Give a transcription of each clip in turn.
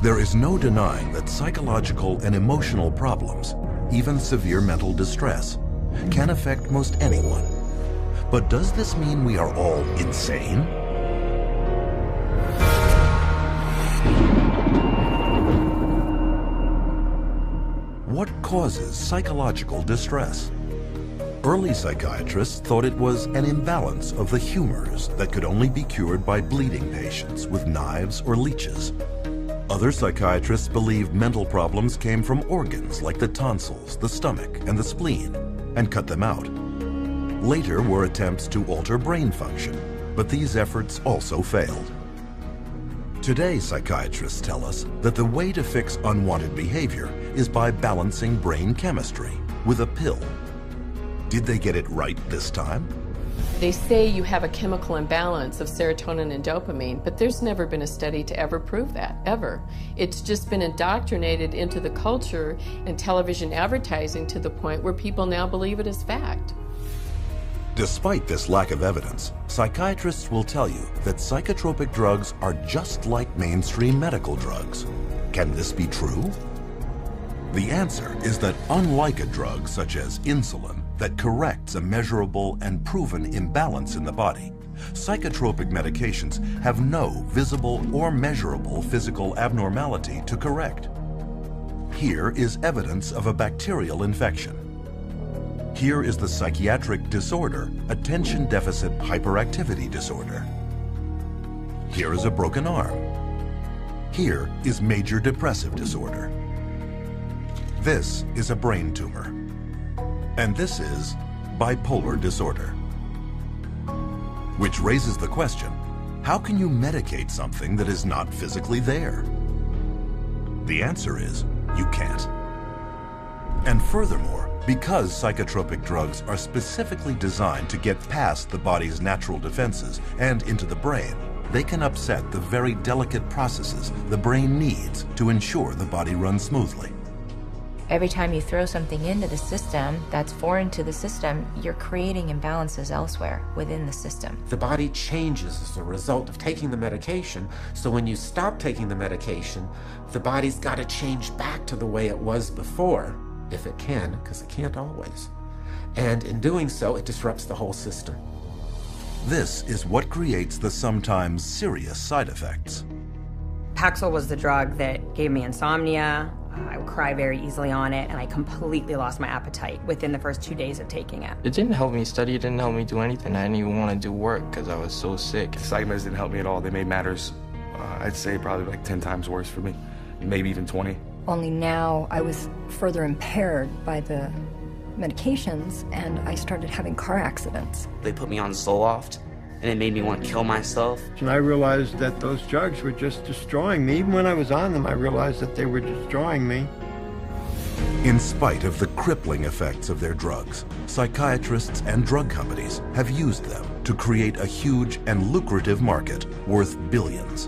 There is no denying that psychological and emotional problems, even severe mental distress, can affect most anyone. But does this mean we are all insane? What causes psychological distress? Early psychiatrists thought it was an imbalance of the humors that could only be cured by bleeding patients with knives or leeches. Other psychiatrists believed mental problems came from organs like the tonsils, the stomach, and the spleen, and cut them out. Later were attempts to alter brain function, but these efforts also failed. Today, psychiatrists tell us that the way to fix unwanted behavior is by balancing brain chemistry with a pill. Did they get it right this time? They say you have a chemical imbalance of serotonin and dopamine, but there's never been a study to ever prove that, ever. It's just been indoctrinated into the culture and television advertising to the point where people now believe it as fact. Despite this lack of evidence, psychiatrists will tell you that psychotropic drugs are just like mainstream medical drugs. Can this be true? The answer is that unlike a drug such as insulin that corrects a measurable and proven imbalance in the body, psychotropic medications have no visible or measurable physical abnormality to correct. Here is evidence of a bacterial infection. Here is the psychiatric disorder, attention deficit hyperactivity disorder. Here is a broken arm. Here is major depressive disorder. This is a brain tumor. And this is bipolar disorder. Which raises the question, how can you medicate something that is not physically there? The answer is, you can't. And furthermore, because psychotropic drugs are specifically designed to get past the body's natural defenses and into the brain, they can upset the very delicate processes the brain needs to ensure the body runs smoothly. Every time you throw something into the system that's foreign to the system, you're creating imbalances elsewhere within the system. The body changes as a result of taking the medication, so when you stop taking the medication, the body's got to change back to the way it was before, if it can, because it can't always. And in doing so, it disrupts the whole system. This is what creates the sometimes serious side effects. Paxil was the drug that gave me insomnia. I would cry very easily on it, and I completely lost my appetite within the first 2 days of taking it. It didn't help me study, it didn't help me do anything. I didn't even want to do work because I was so sick. The psych meds didn't help me at all. They made matters, I'd say probably like 10 times worse for me, maybe even 20. Only now I was further impaired by the medications, and I started having car accidents. They put me on Zoloft, and it made me want to kill myself. And I realized that those drugs were just destroying me. Even when I was on them, I realized that they were destroying me. In spite of the crippling effects of their drugs, psychiatrists and drug companies have used them to create a huge and lucrative market worth billions.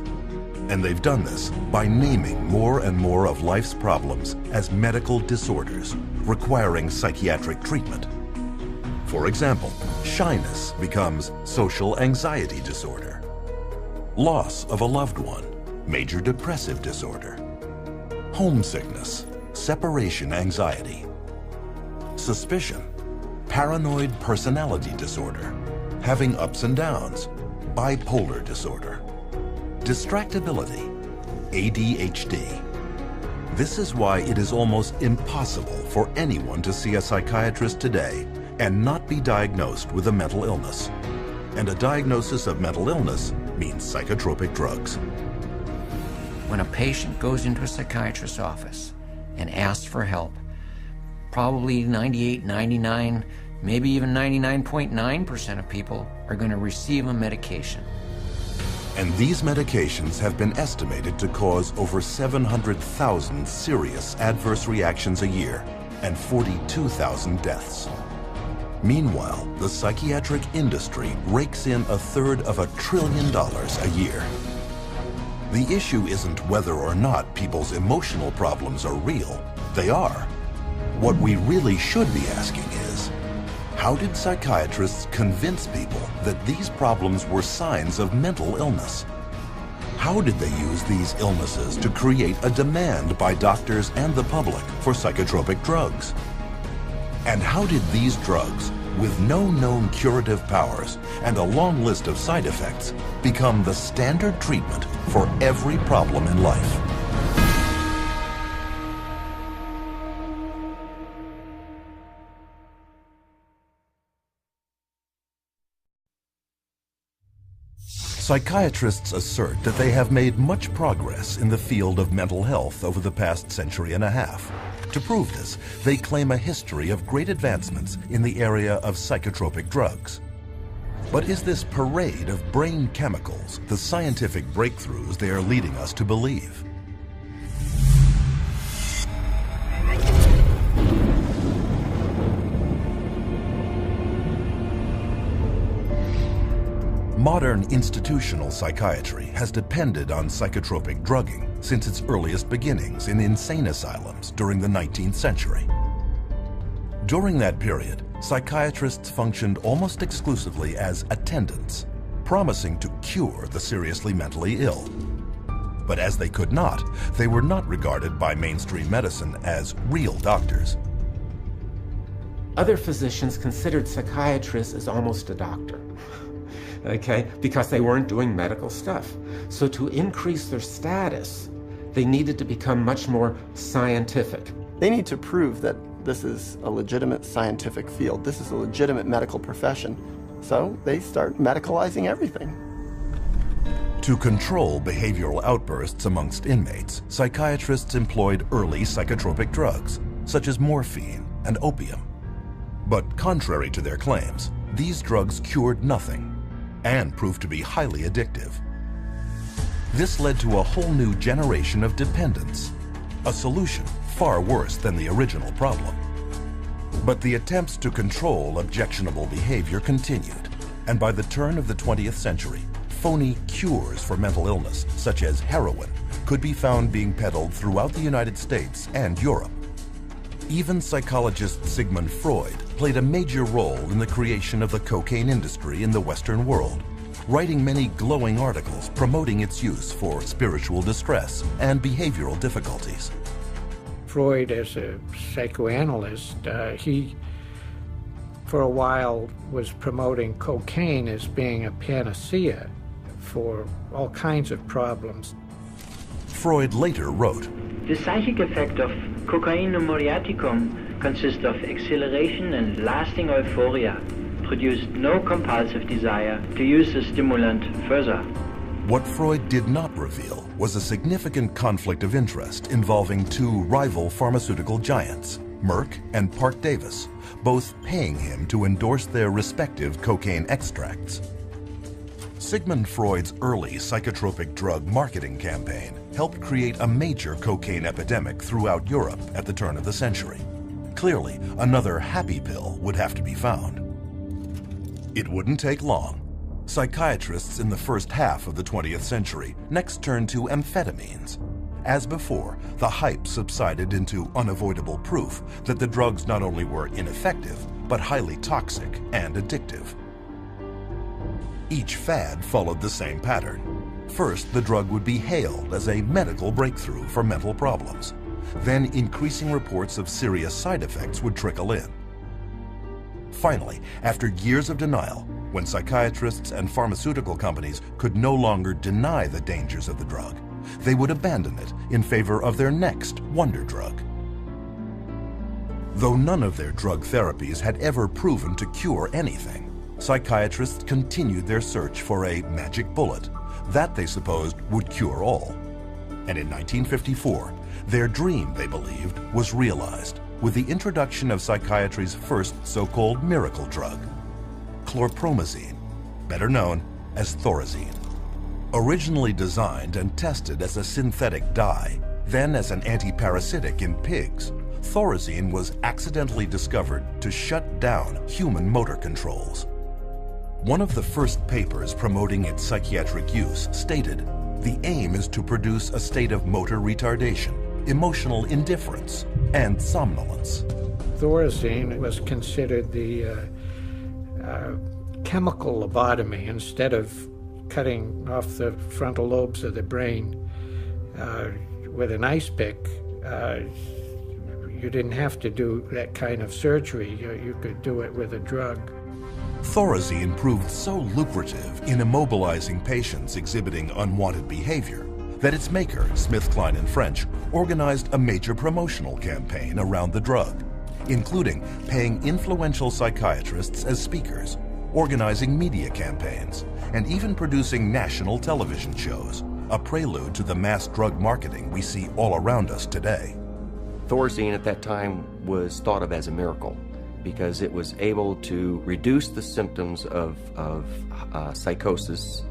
And they've done this by naming more and more of life's problems as medical disorders, requiring psychiatric treatment. For example, shyness becomes social anxiety disorder. Loss of a loved one, major depressive disorder. Homesickness, separation anxiety. Suspicion, paranoid personality disorder. Having ups and downs, bipolar disorder. Distractibility, ADHD. This is why it is almost impossible for anyone to see a psychiatrist today and not be diagnosed with a mental illness. And a diagnosis of mental illness means psychotropic drugs. When a patient goes into a psychiatrist's office and asks for help, probably 98, 99, maybe even 99.9% of people are going to receive a medication. And these medications have been estimated to cause over 700,000 serious adverse reactions a year and 42,000 deaths. Meanwhile, the psychiatric industry rakes in $1/3 trillion a year. The issue isn't whether or not people's emotional problems are real. They are. What we really should be asking is, how did psychiatrists convince people that these problems were signs of mental illness? How did they use these illnesses to create a demand by doctors and the public for psychotropic drugs? And how did these drugs, with no known curative powers and a long list of side effects, become the standard treatment for every problem in life? Psychiatrists assert that they have made much progress in the field of mental health over the past century and a half. To prove this, they claim a history of great advancements in the area of psychotropic drugs. But is this parade of brain chemicals the scientific breakthroughs they are leading us to believe? Modern institutional psychiatry has depended on psychotropic drugging since its earliest beginnings in insane asylums during the 19th century. During that period, psychiatrists functioned almost exclusively as attendants, promising to cure the seriously mentally ill. But as they could not, they were not regarded by mainstream medicine as real doctors. Other physicians considered psychiatrists as almost a doctor. Okay, because they weren't doing medical stuff. So to increase their status, they needed to become much more scientific. They need to prove that this is a legitimate scientific field. This is a legitimate medical profession. So they start medicalizing everything. To control behavioral outbursts amongst inmates, psychiatrists employed early psychotropic drugs, such as morphine and opium. But contrary to their claims, these drugs cured nothing and proved to be highly addictive. This led to a whole new generation of dependence, a solution far worse than the original problem. But the attempts to control objectionable behavior continued, and by the turn of the 20th century, phony cures for mental illness, such as heroin, could be found being peddled throughout the United States and Europe. Even psychologist Sigmund Freud played a major role in the creation of the cocaine industry in the Western world, writing many glowing articles promoting its use for spiritual distress and behavioral difficulties. Freud, as a psychoanalyst, he for a while was promoting cocaine as being a panacea for all kinds of problems. Freud later wrote, "The psychic effect of cocainum muriaticum consists of exhilaration and lasting euphoria, produced no compulsive desire to use the stimulant further." What Freud did not reveal was a significant conflict of interest involving two rival pharmaceutical giants, Merck and Parke-Davis, both paying him to endorse their respective cocaine extracts. Sigmund Freud's early psychotropic drug marketing campaign helped create a major cocaine epidemic throughout Europe at the turn of the century. Clearly, another happy pill would have to be found. It wouldn't take long. Psychiatrists in the first half of the 20th century next turned to amphetamines. As before, the hype subsided into unavoidable proof that the drugs not only were ineffective, but highly toxic and addictive. Each fad followed the same pattern. First, the drug would be hailed as a medical breakthrough for mental problems. Then increasing reports of serious side effects would trickle in. Finally, after years of denial, when psychiatrists and pharmaceutical companies could no longer deny the dangers of the drug, they would abandon it in favor of their next wonder drug. Though none of their drug therapies had ever proven to cure anything, psychiatrists continued their search for a magic bullet that they supposed would cure all. And in 1954, their dream, they believed, was realized with the introduction of psychiatry's first so-called miracle drug, chlorpromazine, better known as Thorazine. Originally designed and tested as a synthetic dye, then as an anti-parasitic in pigs, Thorazine was accidentally discovered to shut down human motor controls. One of the first papers promoting its psychiatric use stated, "The aim is to produce a state of motor retardation, emotional indifference, and somnolence." Thorazine was considered the chemical lobotomy. Instead of cutting off the frontal lobes of the brain with an ice pick, you didn't have to do that kind of surgery. You could do it with a drug. Thorazine proved so lucrative in immobilizing patients exhibiting unwanted behavior that its maker, SmithKline & French, organized a major promotional campaign around the drug, including paying influential psychiatrists as speakers, organizing media campaigns, and even producing national television shows, a prelude to the mass drug marketing we see all around us today. Thorazine at that time was thought of as a miracle because it was able to reduce the symptoms of psychosis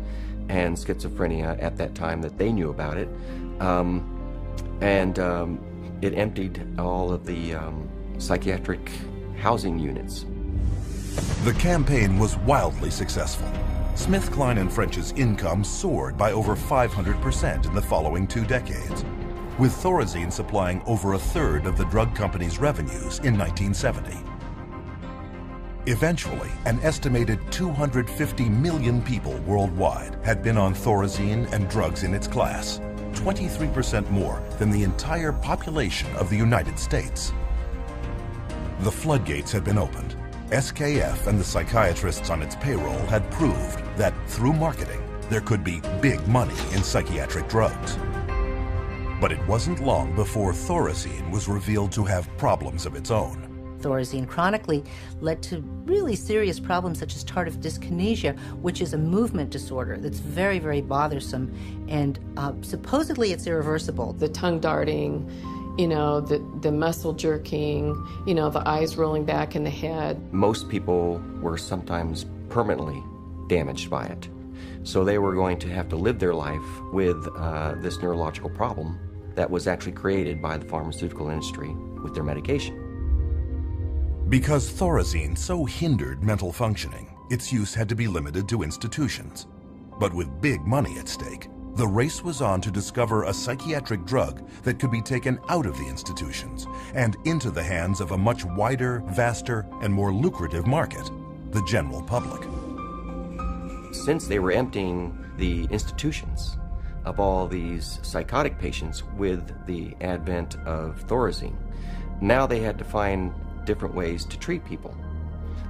and schizophrenia at that time that they knew about it. It emptied all of the psychiatric housing units. The campaign was wildly successful. SmithKline & French's income soared by over 500% in the following 2 decades, with Thorazine supplying over a third of the drug company's revenues in 1970. Eventually, an estimated 250 million people worldwide had been on Thorazine and drugs in its class, 23% more than the entire population of the United States. The floodgates had been opened. SKF and the psychiatrists on its payroll had proved that through marketing, there could be big money in psychiatric drugs. But it wasn't long before Thorazine was revealed to have problems of its own. Thorazine chronically led to really serious problems such as tardive dyskinesia, which is a movement disorder that's very, very bothersome, and supposedly it's irreversible. The tongue darting, the muscle jerking, the eyes rolling back in the head. Most people were sometimes permanently damaged by it. So they were going to have to live their life with this neurological problem that was actually created by the pharmaceutical industry with their medication. Because Thorazine so hindered mental functioning, its use had to be limited to institutions. But with big money at stake, the race was on to discover a psychiatric drug that could be taken out of the institutions and into the hands of a much wider, vaster, and more lucrative market, the general public. Since they were emptying the institutions of all these psychotic patients with the advent of Thorazine, now they had to find different ways to treat people.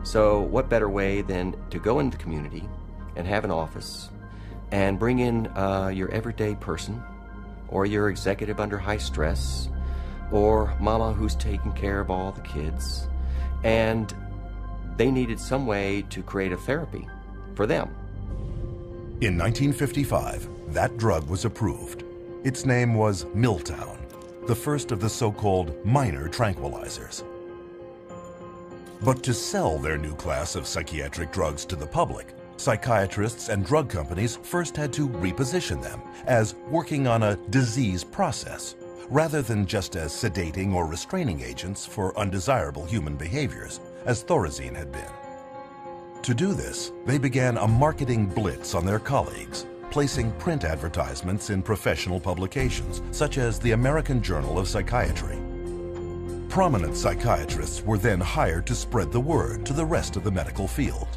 So what better way than to go into the community and have an office and bring in your everyday person, or your executive under high stress, or mama who's taking care of all the kids, and they needed some way to create a therapy for them. In 1955, that drug was approved. Its name was Miltown, the first of the so-called minor tranquilizers. But to sell their new class of psychiatric drugs to the public, psychiatrists and drug companies first had to reposition them as working on a disease process, rather than just as sedating or restraining agents for undesirable human behaviors, as Thorazine had been. To do this, they began a marketing blitz on their colleagues, placing print advertisements in professional publications, such as the American Journal of Psychiatry. Prominent psychiatrists were then hired to spread the word to the rest of the medical field.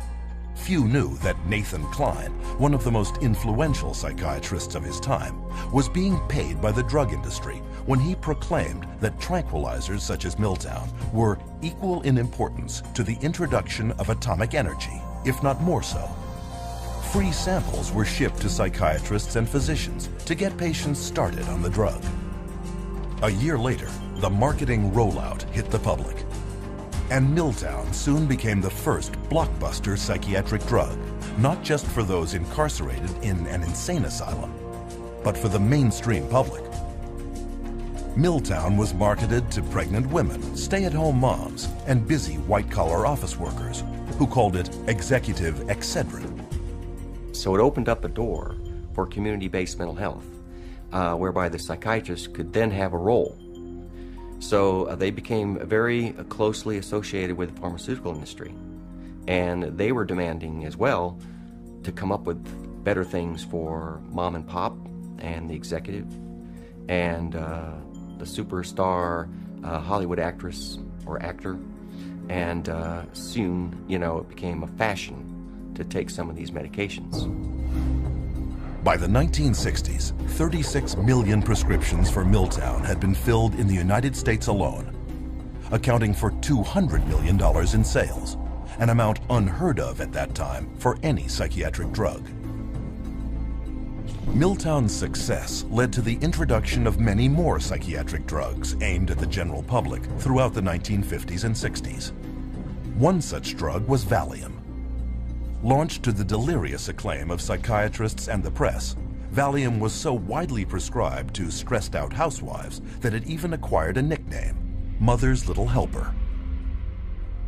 Few knew that Nathan Kline, one of the most influential psychiatrists of his time, was being paid by the drug industry when he proclaimed that tranquilizers such as Miltown were equal in importance to the introduction of atomic energy, if not more so. Free samples were shipped to psychiatrists and physicians to get patients started on the drug. A year later, the marketing rollout hit the public, and Miltown soon became the first blockbuster psychiatric drug, not just for those incarcerated in an insane asylum, but for the mainstream public. Miltown was marketed to pregnant women, stay-at-home moms, and busy white-collar office workers, who called it executive Excedrin. So it opened up a door for community-based mental health, whereby the psychiatrist could then have a role. So they became very closely associated with the pharmaceutical industry, and they were demanding as well to come up with better things for mom and pop and the executive and the superstar Hollywood actress or actor, and soon, it became a fashion to take some of these medications. By the 1960s, 36 million prescriptions for Milltown had been filled in the United States alone, accounting for $200 million in sales, an amount unheard of at that time for any psychiatric drug. Milltown's success led to the introduction of many more psychiatric drugs aimed at the general public throughout the 1950s and 60s. One such drug was Valium. Launched to the delirious acclaim of psychiatrists and the press, Valium was so widely prescribed to stressed-out housewives that it even acquired a nickname, Mother's Little Helper.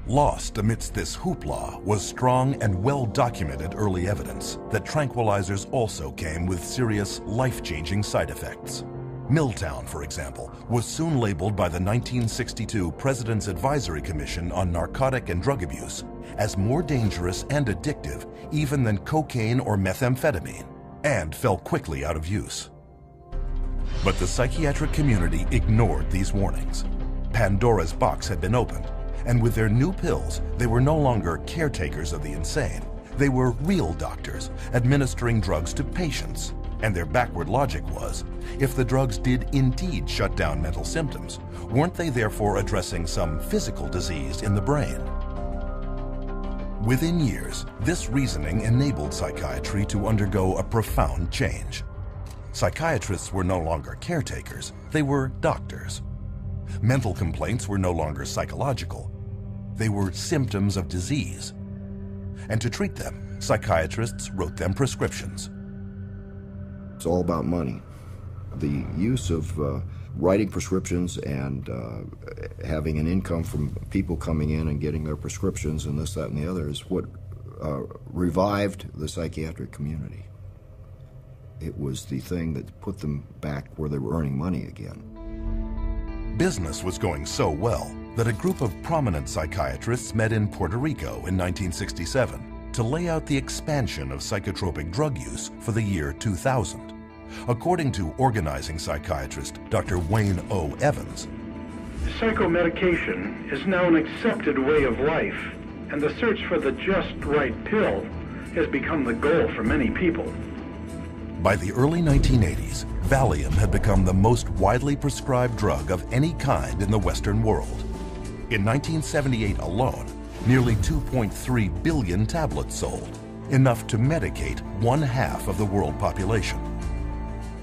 Lost amidst this hoopla was strong and well-documented early evidence that tranquilizers also came with serious, life-changing side effects. Milltown, for example, was soon labeled by the 1962 President's Advisory Commission on Narcotic and Drug Abuse as more dangerous and addictive even than cocaine or methamphetamine, and fell quickly out of use. But the psychiatric community ignored these warnings. Pandora's box had been opened, and with their new pills, they were no longer caretakers of the insane. They were real doctors administering drugs to patients. And their backward logic was, if the drugs did indeed shut down mental symptoms, weren't they therefore addressing some physical disease in the brain? Within years, this reasoning enabled psychiatry to undergo a profound change. Psychiatrists were no longer caretakers, they were doctors. Mental complaints were no longer psychological, they were symptoms of disease. And to treat them, psychiatrists wrote them prescriptions. It's all about money. The use of writing prescriptions and having an income from people coming in and getting their prescriptions and this, that, and the other is what revived the psychiatric community. It was the thing that put them back where they were earning money again. Business was going so well that a group of prominent psychiatrists met in Puerto Rico in 1967 to lay out the expansion of psychotropic drug use for the year 2000. According to organizing psychiatrist Dr. Wayne O. Evans, psychomedication is now an accepted way of life, and the search for the just right pill has become the goal for many people. By the early 1980s, Valium had become the most widely prescribed drug of any kind in the Western world. In 1978 alone, nearly 2.3 billion tablets sold, enough to medicate 1/2 of the world population.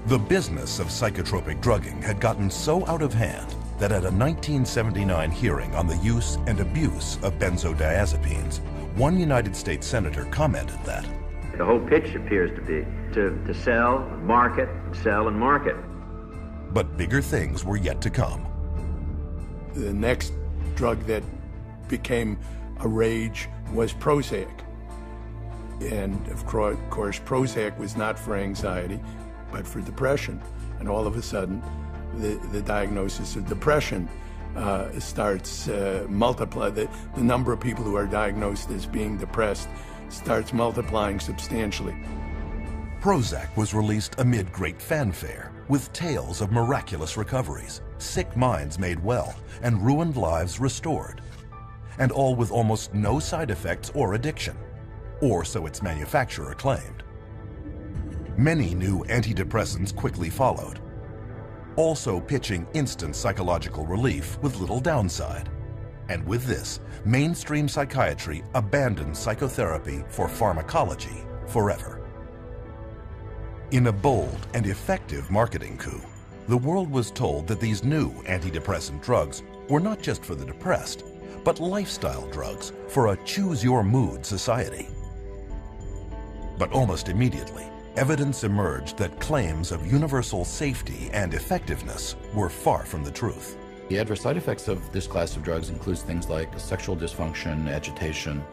The business of psychotropic drugging had gotten so out of hand that at a 1979 hearing on the use and abuse of benzodiazepines, one United States senator commented that the whole pitch appears to be to sell, market, sell, and market. But bigger things were yet to come. The next drug that became a rage was Prozac. And of course, Prozac was not for anxiety, but for depression. And all of a sudden, the diagnosis of depression starts multiply. The number of people who are diagnosed as being depressed starts multiplying substantially. Prozac was released amid great fanfare, with tales of miraculous recoveries, sick minds made well, and ruined lives restored. And all with almost no side effects or addiction, or so its manufacturer claimed. Many new antidepressants quickly followed, also pitching instant psychological relief with little downside. And with this, mainstream psychiatry abandoned psychotherapy for pharmacology forever. In a bold and effective marketing coup, the world was told that these new antidepressant drugs were not just for the depressed, but lifestyle drugs for a choose-your-mood society. But almost immediately, evidence emerged that claims of universal safety and effectiveness were far from the truth. The adverse side effects of this class of drugs includes things like sexual dysfunction, agitation,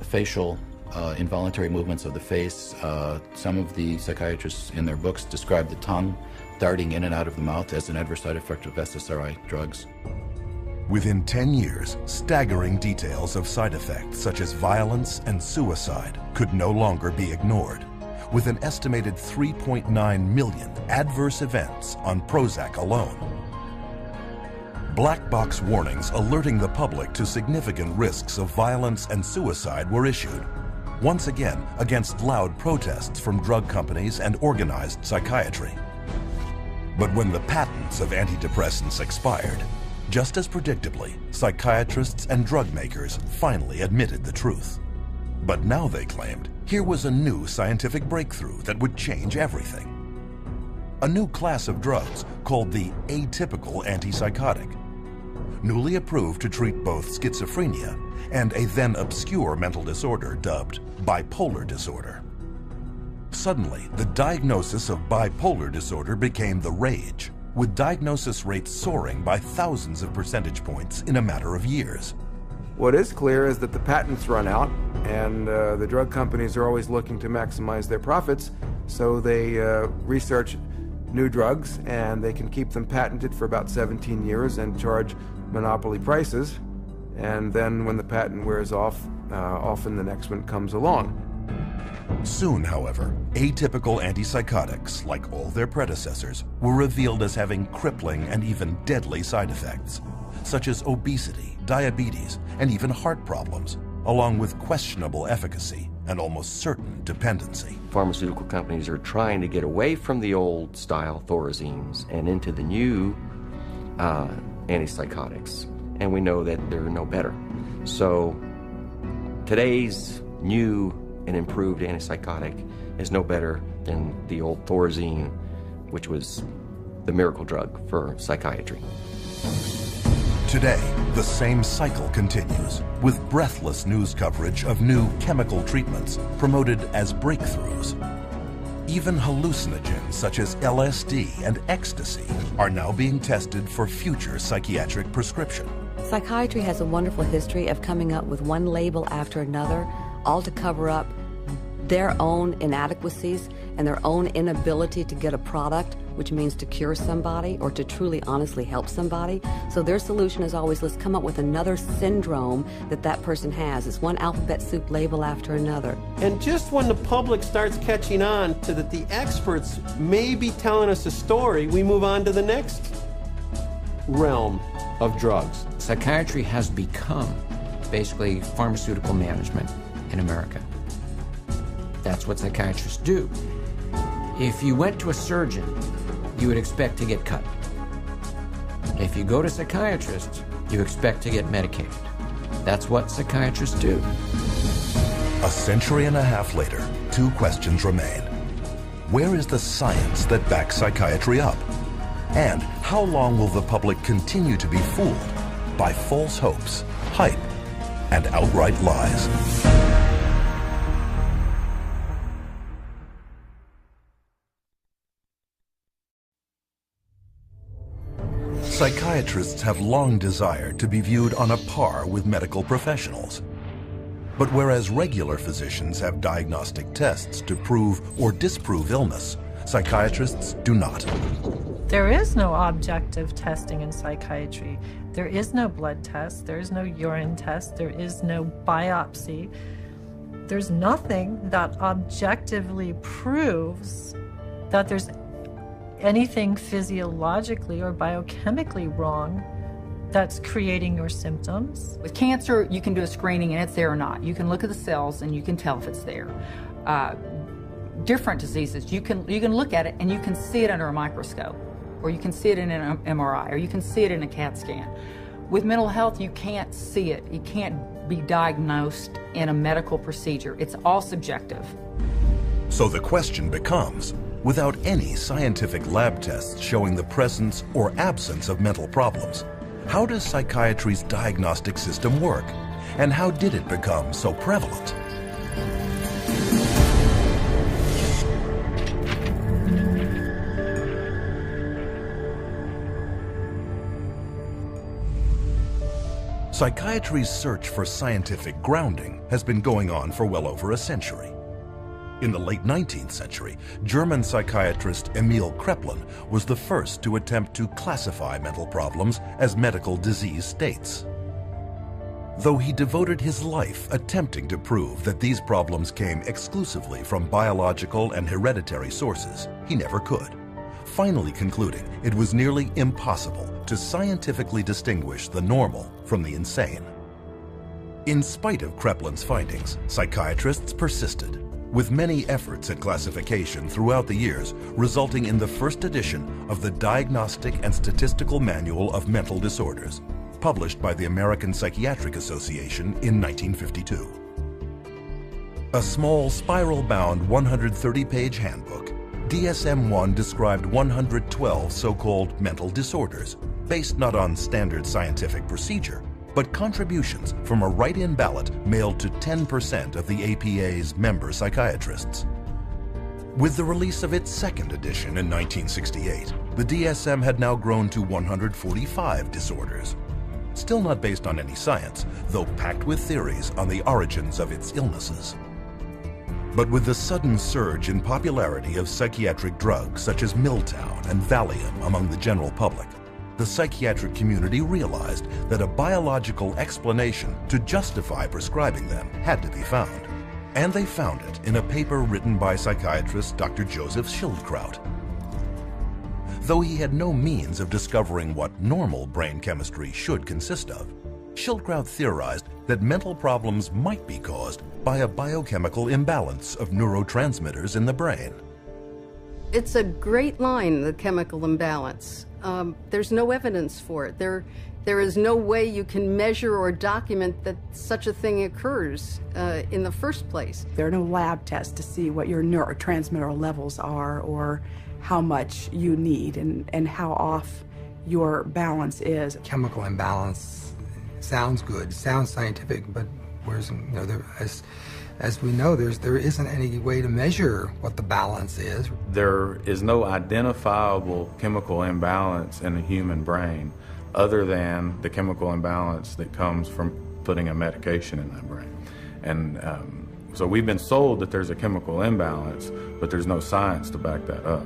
facial involuntary movements of the face. Some of the psychiatrists in their books describe the tongue darting in and out of the mouth as an adverse side effect of SSRI drugs. Within 10 years, staggering details of side effects such as violence and suicide could no longer be ignored, with an estimated 3.9 million adverse events on Prozac alone. Black box warnings alerting the public to significant risks of violence and suicide were issued, once again against loud protests from drug companies and organized psychiatry. But when the patents of antidepressants expired, just as predictably, psychiatrists and drug makers finally admitted the truth. But now they claimed here was a new scientific breakthrough that would change everything. A new class of drugs called the atypical antipsychotic, newly approved to treat both schizophrenia and a then obscure mental disorder dubbed bipolar disorder. Suddenly, the diagnosis of bipolar disorder became the rage, with diagnosis rates soaring by thousands of percentage points in a matter of years. What is clear is that the patents run out, and the drug companies are always looking to maximize their profits, so they research new drugs, and they can keep them patented for about 17 years and charge monopoly prices. And then when the patent wears off, often the next one comes along. Soon, however, atypical antipsychotics, like all their predecessors, were revealed as having crippling and even deadly side effects, such as obesity, diabetes, and even heart problems, along with questionable efficacy and almost certain dependency. Pharmaceutical companies are trying to get away from the old style Thorazines and into the new antipsychotics, and we know that they're no better. So today's new and improved antipsychotic is no better than the old Thorazine, which was the miracle drug for psychiatry. Today, the same cycle continues, with breathless news coverage of new chemical treatments promoted as breakthroughs. Even hallucinogens such as LSD and ecstasy are now being tested for future psychiatric prescription. Psychiatry has a wonderful history of coming up with one label after another, all to cover up their own inadequacies and their own inability to get a product, which means to cure somebody or to truly honestly help somebody. So their solution is always, let's come up with another syndrome that person has. It's one alphabet soup label after another. And just when the public starts catching on to that the experts may be telling us a story, we move on to the next realm of drugs. Psychiatry has become basically pharmaceutical management in America. That's what psychiatrists do. If you went to a surgeon, you would expect to get cut. If you go to psychiatrists, you expect to get medicated. That's what psychiatrists do. A century and a half later, two questions remain. Where is the science that backs psychiatry up? And how long will the public continue to be fooled by false hopes, hype, and outright lies? Psychiatrists have long desired to be viewed on a par with medical professionals. But whereas regular physicians have diagnostic tests to prove or disprove illness, psychiatrists do not. There is no objective testing in psychiatry. There is no blood test, there is no urine test, there is no biopsy. There's nothing that objectively proves that there's anything physiologically or biochemically wrong that's creating your symptoms. With cancer, you can do a screening and it's there or not. You can look at the cells and you can tell if it's there. Different diseases, you can look at it and you can see it under a microscope, or you can see it in an MRI, or you can see it in a CAT scan. With mental health, you can't see it. It can't be diagnosed in a medical procedure. It's all subjective. So the question becomes, without any scientific lab tests showing the presence or absence of mental problems, how does psychiatry's diagnostic system work? And how did it become so prevalent? Psychiatry's search for scientific grounding has been going on for well over a century. In the late 19th century, German psychiatrist Emil Kraepelin was the first to attempt to classify mental problems as medical disease states. Though he devoted his life attempting to prove that these problems came exclusively from biological and hereditary sources, he never could, finally concluding it was nearly impossible to scientifically distinguish the normal from the insane. In spite of Kreplin's findings, psychiatrists persisted, with many efforts at classification throughout the years, resulting in the first edition of the Diagnostic and Statistical Manual of Mental Disorders, published by the American Psychiatric Association in 1952. A small spiral-bound 130-page handbook, DSM-1 described 112 so-called mental disorders, based not on standard scientific procedure, but contributions from a write-in ballot mailed to 10% of the APA's member psychiatrists. With the release of its second edition in 1968, the DSM had now grown to 145 disorders. Still not based on any science, though packed with theories on the origins of its illnesses. But with the sudden surge in popularity of psychiatric drugs such as Miltown and Valium among the general public, the psychiatric community realized that a biological explanation to justify prescribing them had to be found. And they found it in a paper written by psychiatrist Dr. Joseph Schildkraut. Though he had no means of discovering what normal brain chemistry should consist of, Schildkraut theorized that mental problems might be caused by a biochemical imbalance of neurotransmitters in the brain. It's a great line, the chemical imbalance. There's no evidence for it. There is no way you can measure or document that such a thing occurs in the first place. There are no lab tests to see what your neurotransmitter levels are or how much you need and how off your balance is. Chemical imbalance sounds good, sounds scientific, but whereas, as we know, there isn't any way to measure what the balance is. There is no identifiable chemical imbalance in the human brain other than the chemical imbalance that comes from putting a medication in that brain. And so we've been sold that there's a chemical imbalance, but there's no science to back that up.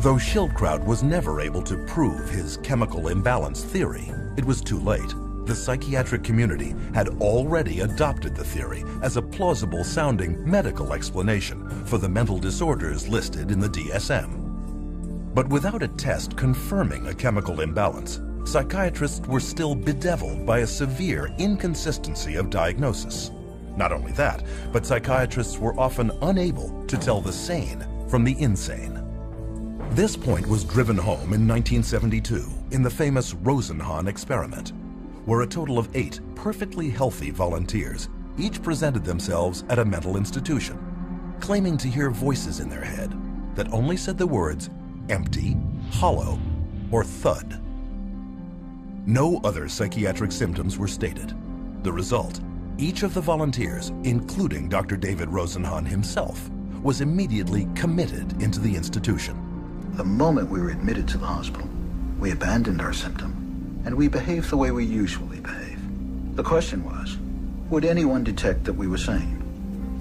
Though Schildkraut was never able to prove his chemical imbalance theory, it was too late. The psychiatric community had already adopted the theory as a plausible-sounding medical explanation for the mental disorders listed in the DSM. But without a test confirming a chemical imbalance, psychiatrists were still bedeviled by a severe inconsistency of diagnosis. Not only that, but psychiatrists were often unable to tell the sane from the insane. This point was driven home in 1972 in the famous Rosenhan experiment, where a total of 8 perfectly healthy volunteers each presented themselves at a mental institution, claiming to hear voices in their head that only said the words empty, hollow, or thud. No other psychiatric symptoms were stated. The result, each of the volunteers, including Dr. David Rosenhan himself, was immediately committed into the institution. The moment we were admitted to the hospital, we abandoned our symptom, and we behaved the way we usually behave. The question was, would anyone detect that we were sane?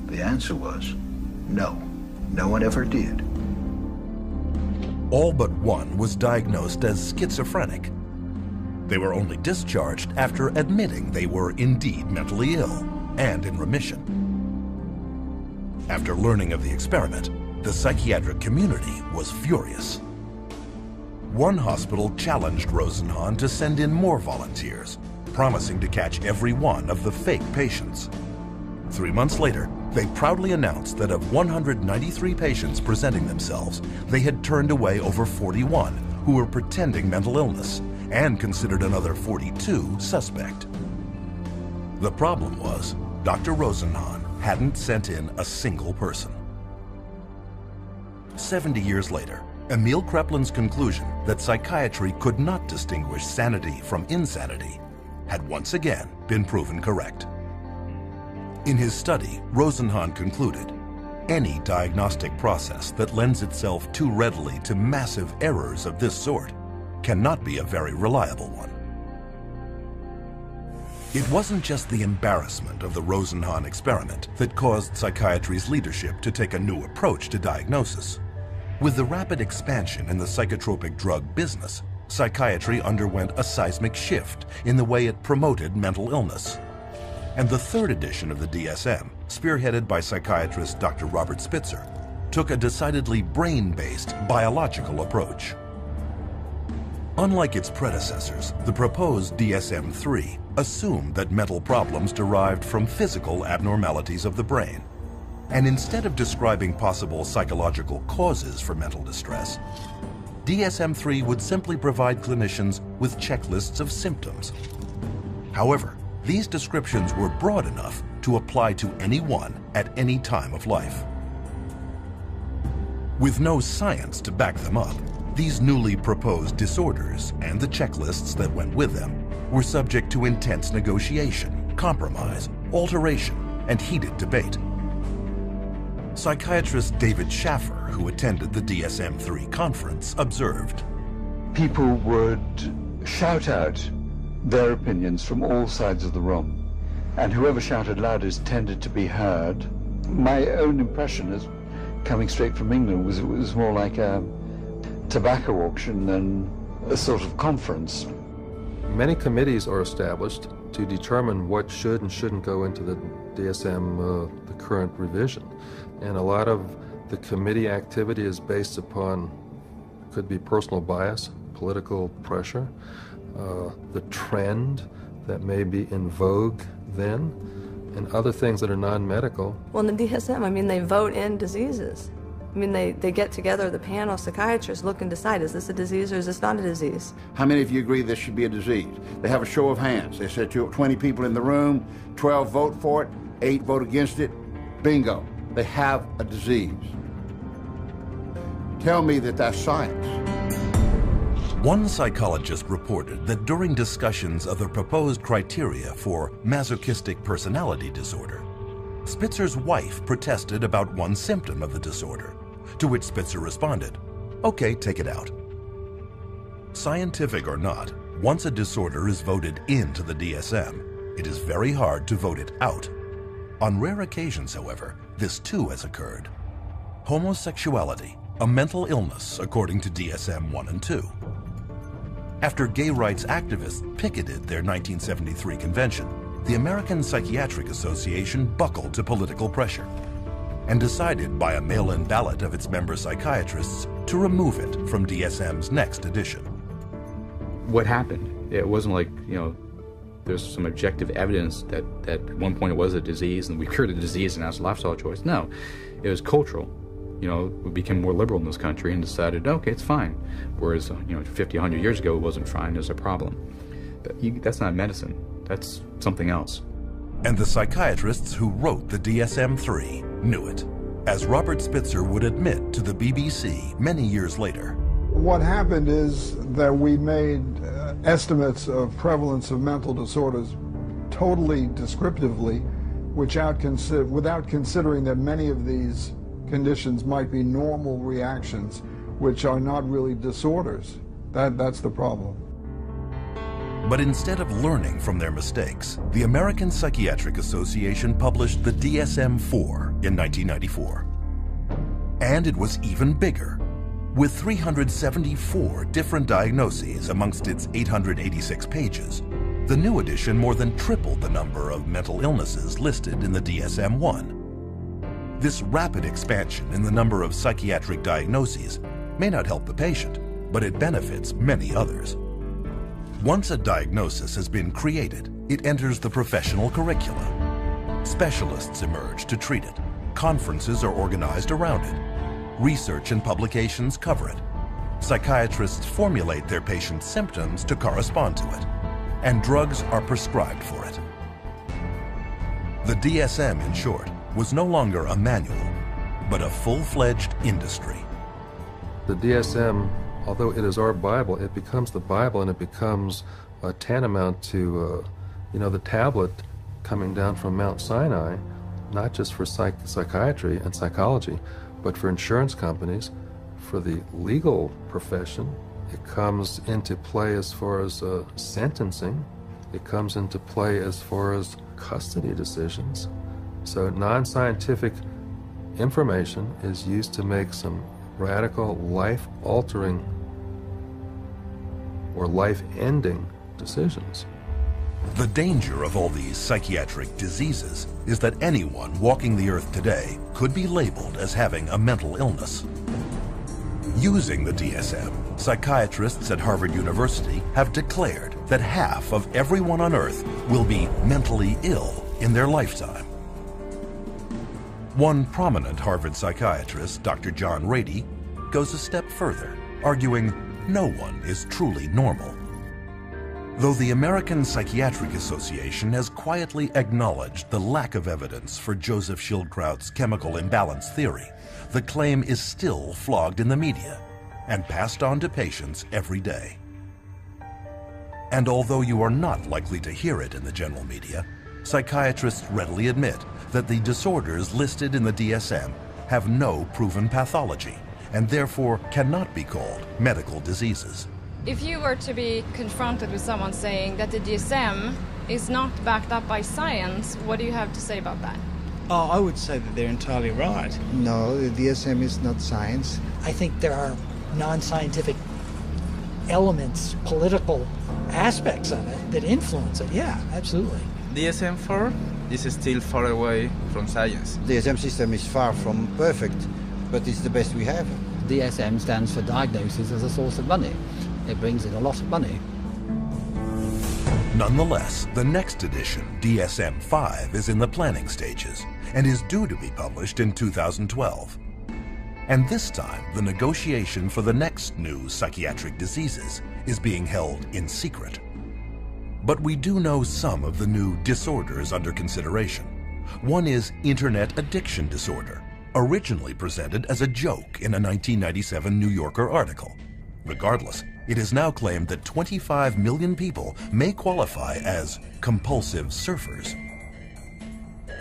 The answer was, no. No one ever did. All but one was diagnosed as schizophrenic. They were only discharged after admitting they were indeed mentally ill and in remission. After learning of the experiment, the psychiatric community was furious. One hospital challenged Rosenhan to send in more volunteers, promising to catch every one of the fake patients. 3 months later, they proudly announced that of 193 patients presenting themselves, they had turned away over 41 who were pretending mental illness and considered another 42 suspect. The problem was, Dr. Rosenhan hadn't sent in a single person. 70 years later, Emil Kreplin's conclusion that psychiatry could not distinguish sanity from insanity had once again been proven correct. In his study, Rosenhan concluded, any diagnostic process that lends itself too readily to massive errors of this sort cannot be a very reliable one. It wasn't just the embarrassment of the Rosenhan experiment that caused psychiatry's leadership to take a new approach to diagnosis. With the rapid expansion in the psychotropic drug business, psychiatry underwent a seismic shift in the way it promoted mental illness. And the third edition of the DSM, spearheaded by psychiatrist Dr. Robert Spitzer, took a decidedly brain-based biological approach. Unlike its predecessors, the proposed DSM-3 assumed that mental problems derived from physical abnormalities of the brain. And instead of describing possible psychological causes for mental distress, DSM-3 would simply provide clinicians with checklists of symptoms. However, these descriptions were broad enough to apply to anyone at any time of life. With no science to back them up, these newly proposed disorders and the checklists that went with them were subject to intense negotiation, compromise, alteration, and heated debate. Psychiatrist David Schaffer, who attended the DSM-3 conference, observed, "People would shout out their opinions from all sides of the room, and whoever shouted loudest tended to be heard. My own impression, is coming straight from England, was it was more like a tobacco auction than a sort of conference." Many committees are established to determine what should and shouldn't go into the DSM, the current revision. And a lot of the committee activity is based upon, could be personal bias, political pressure, the trend that may be in vogue then, and other things that are non-medical. Well, in the DSM, I mean, they vote in diseases. I mean, they get together, the panel of psychiatrists look and decide, is this a disease or is this not a disease? How many of you agree this should be a disease? They have a show of hands. They said 20 people in the room, 12 vote for it, 8 vote against it. Bingo. They have a disease. Tell me that that's science. One psychologist reported that during discussions of the proposed criteria for masochistic personality disorder, Spitzer's wife protested about one symptom of the disorder, to which Spitzer responded, "Okay, take it out." Scientific or not, once a disorder is voted into the DSM, it is very hard to vote it out. On rare occasions, however, this too has occurred. Homosexuality, a mental illness according to DSM 1 and 2. After gay rights activists picketed their 1973 convention, the American Psychiatric Association buckled to political pressure and decided by a mail-in ballot of its member psychiatrists to remove it from DSM's next edition. What happened? It wasn't like, there's some objective evidence that at one point it was a disease and we cured the disease and that's a lifestyle choice. No, it was cultural. We became more liberal in this country and decided, okay, it's fine. Whereas, 50, 100 years ago, it wasn't fine, it was a problem. That's not medicine, that's something else. And the psychiatrists who wrote the DSM-3 knew it, as Robert Spitzer would admit to the BBC many years later. What happened is that we made estimates of prevalence of mental disorders totally descriptively, without considering that many of these conditions might be normal reactions, which are not really disorders. That's the problem. But instead of learning from their mistakes, the American Psychiatric Association published the DSM-4 in 1994. And it was even bigger, with 374 different diagnoses amongst its 886 pages. The new edition more than tripled the number of mental illnesses listed in the DSM-1. This rapid expansion in the number of psychiatric diagnoses may not help the patient, but it benefits many others. Once a diagnosis has been created, it enters the professional curricula. Specialists emerge to treat it. Conferences are organized around it. Research and publications cover it. Psychiatrists formulate their patients' symptoms to correspond to it, and drugs are prescribed for it. The DSM, in short, was no longer a manual, but a full-fledged industry. The DSM, although it is our Bible, it becomes the Bible and it becomes tantamount to, the tablet coming down from Mount Sinai, not just for psychiatry and psychology, but for insurance companies, for the legal profession. It comes into play as far as sentencing. It comes into play as far as custody decisions. So non-scientific information is used to make some radical, life-altering or life-ending decisions. The danger of all these psychiatric diseases is that anyone walking the earth today could be labeled as having a mental illness. Using the DSM, psychiatrists at Harvard University have declared that half of everyone on Earth will be mentally ill in their lifetime. One prominent Harvard psychiatrist, Dr. John Rady, goes a step further, arguing no one is truly normal. Though the American Psychiatric Association has quietly acknowledged the lack of evidence for Joseph Schildkraut's chemical imbalance theory, the claim is still flogged in the media and passed on to patients every day. And although you are not likely to hear it in the general media, psychiatrists readily admit that the disorders listed in the DSM have no proven pathology and therefore cannot be called medical diseases. If you were to be confronted with someone saying that the DSM is not backed up by science, what do you have to say about that? Oh, I would say that they're entirely right. No, the DSM is not science. I think there are non-scientific elements, political aspects of it that influence it. Yeah, absolutely. DSM-4 is still far away from science. The DSM system is far from perfect, but it's the best we have. DSM stands for diagnosis as a source of money. It brings in a lot of money. Nonetheless, the next edition, DSM-5, is in the planning stages and is due to be published in 2012. And this time, the negotiation for the next new psychiatric diseases is being held in secret. But we do know some of the new disorders under consideration. One is internet addiction disorder, originally presented as a joke in a 1997 New Yorker article. Regardless, it is now claimed that 25 million people may qualify as compulsive surfers.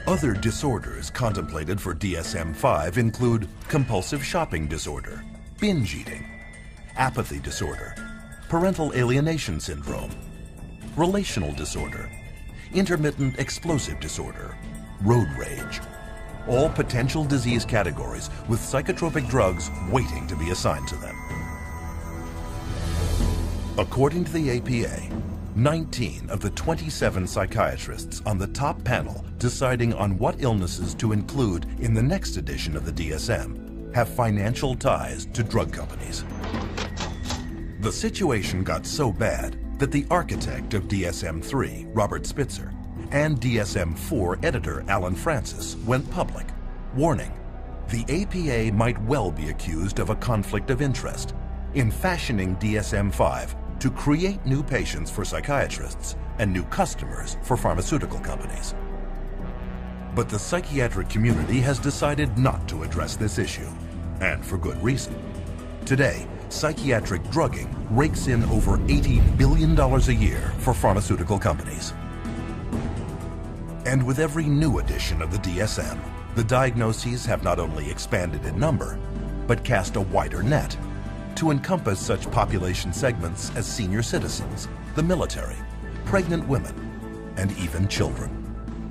Other disorders contemplated for DSM-5 include compulsive shopping disorder, binge eating, apathy disorder, parental alienation syndrome, relational disorder, intermittent explosive disorder, road rage. All potential disease categories with psychotropic drugs waiting to be assigned to them. According to the APA, 19 of the 27 psychiatrists on the top panel deciding on what illnesses to include in the next edition of the DSM have financial ties to drug companies. The situation got so bad that the architect of DSM-3, Robert Spitzer, and DSM-4 editor Alan Francis went public, warning the APA might well be accused of a conflict of interest in fashioning DSM-5 to create new patients for psychiatrists and new customers for pharmaceutical companies. But the psychiatric community has decided not to address this issue, and for good reason. Today, psychiatric drugging rakes in over $80 billion a year for pharmaceutical companies. And with every new edition of the DSM, the diagnoses have not only expanded in number, but cast a wider net to encompass such population segments as senior citizens, the military, pregnant women, and even children.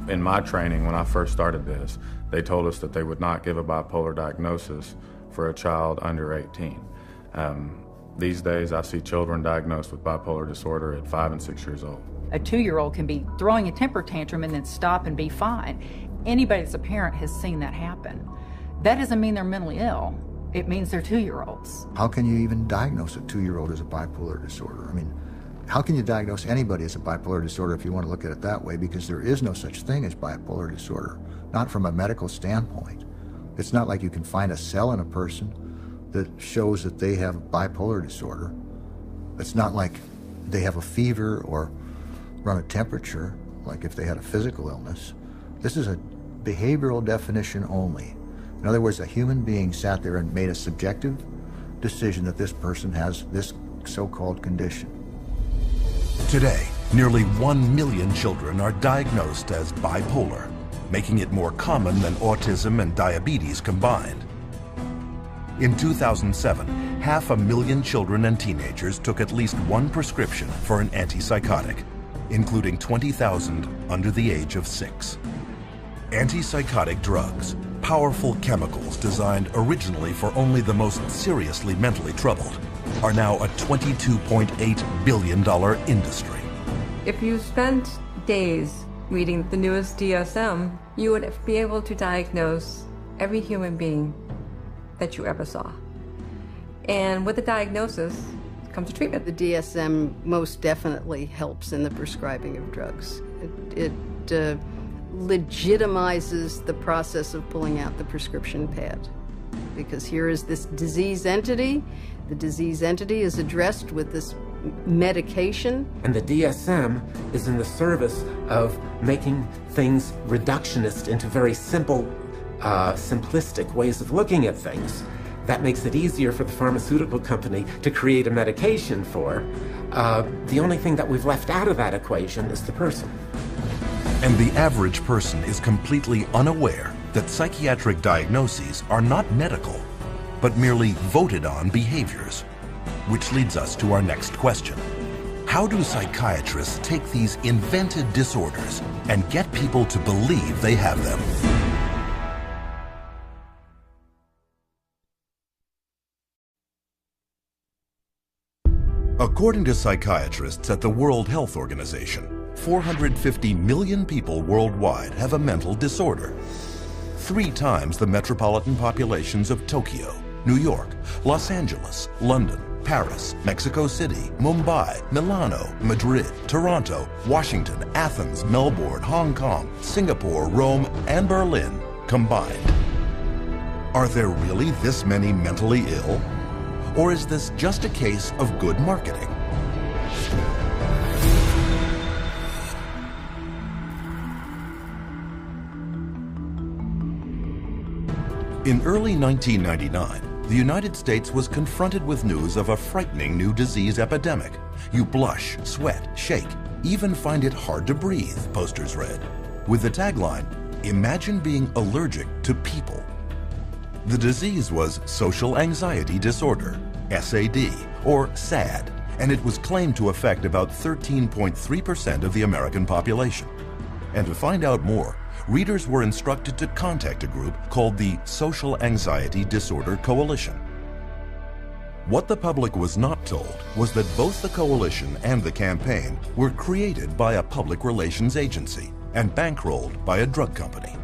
In my training, when I first started this, they told us that they would not give a bipolar diagnosis for a child under 18. These days, I see children diagnosed with bipolar disorder at 5 and 6 years old. A 2-year-old can be throwing a temper tantrum and then stop and be fine. Anybody that's a parent has seen that happen. That doesn't mean they're mentally ill. It means they're 2-year-olds. How can you even diagnose a 2-year-old as a bipolar disorder? I mean, how can you diagnose anybody as a bipolar disorder if you want to look at it that way? Because there is no such thing as bipolar disorder, not from a medical standpoint. It's not like you can find a cell in a person that shows that they have bipolar disorder. It's not like they have a fever or run a temperature, like if they had a physical illness. This is a behavioral definition only. In other words, a human being sat there and made a subjective decision that this person has this so-called condition. Today, nearly 1 million children are diagnosed as bipolar, making it more common than autism and diabetes combined. In 2007, 500,000 children and teenagers took at least one prescription for an antipsychotic, including 20,000 under the age of 6. Antipsychotic drugs, powerful chemicals designed originally for only the most seriously mentally troubled, are now a $22.8 billion industry. If you spent days reading the newest DSM, you would be able to diagnose every human being that you ever saw. And with the diagnosis comes a treatment. The DSM most definitely helps in the prescribing of drugs. It legitimizes the process of pulling out the prescription pad. Because here is this disease entity. The disease entity is addressed with this medication. And the DSM is in the service of making things reductionist into very simple, simplistic ways of looking at things. That makes it easier for the pharmaceutical company to create a medication for. The only thing that we've left out of that equation is the person. And the average person is completely unaware that psychiatric diagnoses are not medical, but merely voted on behaviors. Which leads us to our next question. How do psychiatrists take these invented disorders and get people to believe they have them? According to psychiatrists at the World Health Organization, 450 million people worldwide have a mental disorder. 3 times the metropolitan populations of Tokyo, New York, Los Angeles, London, Paris, Mexico City, Mumbai, Milano, Madrid, Toronto, Washington, Athens, Melbourne, Hong Kong, Singapore, Rome, and Berlin combined. Are there really this many mentally ill? Or is this just a case of good marketing? In early 1999, the United States was confronted with news of a frightening new disease epidemic. You blush, sweat, shake, even find it hard to breathe, posters read, with the tagline, "Imagine being allergic to people." The disease was social anxiety disorder, SAD, or SAD, and it was claimed to affect about 13.3% of the American population. And to find out more, readers were instructed to contact a group called the Social Anxiety Disorder Coalition. What the public was not told was that both the coalition and the campaign were created by a public relations agency and bankrolled by a drug company.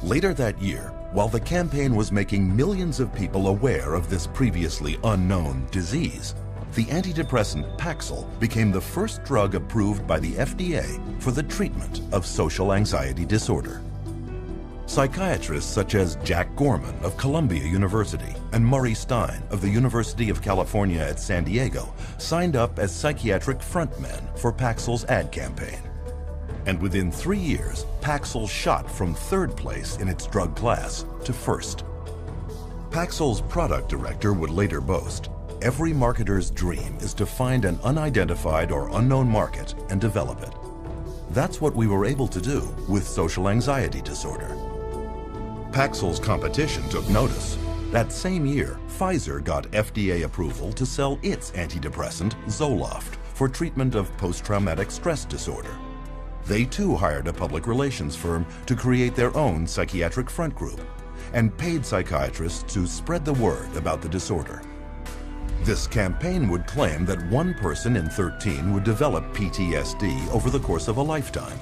Later that year, while the campaign was making millions of people aware of this previously unknown disease, the antidepressant Paxil became the first drug approved by the FDA for the treatment of social anxiety disorder. Psychiatrists such as Jack Gorman of Columbia University and Murray Stein of the University of California at San Diego signed up as psychiatric frontmen for Paxil's ad campaign. And within 3 years, Paxil shot from 3rd place in its drug class to 1st. Paxil's product director would later boast, "Every marketer's dream is to find an unidentified or unknown market and develop it." That's what we were able to do with social anxiety disorder. Paxil's competition took notice. That same year, Pfizer got FDA approval to sell its antidepressant, Zoloft, for treatment of post-traumatic stress disorder. They too hired a public relations firm to create their own psychiatric front group and paid psychiatrists to spread the word about the disorder. This campaign would claim that 1 person in 13 would develop PTSD over the course of a lifetime,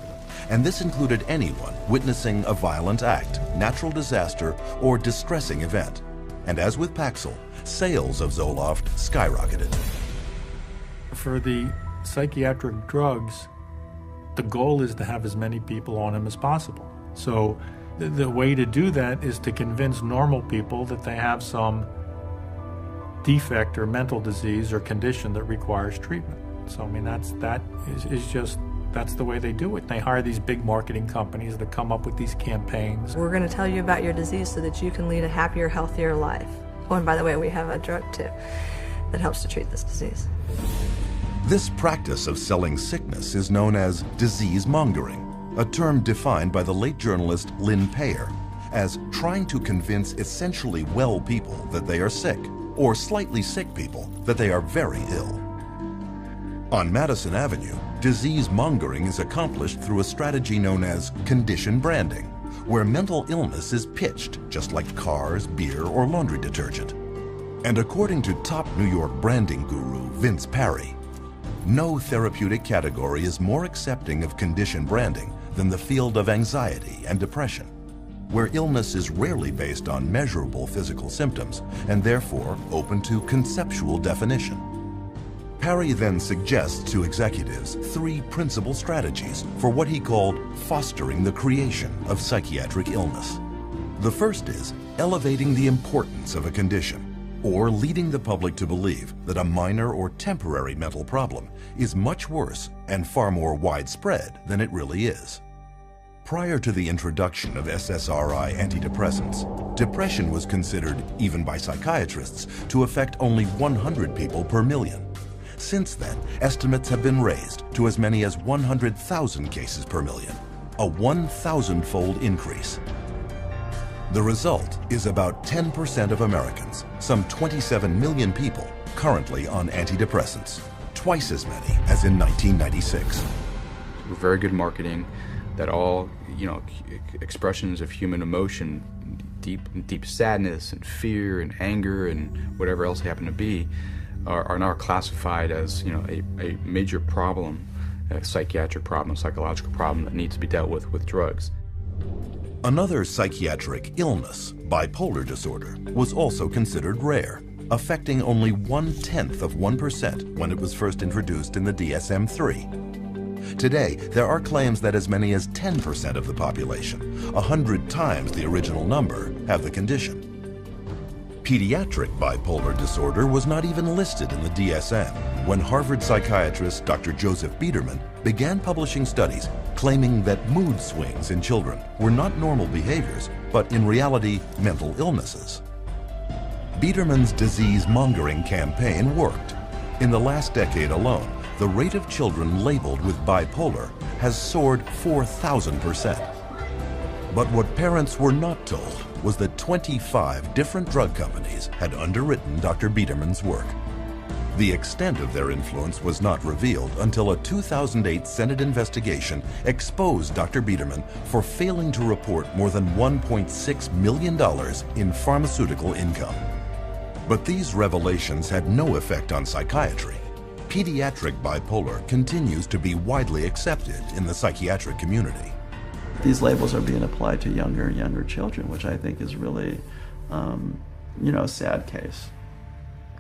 and this included anyone witnessing a violent act, natural disaster, or distressing event. And as with Paxil, sales of Zoloft skyrocketed. For the psychiatric drugs, the goal is to have as many people on them as possible. So the way to do that is to convince normal people that they have some defect or mental disease or condition that requires treatment. So I mean that's the way they do it. They hire these big marketing companies that come up with these campaigns. We're going to tell you about your disease so that you can lead a happier, healthier life. Oh, and by the way, we have a drug too that helps to treat this disease. This practice of selling sickness is known as disease mongering, a term defined by the late journalist Lynn Payer as trying to convince essentially well people that they are sick, or slightly sick people that they are very ill. On Madison Avenue, disease mongering is accomplished through a strategy known as condition branding, where mental illness is pitched just like cars, beer, or laundry detergent. And according to top New York branding guru Vince Parry, no therapeutic category is more accepting of condition branding than the field of anxiety and depression. where illness is rarely based on measurable physical symptoms and therefore open to conceptual definition. Parry then suggests to executives 3 principal strategies for what he called fostering the creation of psychiatric illness. The first is elevating the importance of a condition, or leading the public to believe that a minor or temporary mental problem is much worse and far more widespread than it really is. Prior to the introduction of SSRI antidepressants, depression was considered, even by psychiatrists, to affect only 100 people per million. Since then, estimates have been raised to as many as 100,000 cases per million, a 1,000-fold increase. The result is about 10% of Americans, some 27 million people, currently on antidepressants, twice as many as in 1996. Very good marketing that all, expressions of human emotion, deep sadness and fear and anger and whatever else they happen to be, are now classified as, a major problem, a psychiatric problem, a psychological problem that needs to be dealt with drugs. Another psychiatric illness, bipolar disorder, was also considered rare, affecting only 1/10% when it was first introduced in the DSM-3. Today, there are claims that as many as 10% of the population, 100 times the original number, have the condition. Pediatric bipolar disorder was not even listed in the DSM when Harvard psychiatrist Dr. Joseph Biederman began publishing studies claiming that mood swings in children were not normal behaviors, but in reality, mental illnesses. Biederman's disease-mongering campaign worked. In the last decade alone, the rate of children labeled with bipolar has soared 4,000%. But what parents were not told was that 25 different drug companies had underwritten Dr. Biederman's work. The extent of their influence was not revealed until a 2008 Senate investigation exposed Dr. Biederman for failing to report more than $1.6 million in pharmaceutical income. But these revelations had no effect on psychiatry. Pediatric bipolar continues to be widely accepted in the psychiatric community. These labels are being applied to younger and younger children, which I think is really, a sad case.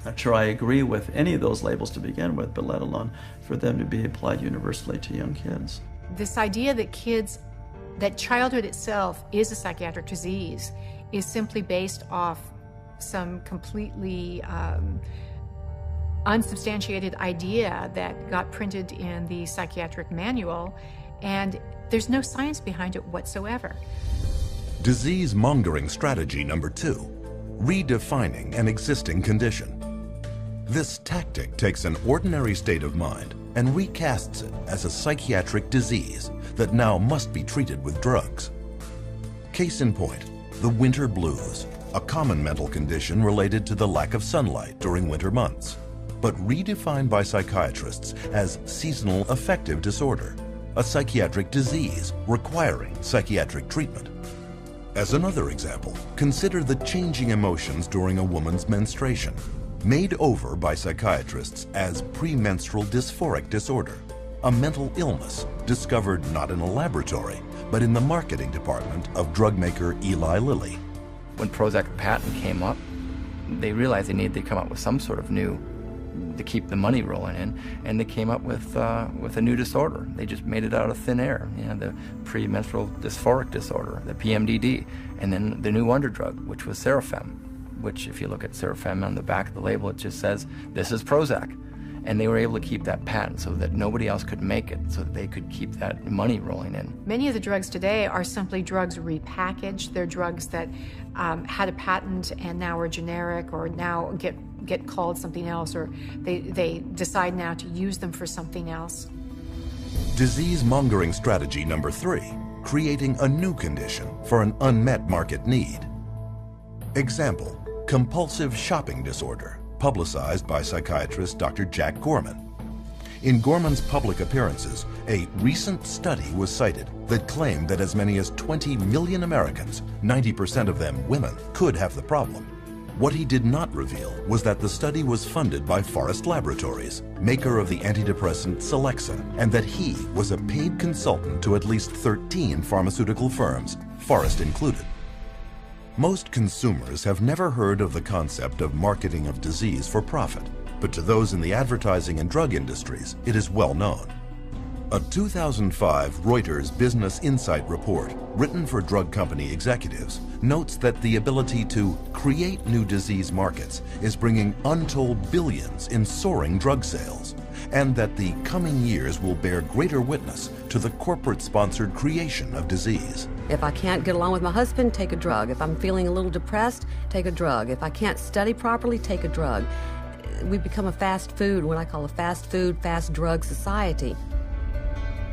Not sure I agree with any of those labels to begin with, but let alone for them to be applied universally to young kids. This idea that childhood itself is a psychiatric disease is simply based off some completely unsubstantiated idea that got printed in the psychiatric manual, and there's no science behind it whatsoever. Disease-mongering strategy number 2, redefining an existing condition. This tactic takes an ordinary state of mind and recasts it as a psychiatric disease that now must be treated with drugs. Case in point, the winter blues, a common mental condition related to the lack of sunlight during winter months, but redefined by psychiatrists as seasonal affective disorder, a psychiatric disease requiring psychiatric treatment. As another example, consider the changing emotions during a woman's menstruation, made over by psychiatrists as premenstrual dysphoric disorder, a mental illness discovered not in a laboratory, but in the marketing department of drug maker Eli Lilly. When Prozac patent came up, they realized they needed to come up with some sort of new to keep the money rolling in, and they came up with a new disorder. They just made it out of thin air, the premenstrual dysphoric disorder, the PMDD, and then the new wonder drug, which was Serafem, which if you look at Serafem on the back of the label, it just says, this is Prozac. And they were able to keep that patent so that nobody else could make it, so that they could keep that money rolling in. Many of the drugs today are simply drugs repackaged. They're drugs that had a patent and now are generic, or now get called something else, or they decide now to use them for something else. Disease-mongering strategy number 3, creating a new condition for an unmet market need. Example, compulsive shopping disorder, publicized by psychiatrist Dr. Jack Gorman. In Gorman's public appearances, a recent study was cited that claimed that as many as 20 million Americans, 90% of them women, could have the problem. What he did not reveal was that the study was funded by Forest Laboratories, maker of the antidepressant Celexa, and that he was a paid consultant to at least 13 pharmaceutical firms, Forest included. Most consumers have never heard of the concept of marketing of disease for profit, but to those in the advertising and drug industries, it is well known. A 2005 Reuters Business Insight report, written for drug company executives, notes that the ability to create new disease markets is bringing untold billions in soaring drug sales, and that the coming years will bear greater witness to the corporate-sponsored creation of disease. If I can't get along with my husband, take a drug. If I'm feeling a little depressed, take a drug. If I can't study properly, take a drug. We become a fast food, what I call a fast food, fast drug society.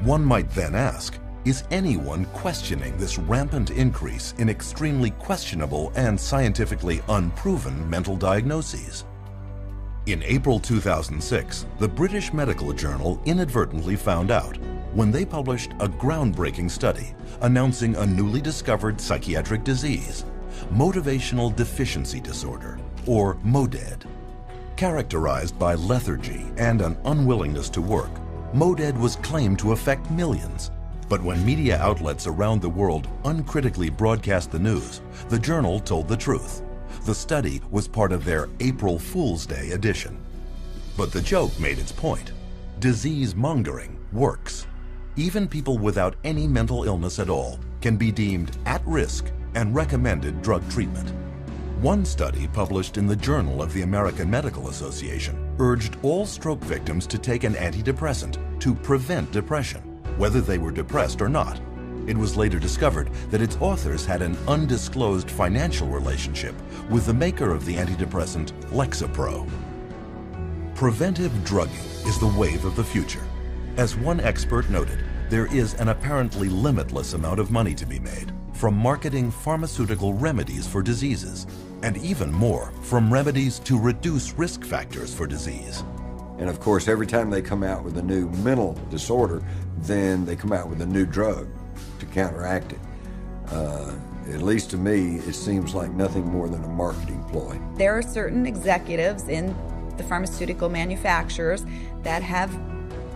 One might then ask, is anyone questioning this rampant increase in extremely questionable and scientifically unproven mental diagnoses? In April 2006, the British Medical Journal inadvertently found out when they published a groundbreaking study announcing a newly discovered psychiatric disease, motivational deficiency disorder, or MODED. Characterized by lethargy and an unwillingness to work, MODED was claimed to affect millions. But when media outlets around the world uncritically broadcast the news, the journal told the truth. The study was part of their April Fool's Day edition. But the joke made its point. Disease mongering works. Even people without any mental illness at all can be deemed at risk and recommended drug treatment. One study published in the Journal of the American Medical Association urged all stroke victims to take an antidepressant to prevent depression, whether they were depressed or not. It was later discovered that its authors had an undisclosed financial relationship with the maker of the antidepressant Lexapro. Preventive drugging is the wave of the future. As one expert noted, there is an apparently limitless amount of money to be made from marketing pharmaceutical remedies for diseases, and even more from remedies to reduce risk factors for disease. And of course, every time they come out with a new mental disorder, then they come out with a new drug to counteract it. At least to me, it seems like nothing more than a marketing ploy. There are certain executives in the pharmaceutical manufacturers that have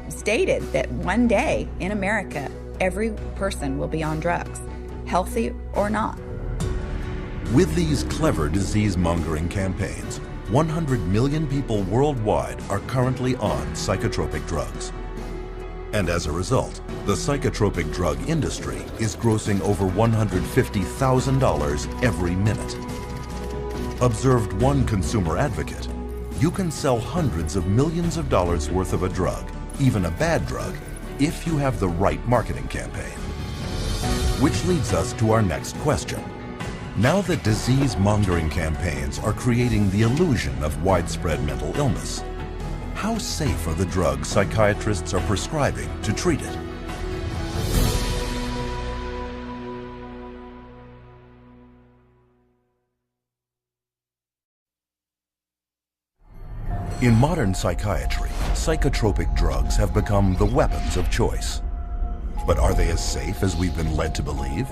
stated that one day in America, every person will be on drugs, healthy or not. With these clever disease-mongering campaigns, 100 million people worldwide are currently on psychotropic drugs. And as a result, the psychotropic drug industry is grossing over $150,000 every minute. Observed one consumer advocate, you can sell hundreds of millions of dollars worth of a drug, even a bad drug, if you have the right marketing campaign. Which leads us to our next question. Now that disease-mongering campaigns are creating the illusion of widespread mental illness, how safe are the drugs psychiatrists are prescribing to treat it? In modern psychiatry, psychotropic drugs have become the weapons of choice. But are they as safe as we've been led to believe?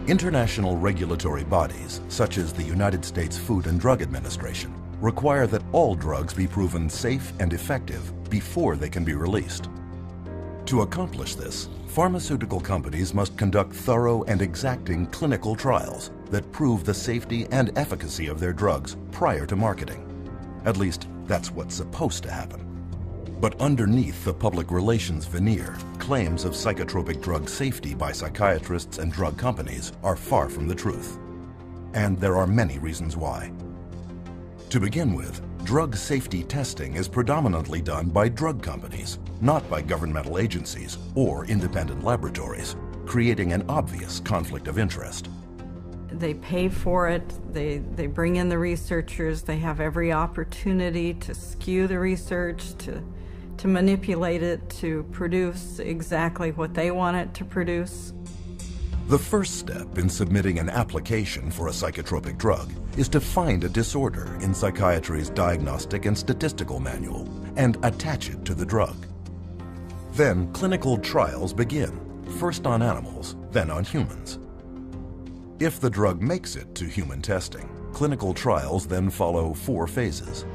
International regulatory bodies, such as the United States Food and Drug Administration, require that all drugs be proven safe and effective before they can be released. To accomplish this, pharmaceutical companies must conduct thorough and exacting clinical trials that prove the safety and efficacy of their drugs prior to marketing. At least, that's what's supposed to happen. But underneath the public relations veneer, claims of psychotropic drug safety by psychiatrists and drug companies are far from the truth. And there are many reasons why. To begin with, drug safety testing is predominantly done by drug companies, not by governmental agencies or independent laboratories, creating an obvious conflict of interest. They pay for it, they bring in the researchers, they have every opportunity to skew the research, to manipulate it, to produce exactly what they want it to produce. The first step in submitting an application for a psychotropic drug is to find a disorder in psychiatry's Diagnostic and Statistical manual and attach it to the drug. Then clinical trials begin, first on animals, then on humans. If the drug makes it to human testing, clinical trials then follow 4 phases.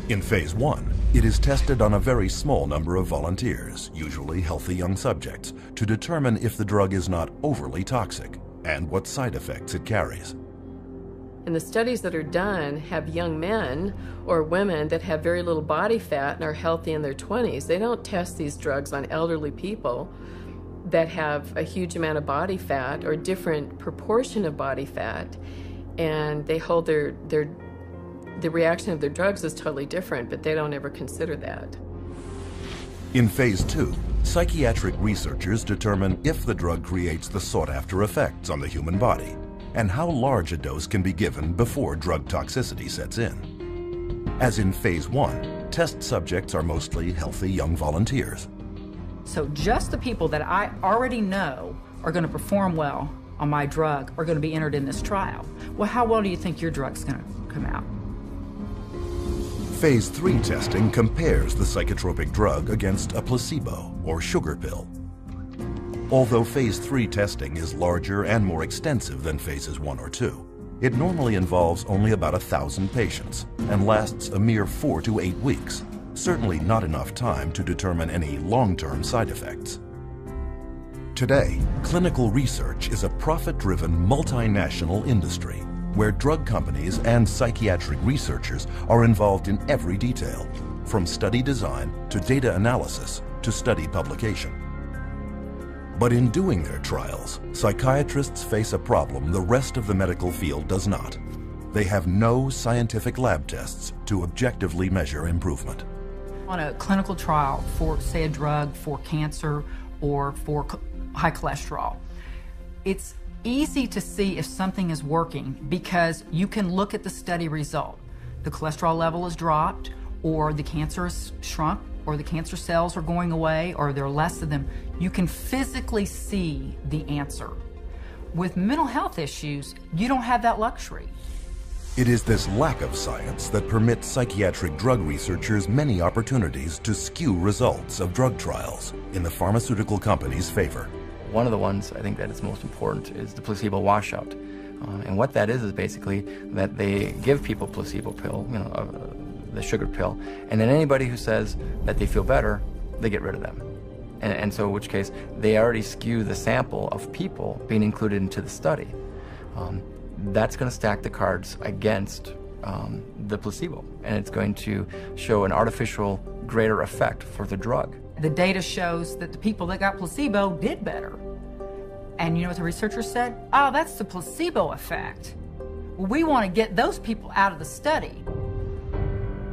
In phase 1, it is tested on a very small number of volunteers, usually healthy young subjects, to determine if the drug is not overly toxic and what side effects it carries. And the studies that are done have young men or women that have very little body fat and are healthy in their 20s. They don't test these drugs on elderly people that have a huge amount of body fat or different proportion of body fat, and they hold the reaction of their drugs is totally different, but they don't ever consider that. In phase 2, psychiatric researchers determine if the drug creates the sought-after effects on the human body and how large a dose can be given before drug toxicity sets in. As in phase 1, test subjects are mostly healthy young volunteers. So just the people that I already know are going to perform well on my drug are going to be entered in this trial. Well, how well do you think your drug's going to come out? Phase 3 testing compares the psychotropic drug against a placebo or sugar pill. Although phase 3 testing is larger and more extensive than phases 1 or 2, it normally involves only about 1,000 patients and lasts a mere 4 to 8 weeks, certainly not enough time to determine any long-term side effects. Today, clinical research is a profit-driven multinational industry where drug companies and psychiatric researchers are involved in every detail, from study design to data analysis to study publication. But in doing their trials, psychiatrists face a problem the rest of the medical field does not. They have no scientific lab tests to objectively measure improvement. On a clinical trial for, say, a drug for cancer or for high cholesterol, it's easy to see if something is working because you can look at the study result. The cholesterol level is dropped, or the cancer is shrunk, or the cancer cells are going away, or there are less of them. You can physically see the answer. With mental health issues, you don't have that luxury. It is this lack of science that permits psychiatric drug researchers many opportunities to skew results of drug trials in the pharmaceutical company's favor. One of the ones I think that is most important is the placebo washout. And what that is basically that they give people placebo pill, the sugar pill, and then anybody who says that they feel better, they get rid of them. And so in which case, they already skew the sample of people being included into the study. That's going to stack the cards against the placebo, and it's going to show an artificial greater effect for the drug. The data shows that the people that got placebo did better. And you know what the researchers said? Oh, that's the placebo effect. Well, we want to get those people out of the study.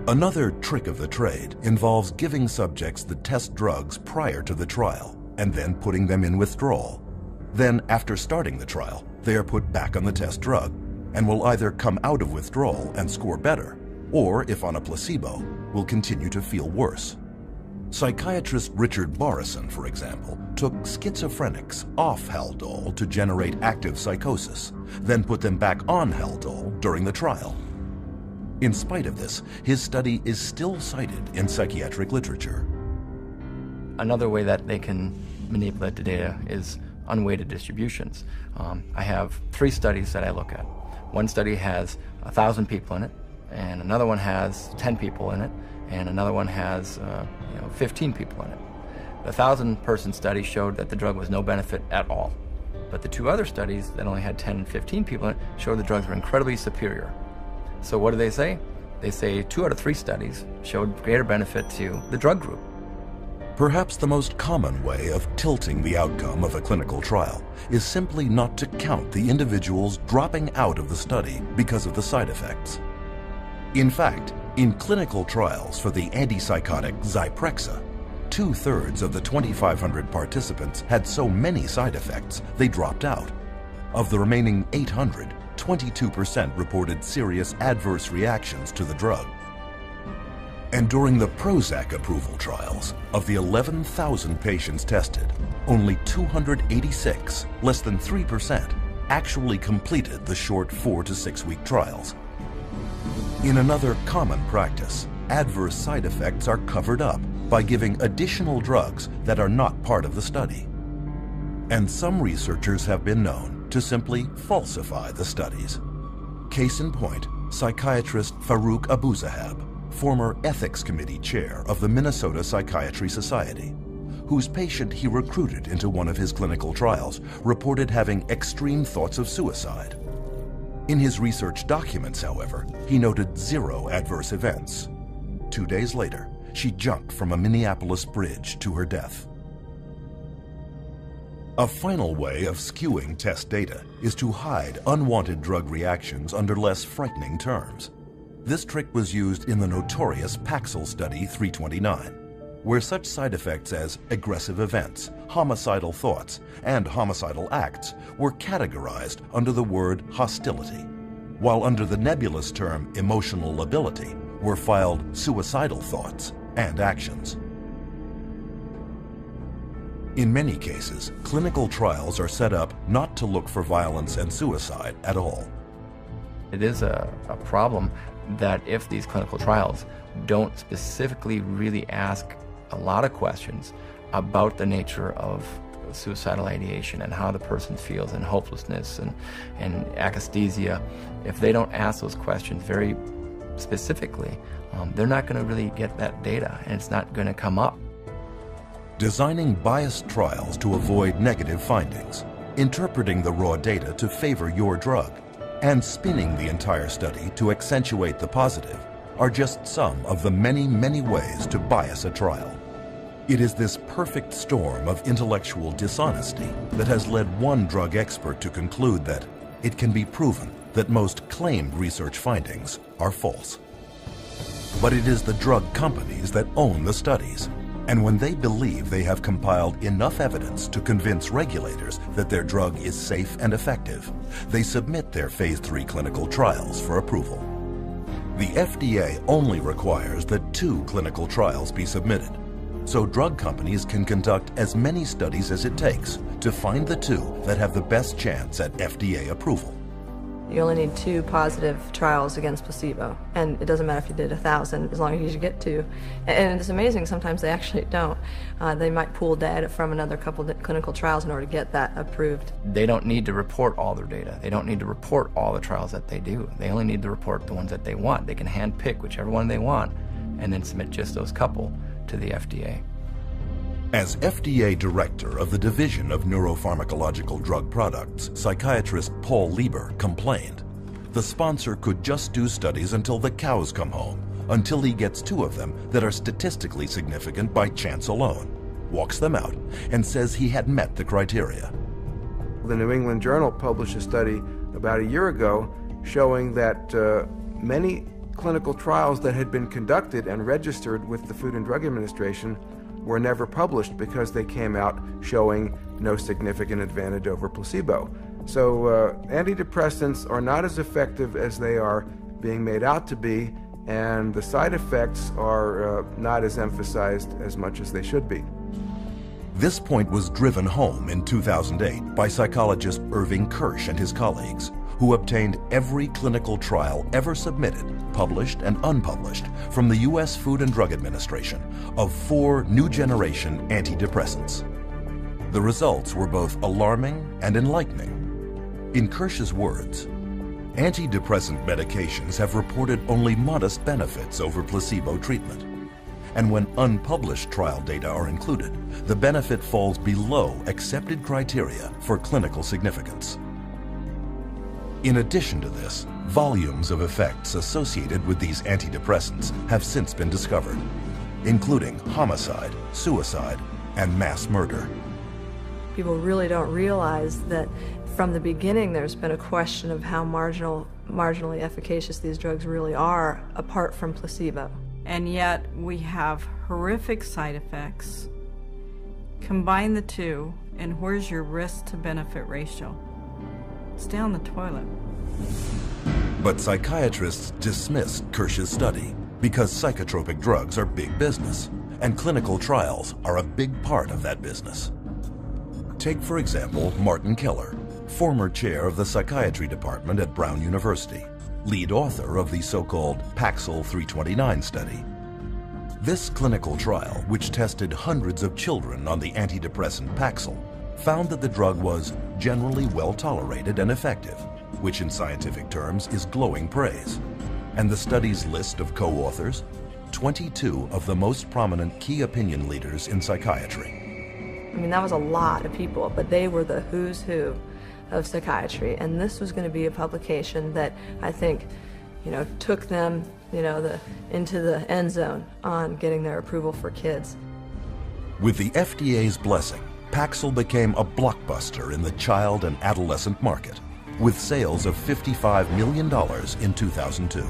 Another trick of the trade involves giving subjects the test drugs prior to the trial and then putting them in withdrawal. Then, after starting the trial, they are put back on the test drug and will either come out of withdrawal and score better, or, if on a placebo, will continue to feel worse. Psychiatrist Richard Borison, for example, took schizophrenics off Haldol to generate active psychosis, then put them back on Haldol during the trial. In spite of this, his study is still cited in psychiatric literature. Another way that they can manipulate the data is unweighted distributions. I have 3 studies that I look at. One study has 1,000 people in it, and another one has 10 people in it, and another one has 15 people in it. The 1,000-person study showed that the drug was no benefit at all. But the 2 other studies that only had 10 and 15 people in it showed the drugs were incredibly superior. So what do they say? They say 2 out of 3 studies showed greater benefit to the drug group. Perhaps the most common way of tilting the outcome of a clinical trial is simply not to count the individuals dropping out of the study because of the side effects. In fact, in clinical trials for the antipsychotic Zyprexa, 2/3 of the 2,500 participants had so many side effects they dropped out. Of the remaining 800, 22% reported serious adverse reactions to the drug. And during the Prozac approval trials, of the 11,000 patients tested, only 286, less than 3%, actually completed the short 4 to 6 week trials. In another common practice, adverse side effects are covered up by giving additional drugs that are not part of the study. And some researchers have been known to simply falsify the studies. Case in point, psychiatrist Farouk Abuzahab, former Ethics Committee chair of the Minnesota Psychiatry Society, whose patient he recruited into one of his clinical trials, reported having extreme thoughts of suicide. In his research documents, however, he noted 0 adverse events. 2 days later, she jumped from a Minneapolis bridge to her death. A final way of skewing test data is to hide unwanted drug reactions under less frightening terms. This trick was used in the notorious Paxil Study 329, where such side effects as aggressive events, homicidal thoughts, and homicidal acts were categorized under the word hostility, while under the nebulous term emotional lability were filed suicidal thoughts and actions. In many cases, clinical trials are set up not to look for violence and suicide at all. It is a problem that if these clinical trials don't specifically really ask a lot of questions about the nature of suicidal ideation and how the person feels, and hopelessness and akathisia, if they don't ask those questions very specifically, they're not going to really get that data, and it's not going to come up. Designing biased trials to avoid negative findings, interpreting the raw data to favor your drug, and spinning the entire study to accentuate the positive are just some of the many, many ways to bias a trial. It is this perfect storm of intellectual dishonesty that has led one drug expert to conclude that it can be proven that most claimed research findings are false. But it is the drug companies that own the studies, and when they believe they have compiled enough evidence to convince regulators that their drug is safe and effective, they submit their phase 3 clinical trials for approval. The FDA only requires that 2 clinical trials be submitted, so drug companies can conduct as many studies as it takes to find the 2 that have the best chance at FDA approval. You only need 2 positive trials against placebo, and it doesn't matter if you did 1,000 as long as you get 2. And it's amazing, sometimes they actually don't. They might pool data from another couple of clinical trials in order to get that approved. They don't need to report all their data. They don't need to report all the trials that they do. They only need to report the ones that they want. They can handpick whichever one they want and then submit just those couple to the FDA. As FDA Director of the Division of Neuropharmacological Drug Products, psychiatrist Paul Lieber complained, the sponsor could just do studies until the cows come home, until he gets 2 of them that are statistically significant by chance alone, walks them out, and says he had met the criteria. The New England Journal published a study about a year ago showing that many clinical trials that had been conducted and registered with the Food and Drug Administration were never published because they came out showing no significant advantage over placebo. So antidepressants are not as effective as they are being made out to be, and the side effects are not as emphasized as much as they should be. This point was driven home in 2008 by psychologist Irving Kirsch and his colleagues, who obtained every clinical trial ever submitted, published and unpublished, from the U.S. Food and Drug Administration of 4 new-generation antidepressants. The results were both alarming and enlightening. In Kirsch's words, antidepressant medications have reported only modest benefits over placebo treatment. And when unpublished trial data are included, the benefit falls below accepted criteria for clinical significance. In addition to this, volumes of effects associated with these antidepressants have since been discovered, including homicide, suicide, and mass murder. People really don't realize that from the beginning there's been a question of how marginally efficacious these drugs really are apart from placebo. And yet we have horrific side effects. Combine the 2, and where's your risk to benefit ratio? It's down the toilet. But psychiatrists dismissed Kirsch's study because psychotropic drugs are big business, and clinical trials are a big part of that business. Take, for example, Martin Keller, former chair of the psychiatry department at Brown University, lead author of the so-called Paxil 329 study. This clinical trial, which tested hundreds of children on the antidepressant Paxil, found that the drug was generally well tolerated and effective, which in scientific terms is glowing praise. And the study's list of co-authors? 22 of the most prominent key opinion leaders in psychiatry. I mean, that was a lot of people, but they were the who's who of psychiatry. And this was going to be a publication that I think, took them, into the end zone on getting their approval for kids. With the FDA's blessing, Paxil became a blockbuster in the child and adolescent market, with sales of $55 million in 2002.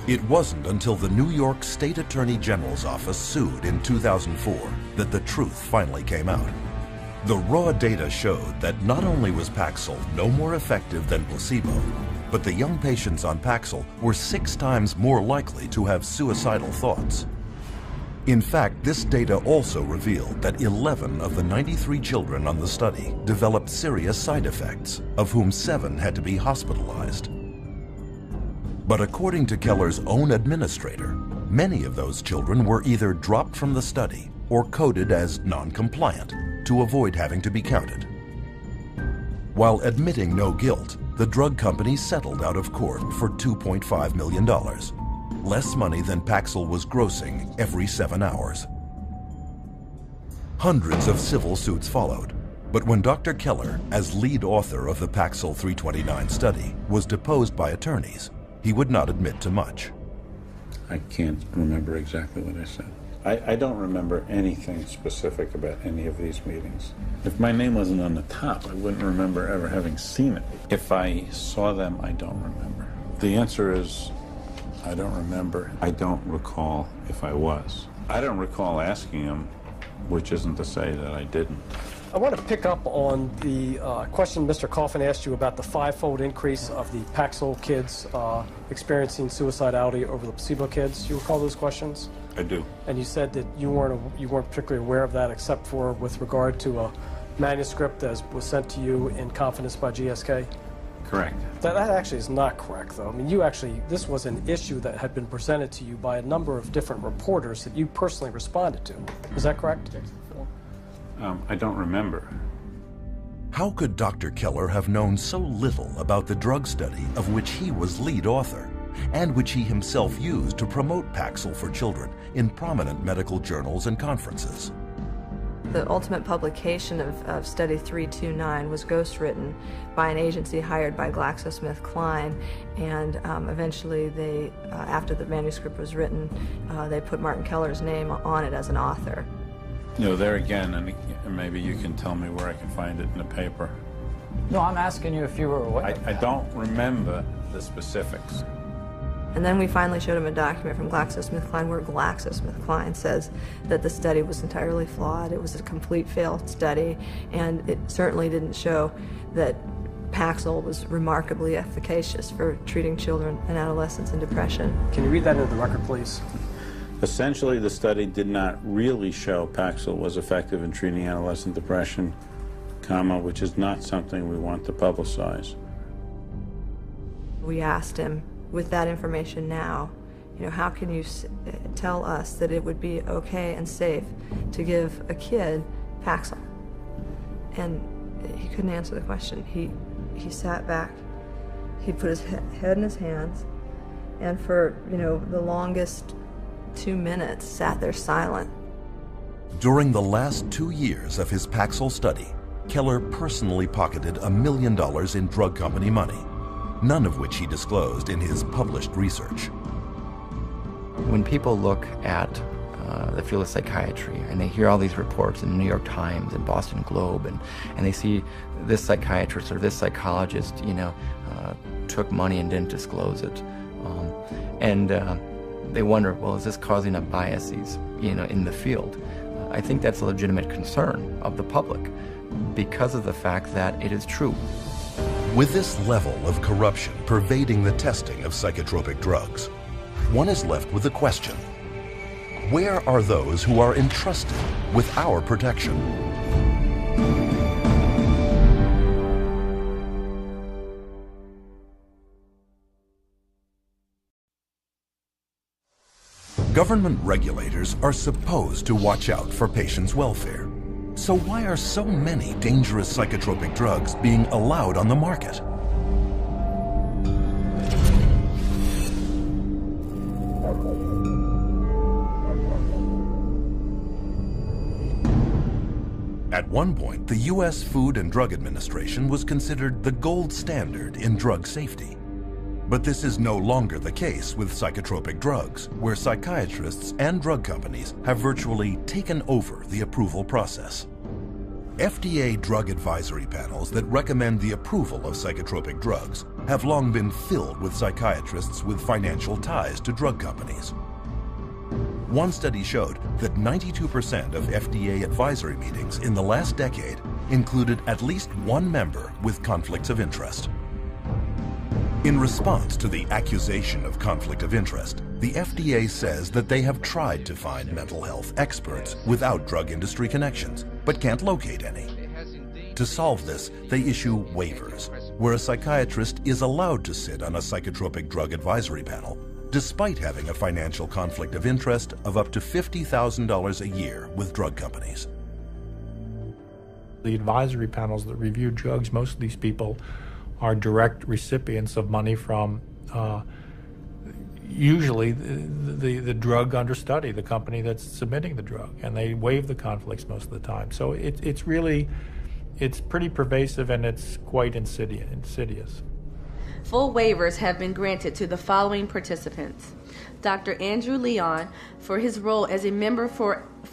It wasn't until the New York State Attorney General's office sued in 2004 that the truth finally came out. The raw data showed that not only was Paxil no more effective than placebo, but the young patients on Paxil were 6 times more likely to have suicidal thoughts. In fact, this data also revealed that 11 of the 93 children on the study developed serious side effects, of whom 7 had to be hospitalized. But according to Keller's own administrator, many of those children were either dropped from the study or coded as non-compliant to avoid having to be counted. While admitting no guilt, the drug company settled out of court for $2.5 million. Less money than Paxil was grossing every 7 hours. Hundreds of civil suits followed, but when Dr. Keller, as lead author of the Paxil 329 study, was deposed by attorneys, he would not admit to much. I can't remember exactly what I said. I don't remember anything specific about any of these meetings. If my name wasn't on the top, I wouldn't remember ever having seen it. If I saw them, I don't remember. The answer is, I don't remember. I don't recall if I was. I don't recall asking him, which isn't to say that I didn't. I want to pick up on the question Mr. Coffin asked you about the 5-fold increase of the Paxil kids experiencing suicidality over the placebo kids. Do you recall those questions? I do. And you said that you weren't particularly aware of that except for with regard to a manuscript that was sent to you in confidence by GSK? Correct. That actually is not correct, though. I mean, this was an issue that had been presented to you by a number of different reporters that you personally responded to. Is that correct? I don't remember. How could Dr. Keller have known so little about the drug study of which he was lead author, and which he himself used to promote Paxil for children in prominent medical journals and conferences? The ultimate publication of Study 329 was ghostwritten by an agency hired by GlaxoSmithKline, and eventually they, after the manuscript was written, they put Martin Keller's name on it as an author. There again, and maybe you can tell me where I can find it in the paper. No, I'm asking you if you were aware. I don't remember the specifics. And then we finally showed him a document from GlaxoSmithKline where GlaxoSmithKline says that the study was entirely flawed. It was a complete failed study, and it certainly didn't show that Paxil was remarkably efficacious for treating children and adolescents in depression. Can you read that into the record, please? Essentially, the study did not really show Paxil was effective in treating adolescent depression, which is not something we want to publicize. We asked him, with that information now, how can you tell us that it would be okay and safe to give a kid Paxil? And he couldn't answer the question. He sat back, he put his head in his hands, and for, the longest 2 minutes sat there silent. During the last 2 years of his Paxil study, Keller personally pocketed $1 million in drug company money, none of which he disclosed in his published research. When people look at the field of psychiatry and they hear all these reports in the New York Times and Boston Globe, and they see this psychiatrist or this psychologist, took money and didn't disclose it, they wonder, well, is this causing up biases, in the field? I think that's a legitimate concern of the public because of the fact that it is true. With this level of corruption pervading the testing of psychotropic drugs, one is left with the question, where are those who are entrusted with our protection? Government regulators are supposed to watch out for patients' welfare. So why are so many dangerous psychotropic drugs being allowed on the market? At one point, the U.S. Food and Drug Administration was considered the gold standard in drug safety. But this is no longer the case with psychotropic drugs, where psychiatrists and drug companies have virtually taken over the approval process. FDA drug advisory panels that recommend the approval of psychotropic drugs have long been filled with psychiatrists with financial ties to drug companies. One study showed that 92% of FDA advisory meetings in the last decade included at least one member with conflicts of interest. In response to the accusation of conflict of interest, the FDA says that they have tried to find mental health experts without drug industry connections, but can't locate any. To solve this, they issue waivers, where a psychiatrist is allowed to sit on a psychotropic drug advisory panel, despite having a financial conflict of interest of up to $50,000 a year with drug companies. The advisory panels that review drugs, most of these people are direct recipients of money from usually the drug under study, the company that's submitting the drug, and they waive the conflicts most of the time. So it's pretty pervasive, and it's quite insidious. Full waivers have been granted to the following participants: Dr. Andrew Leon for his role as a member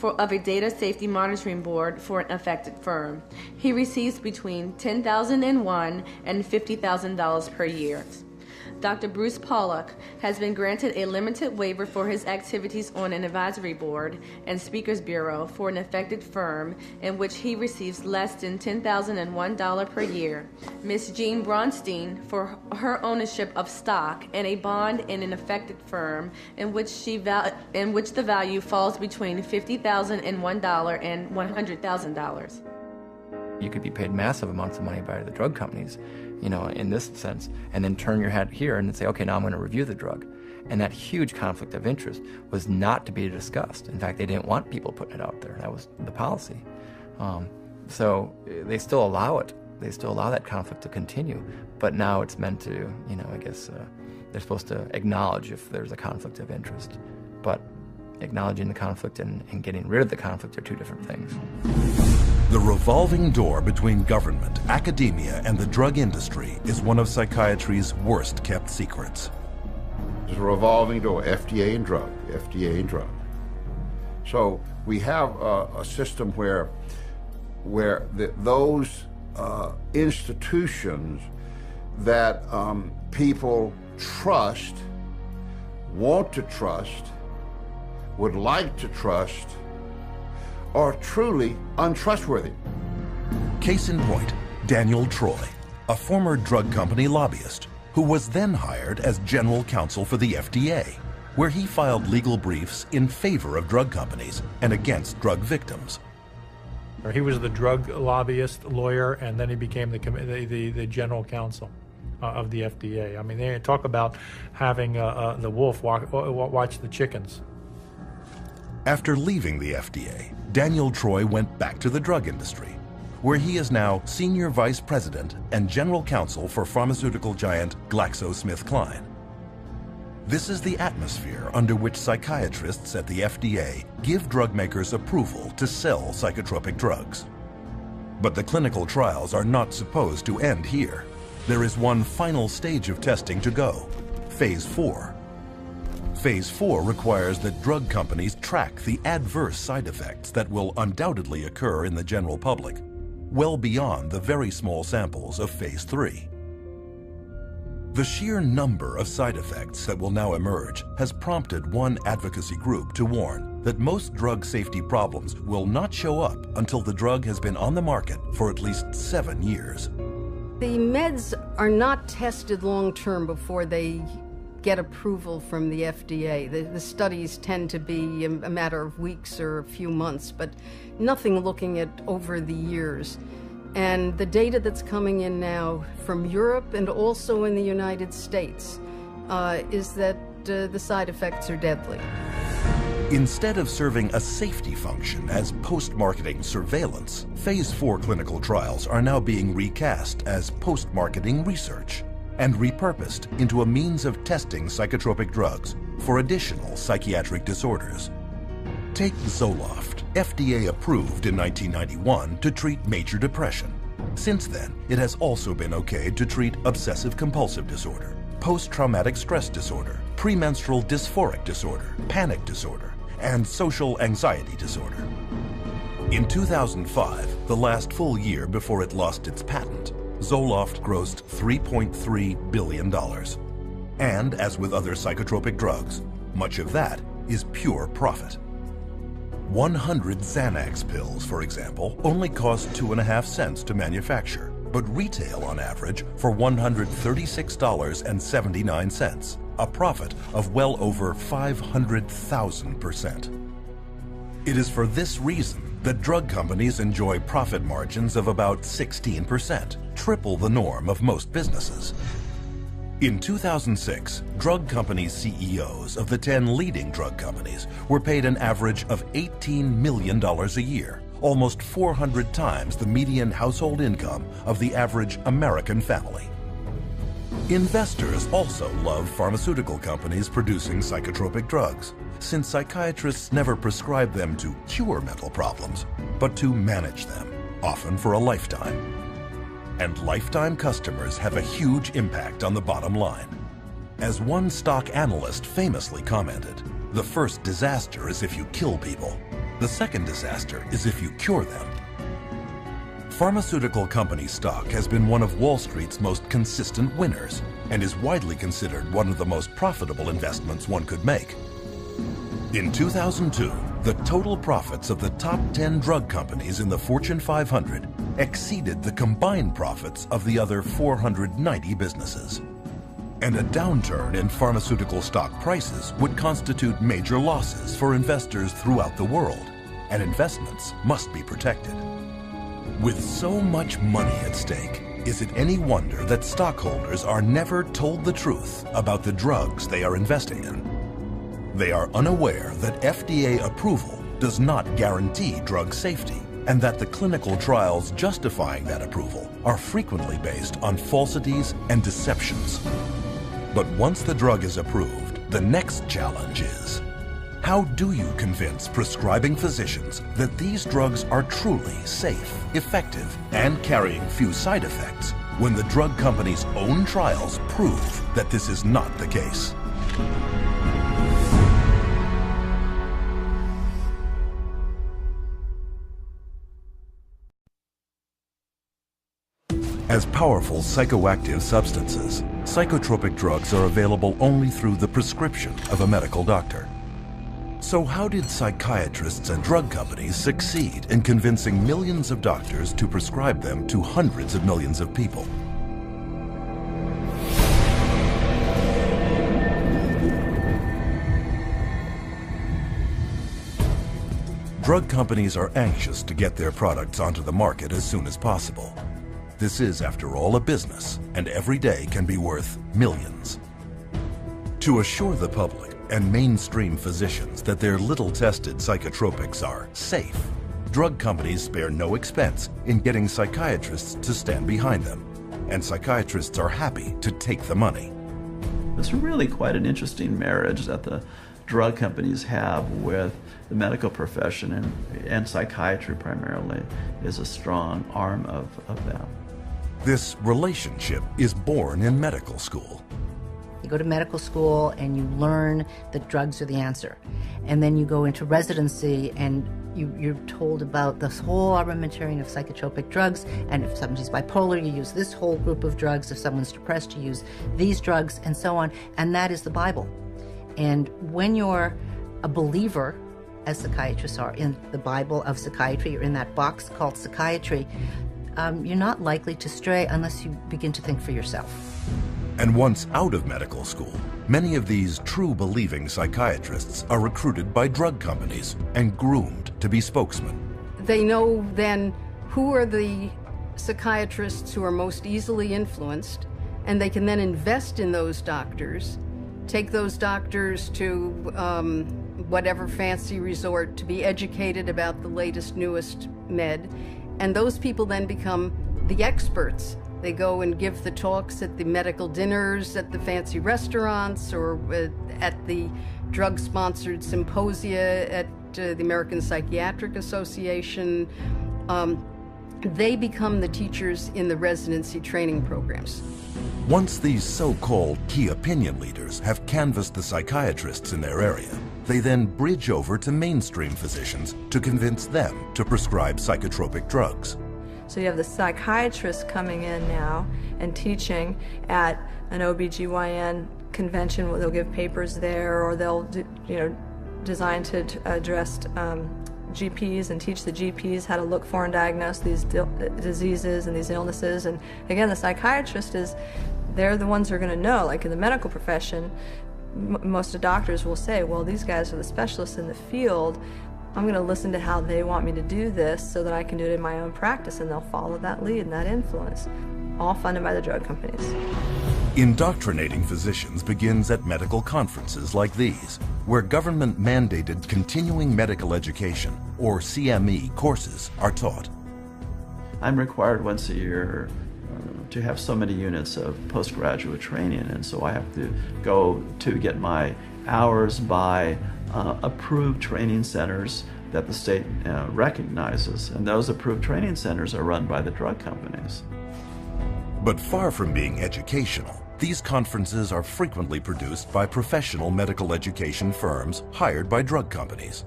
of a data safety monitoring board for an affected firm. He receives between $10,001 and $50,000 per year. Dr. Bruce Pollock has been granted a limited waiver for his activities on an advisory board and speakers bureau for an affected firm in which he receives less than $10,001 per year. Ms. Jean Bronstein for her ownership of stock and a bond in an affected firm in which the value falls between $50,001 and $100,000. You could be paid massive amounts of money by the drug companies, you know, in this sense, and then turn your head here and say, okay, now I'm going to review the drug. And that huge conflict of interest was not to be discussed. In fact, they didn't want people putting it out there. That was the policy. So they still allow it. They still allow that conflict to continue. But now it's meant to, you know, I guess they're supposed to acknowledge if there's a conflict of interest. But acknowledging the conflict and getting rid of the conflict are two different things. The revolving door between government, academia, and the drug industry is one of psychiatry's worst-kept secrets. There's a revolving door, FDA and drug, FDA and drug. So we have a system where those institutions that people trust, want to trust, would like to trust, are truly untrustworthy. Case in point, Daniel Troy, a former drug company lobbyist who was then hired as general counsel for the FDA, where he filed legal briefs in favor of drug companies and against drug victims. He was the drug lobbyist lawyer, and then he became the general counsel of the FDA. I mean, they talk about having the wolf watch the chickens. After leaving the FDA, Daniel Troy went back to the drug industry, where he is now senior vice president and general counsel for pharmaceutical giant GlaxoSmithKline. This is the atmosphere under which psychiatrists at the FDA give drug makers approval to sell psychotropic drugs. But the clinical trials are not supposed to end here. There is one final stage of testing to go, Phase 4. Phase 4 requires that drug companies track the adverse side effects that will undoubtedly occur in the general public, well beyond the very small samples of Phase 3. The sheer number of side effects that will now emerge has prompted one advocacy group to warn that most drug safety problems will not show up until the drug has been on the market for at least 7 years. The meds are not tested long-term before they get approval from the FDA. The studies tend to be a matter of weeks or a few months, but nothing looking at over the years. And the data that's coming in now from Europe and also in the United States is that the side effects are deadly. Instead of serving a safety function as post-marketing surveillance, Phase 4 clinical trials are now being recast as post-marketing research and repurposed into a means of testing psychotropic drugs for additional psychiatric disorders. Take Zoloft, FDA approved in 1991 to treat major depression. Since then, it has also been okayed to treat obsessive-compulsive disorder, post-traumatic stress disorder, premenstrual dysphoric disorder, panic disorder, and social anxiety disorder. In 2005, the last full year before it lost its patent, Zoloft grossed $3.3 billion. And as with other psychotropic drugs, much of that is pure profit. 100 Xanax pills, for example, only cost 2.5 cents to manufacture, but retail on average for $136.79, a profit of well over 500,000%. It is for this reason that drug companies enjoy profit margins of about 16%, triple the norm of most businesses. In 2006, drug company CEOs of the 10 leading drug companies were paid an average of $18 million a year, almost 400 times the median household income of the average American family. Investors also love pharmaceutical companies producing psychotropic drugs, since psychiatrists never prescribe them to cure mental problems, but to manage them, often for a lifetime. And lifetime customers have a huge impact on the bottom line. As one stock analyst famously commented, the first disaster is if you kill people. The second disaster is if you cure them. Pharmaceutical company stock has been one of Wall Street's most consistent winners and is widely considered one of the most profitable investments one could make. In 2002, the total profits of the top 10 drug companies in the Fortune 500 exceeded the combined profits of the other 490 businesses. And a downturn in pharmaceutical stock prices would constitute major losses for investors throughout the world, and investments must be protected. With so much money at stake, is it any wonder that stockholders are never told the truth about the drugs they are investing in? They are unaware that FDA approval does not guarantee drug safety, and that the clinical trials justifying that approval are frequently based on falsities and deceptions. But once the drug is approved, the next challenge is, how do you convince prescribing physicians that these drugs are truly safe, effective, and carrying few side effects when the drug company's own trials prove that this is not the case? As powerful psychoactive substances, psychotropic drugs are available only through the prescription of a medical doctor. So how did psychiatrists and drug companies succeed in convincing millions of doctors to prescribe them to hundreds of millions of people? Drug companies are anxious to get their products onto the market as soon as possible. This is, after all, a business, and every day can be worth millions. To assure the public and mainstream physicians that their little-tested psychotropics are safe, drug companies spare no expense in getting psychiatrists to stand behind them, and psychiatrists are happy to take the money. It's really quite an interesting marriage that the drug companies have with the medical profession, and psychiatry primarily is a strong arm of that. This relationship is born in medical school. You go to medical school and you learn that drugs are the answer. And then you go into residency and you're told about this whole armamentarium of psychotropic drugs, and if somebody's bipolar, you use this whole group of drugs. If someone's depressed, you use these drugs, and so on. And that is the Bible. And when you're a believer, as psychiatrists are, in the Bible of psychiatry, or in that box called psychiatry, you're not likely to stray unless you begin to think for yourself. And once out of medical school, many of these true believing psychiatrists are recruited by drug companies and groomed to be spokesmen. They know then who are the psychiatrists who are most easily influenced, and they can then invest in those doctors, take those doctors to whatever fancy resort to be educated about the latest, newest med, and those people then become the experts. They go and give the talks at the medical dinners, at the fancy restaurants, or at the drug-sponsored symposia at the American Psychiatric Association. They become the teachers in the residency training programs. Once these so-called key opinion leaders have canvassed the psychiatrists in their area, they then bridge over to mainstream physicians to convince them to prescribe psychotropic drugs. So you have the psychiatrists coming in now and teaching at an OBGYN convention where they'll give papers there, or they'll designed to address GPs and teach the GPs how to look for and diagnose these diseases and these illnesses. And again, the psychiatrist they're the ones who are going to know. Like in the medical profession, most of the doctors will say, well, these guys are the specialists in the field. I'm going to listen to how they want me to do this so that I can do it in my own practice, and they'll follow that lead and that influence, all funded by the drug companies. Indoctrinating physicians begins at medical conferences like these, where government-mandated continuing medical education, or CME, courses are taught. I'm required once a year to have so many units of postgraduate training, and so I have to go to get my hours by approved training centers that the state recognizes, and those approved training centers are run by the drug companies. But far from being educational, these conferences are frequently produced by professional medical education firms hired by drug companies.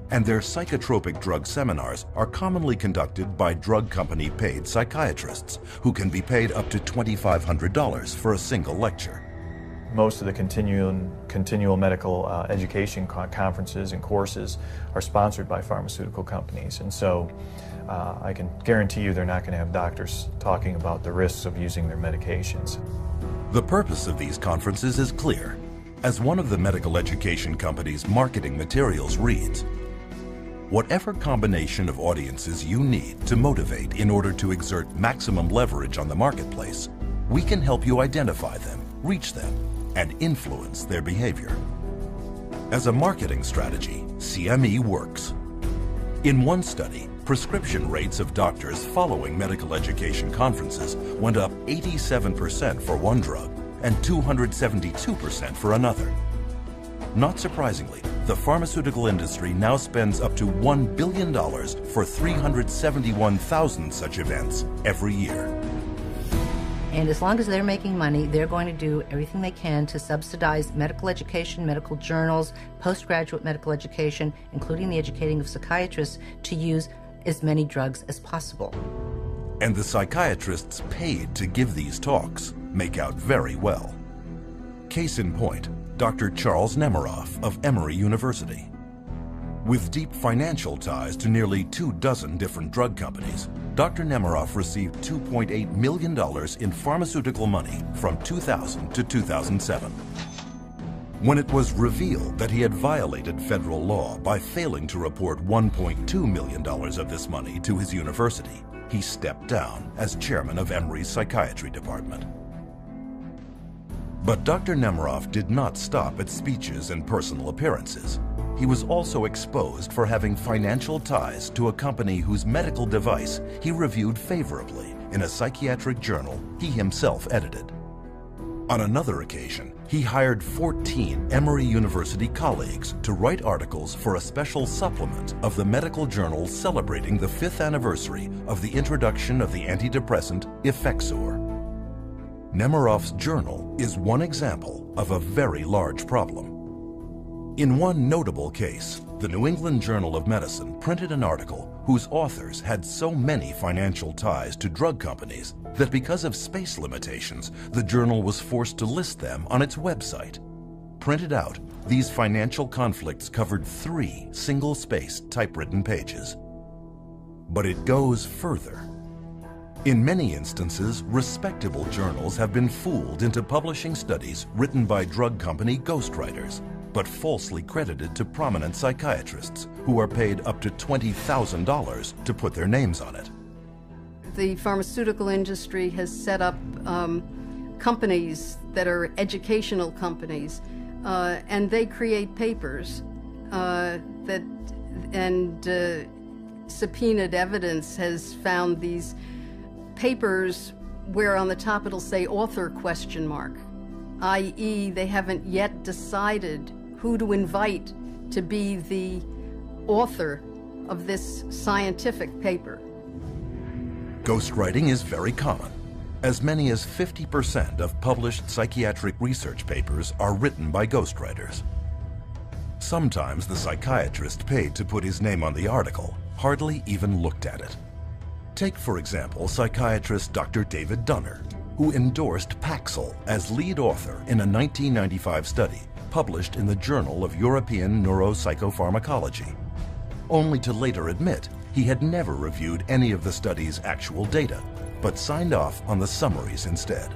And their psychotropic drug seminars are commonly conducted by drug company paid psychiatrists who can be paid up to $2,500 for a single lecture. Most of the continual medical education conferences and courses are sponsored by pharmaceutical companies, and so I can guarantee you they're not going to have doctors talking about the risks of using their medications. The purpose of these conferences is clear. As one of the medical education company's marketing materials reads, "Whatever combination of audiences you need to motivate in order to exert maximum leverage on the marketplace, we can help you identify them, reach them, and influence their behavior." As a marketing strategy, CME works. In one study, prescription rates of doctors following medical education conferences went up 87% for one drug and 272% for another. Not surprisingly, the pharmaceutical industry now spends up to $1 billion for 371,000 such events every year. And as long as they're making money, they're going to do everything they can to subsidize medical education, medical journals, postgraduate medical education, including the educating of psychiatrists, to use as many drugs as possible. And the psychiatrists paid to give these talks make out very well. Case in point, Dr. Charles Nemiroff of Emory University. With deep financial ties to nearly 24 different drug companies, Dr. Nemiroff received $2.8 million in pharmaceutical money from 2000 to 2007. When it was revealed that he had violated federal law by failing to report $1.2 million of this money to his university, he stepped down as chairman of Emory's psychiatry department. But Dr. Nemiroff did not stop at speeches and personal appearances. He was also exposed for having financial ties to a company whose medical device he reviewed favorably in a psychiatric journal he himself edited. On another occasion, he hired 14 Emory University colleagues to write articles for a special supplement of the medical journal celebrating the 5th anniversary of the introduction of the antidepressant Effexor. Nemiroff's journal is one example of a very large problem. In one notable case, the New England Journal of Medicine printed an article whose authors had so many financial ties to drug companies that because of space limitations, the journal was forced to list them on its website. Printed out, these financial conflicts covered 3 single-spaced typewritten pages. But it goes further. In many instances, respectable journals have been fooled into publishing studies written by drug company ghostwriters, but falsely credited to prominent psychiatrists who are paid up to $20,000 to put their names on it. The pharmaceutical industry has set up companies that are educational companies, and they create papers subpoenaed evidence has found these papers where on the top it'll say author ? i.e. they haven't yet decided who to invite to be the author of this scientific paper. Ghostwriting is very common. As many as 50% of published psychiatric research papers are written by ghostwriters. Sometimes the psychiatrist paid to put his name on the article hardly even looked at it. Take, for example, psychiatrist Dr. David Dunner, who endorsed Paxil as lead author in a 1995 study published in the Journal of European Neuropsychopharmacology, only to later admit he had never reviewed any of the study's actual data, but signed off on the summaries instead.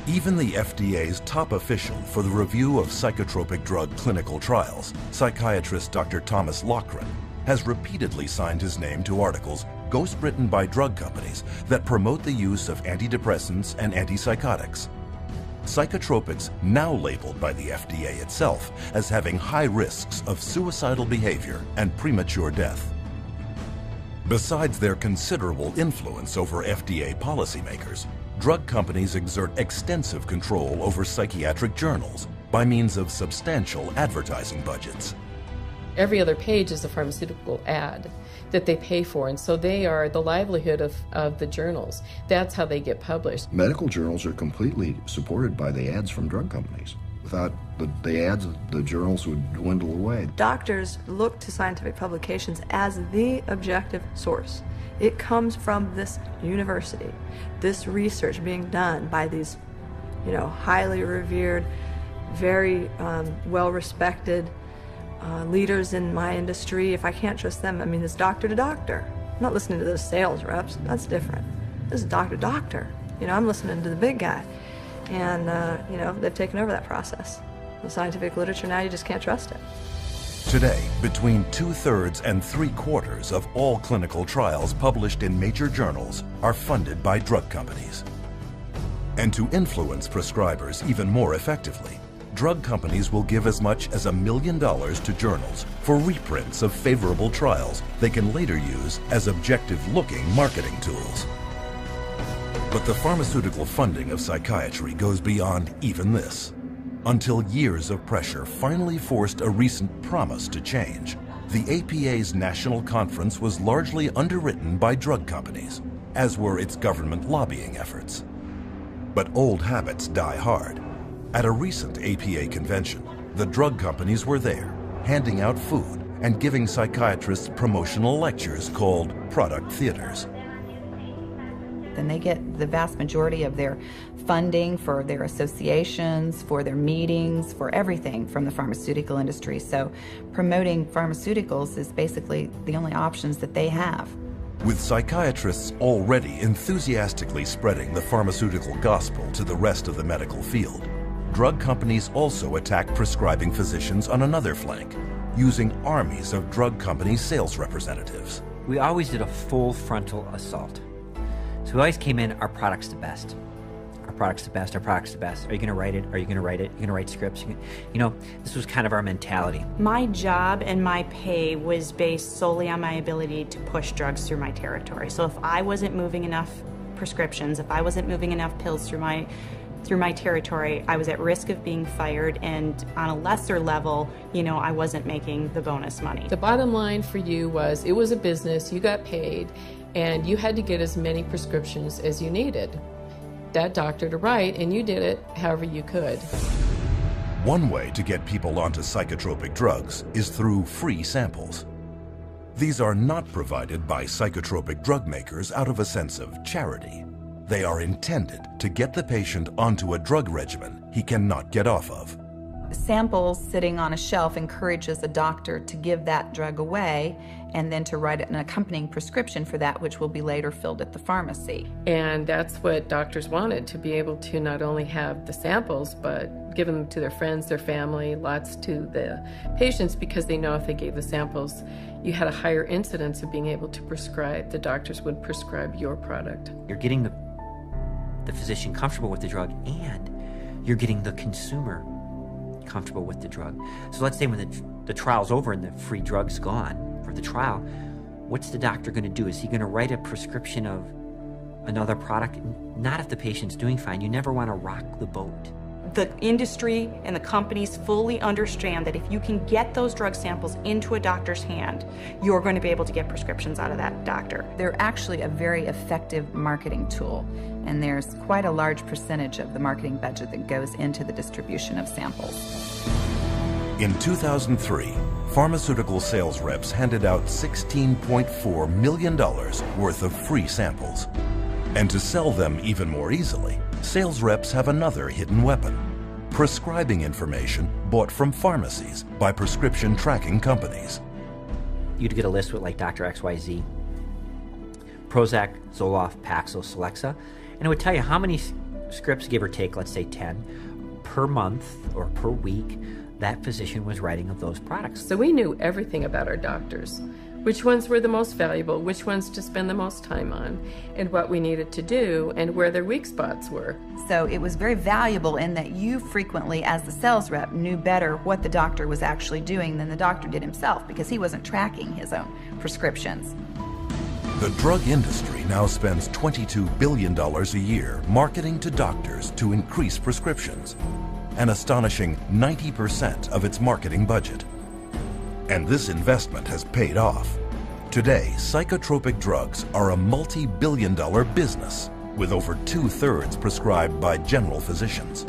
Even the FDA's top official for the review of psychotropic drug clinical trials, psychiatrist Dr. Thomas Loughran, has repeatedly signed his name to articles ghostwritten by drug companies that promote the use of antidepressants and antipsychotics. Psychotropics now labeled by the FDA itself as having high risks of suicidal behavior and premature death. Besides their considerable influence over FDA policymakers, drug companies exert extensive control over psychiatric journals by means of substantial advertising budgets. Every other page is a pharmaceutical ad that they pay for, and so they are the livelihood of the journals. That's how they get published. Medical journals are completely supported by the ads from drug companies. Without the ads, the journals would dwindle away. Doctors look to scientific publications as the objective source. It comes from this university, this research being done by these, highly revered, very well-respected leaders in my industry. If I can't trust them, it's doctor to doctor. I'm not listening to those sales reps. That's different. This is doctor to doctor. I'm listening to the big guy. And, they've taken over that process. The scientific literature now, you just can't trust it. Today, between 2/3 and 3/4 of all clinical trials published in major journals are funded by drug companies. And to influence prescribers even more effectively, drug companies will give as much as $1 million to journals for reprints of favorable trials they can later use as objective-looking marketing tools. But the pharmaceutical funding of psychiatry goes beyond even this, until years of pressure finally forced a recent promise to change. The APA's national conference was largely underwritten by drug companies, as were its government lobbying efforts. But old habits die hard. At a recent APA convention, the drug companies were there, handing out food and giving psychiatrists promotional lectures called product theaters. And they get the vast majority of their funding for their associations, for their meetings, for everything from the pharmaceutical industry. So promoting pharmaceuticals is basically the only options that they have. With psychiatrists already enthusiastically spreading the pharmaceutical gospel to the rest of the medical field, drug companies also attack prescribing physicians on another flank, using armies of drug company sales representatives. We always did a full frontal assault. So we always came in, our product's the best. Our product's the best, our product's the best. Are you gonna write it? Are you gonna write it? You're gonna write scripts? This was kind of our mentality. My job and my pay was based solely on my ability to push drugs through my territory. So if I wasn't moving enough prescriptions, if I wasn't moving enough pills through my territory, I was at risk of being fired, and on a lesser level, I wasn't making the bonus money. The bottom line for you was it was a business, you got paid, and you had to get as many prescriptions as you needed that doctor to write, and you did it however you could. One way to get people onto psychotropic drugs is through free samples. These are not provided by psychotropic drug makers out of a sense of charity. They are intended to get the patient onto a drug regimen he cannot get off of. Samples sitting on a shelf encourages a doctor to give that drug away and then to write an accompanying prescription for that, which will be later filled at the pharmacy. And that's what doctors wanted, to be able to not only have the samples, but give them to their friends, their family, lots to the patients, because they know if they gave the samples, you had a higher incidence of being able to prescribe. The doctors would prescribe your product. You're getting the physician comfortable with the drug, and you're getting the consumer comfortable with the drug. So let's say when the trial's over and the free drug's gone for the trial, what's the doctor going to do? Is he going to write a prescription of another product? Not if the patient's doing fine. You never want to rock the boat. The industry and the companies fully understand that if you can get those drug samples into a doctor's hand, you're going to be able to get prescriptions out of that doctor. They're actually a very effective marketing tool, and there's quite a large percentage of the marketing budget that goes into the distribution of samples. In 2003, pharmaceutical sales reps handed out $16.4 million worth of free samples. And to sell them even more easily, sales reps have another hidden weapon: prescribing information bought from pharmacies by prescription tracking companies. You'd get a list with like Dr. XYZ, Prozac, Zoloft, Paxil, Celexa, and it would tell you how many scripts, give or take, let's say 10, per month or per week that physician was writing of those products. So we knew everything about our doctors, which ones were the most valuable, which ones to spend the most time on, and what we needed to do, and where their weak spots were. So it was very valuable in that you frequently, as the sales rep, knew better what the doctor was actually doing than the doctor did himself, because he wasn't tracking his own prescriptions. The drug industry now spends $22 billion a year marketing to doctors to increase prescriptions, an astonishing 90% of its marketing budget. And this investment has paid off. Today, psychotropic drugs are a multi-billion-dollar business, with over 2/3 prescribed by general physicians.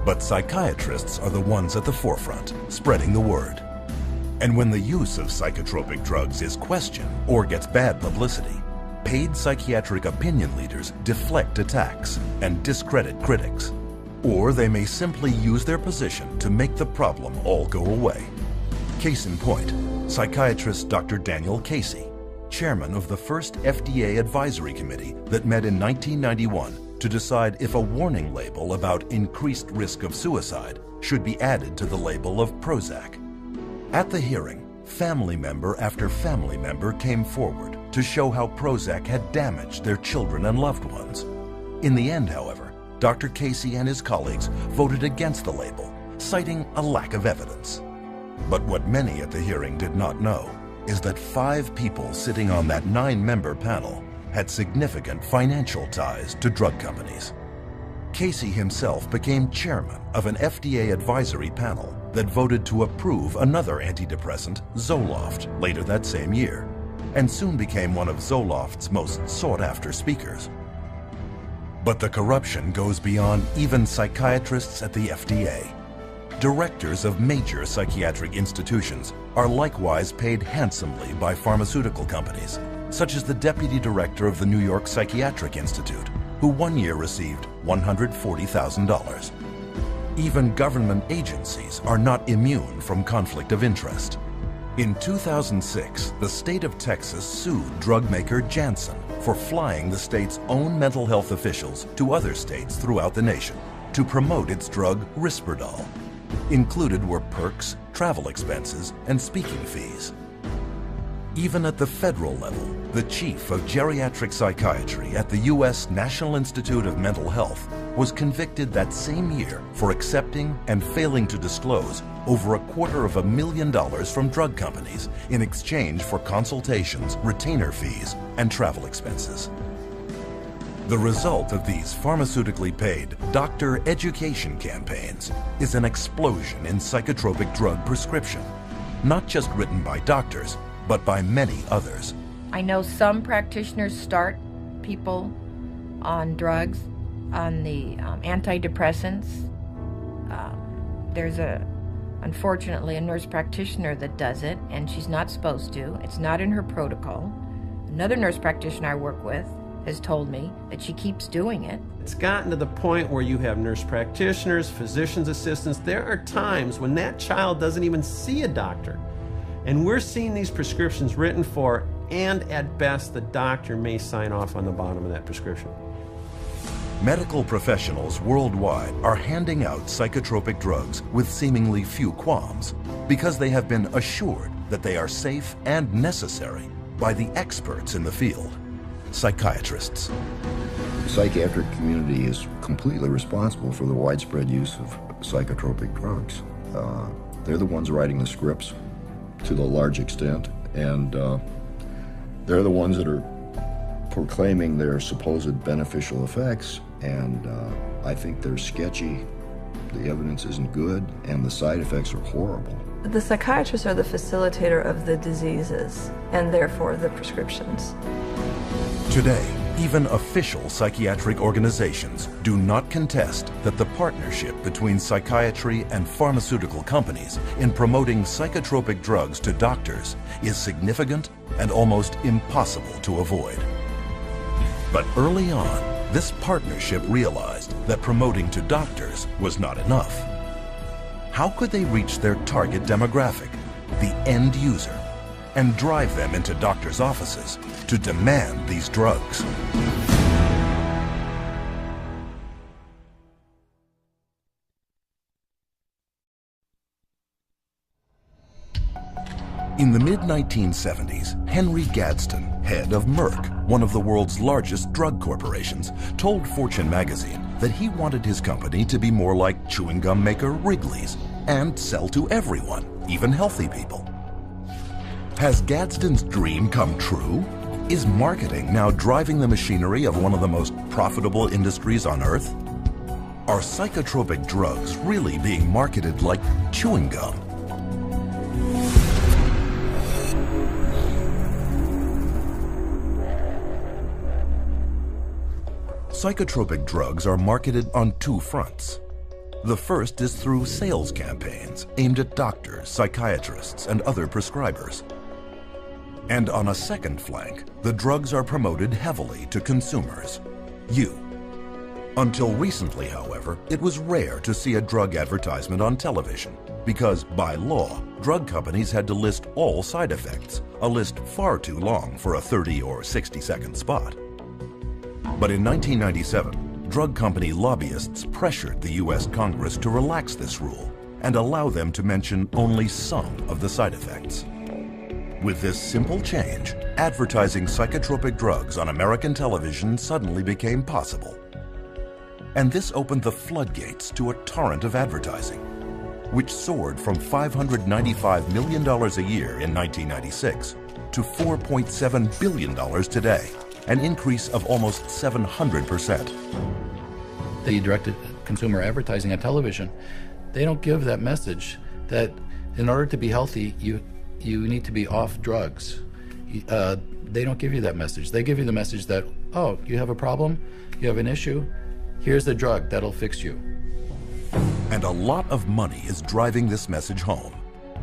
But psychiatrists are the ones at the forefront, spreading the word. And when the use of psychotropic drugs is questioned or gets bad publicity, paid psychiatric opinion leaders deflect attacks and discredit critics. Or they may simply use their position to make the problem all go away. Case in point, psychiatrist Dr. Daniel Casey, chairman of the first FDA advisory committee that met in 1991 to decide if a warning label about increased risk of suicide should be added to the label of Prozac. At the hearing, family member after family member came forward to show how Prozac had damaged their children and loved ones. In the end, however, Dr. Casey and his colleagues voted against the label, citing a lack of evidence. But what many at the hearing did not know is that 5 people sitting on that 9-member panel had significant financial ties to drug companies. Casey himself became chairman of an FDA advisory panel that voted to approve another antidepressant, Zoloft, later that same year, and soon became one of Zoloft's most sought-after speakers. But the corruption goes beyond even psychiatrists at the FDA. Directors of major psychiatric institutions are likewise paid handsomely by pharmaceutical companies, such as the deputy director of the New York Psychiatric Institute, who one year received $140,000. Even government agencies are not immune from conflict of interest. In 2006, the state of Texas sued drug maker Janssen for flying the state's own mental health officials to other states throughout the nation to promote its drug Risperdal. Included were perks, travel expenses, and speaking fees. Even at the federal level, the chief of geriatric psychiatry at the U.S. National Institute of Mental Health was convicted that same year for accepting and failing to disclose over $250,000 from drug companies in exchange for consultations, retainer fees, and travel expenses. The result of these pharmaceutically paid doctor education campaigns is an explosion in psychotropic drug prescription, not just written by doctors, but by many others. I know some practitioners start people on drugs, on the antidepressants. There's unfortunately a nurse practitioner that does it, and she's not supposed to. It's not in her protocol. Another nurse practitioner I work with has told me that she keeps doing it. It's gotten to the point where you have nurse practitioners, physician's assistants. There are times when that child doesn't even see a doctor. And we're seeing these prescriptions written for, and at best, the doctor may sign off on the bottom of that prescription. Medical professionals worldwide are handing out psychotropic drugs with seemingly few qualms because they have been assured that they are safe and necessary by the experts in the field, psychiatrists. The psychiatric community is completely responsible for the widespread use of psychotropic drugs. They're the ones writing the scripts to the large extent, and they're the ones that are proclaiming their supposed beneficial effects, and I think they're sketchy. The evidence isn't good, and the side effects are horrible. The psychiatrists are the facilitator of the diseases, and therefore the prescriptions. Today, even official psychiatric organizations do not contest that the partnership between psychiatry and pharmaceutical companies in promoting psychotropic drugs to doctors is significant and almost impossible to avoid. But early on, this partnership realized that promoting to doctors was not enough. How could they reach their target demographic, the end user, and drive them into doctors' offices to demand these drugs? In the mid-1970s, Henry Gadsden, head of Merck, one of the world's largest drug corporations, told Fortune magazine that he wanted his company to be more like chewing gum maker Wrigley's and sell to everyone, even healthy people. Has Gadsden's dream come true? Is marketing now driving the machinery of one of the most profitable industries on earth? Are psychotropic drugs really being marketed like chewing gum? Psychotropic drugs are marketed on two fronts. The first is through sales campaigns aimed at doctors, psychiatrists, and other prescribers. And on a second flank, the drugs are promoted heavily to consumers, you. Until recently, however, it was rare to see a drug advertisement on television because, by law, drug companies had to list all side effects, a list far too long for a 30 or 60-second spot. But in 1997, drug company lobbyists pressured the U.S. Congress to relax this rule and allow them to mention only some of the side effects. With this simple change, advertising psychotropic drugs on American television suddenly became possible. And this opened the floodgates to a torrent of advertising, which soared from $595 million a year in 1996 to $4.7 billion today, an increase of almost 700%. The directed consumer advertising on television, they don't give that message that in order to be healthy, you need to be off drugs. They don't give you that message. They give you the message that, oh, you have a problem, you have an issue, here's the drug that'll fix you. And a lot of money is driving this message home.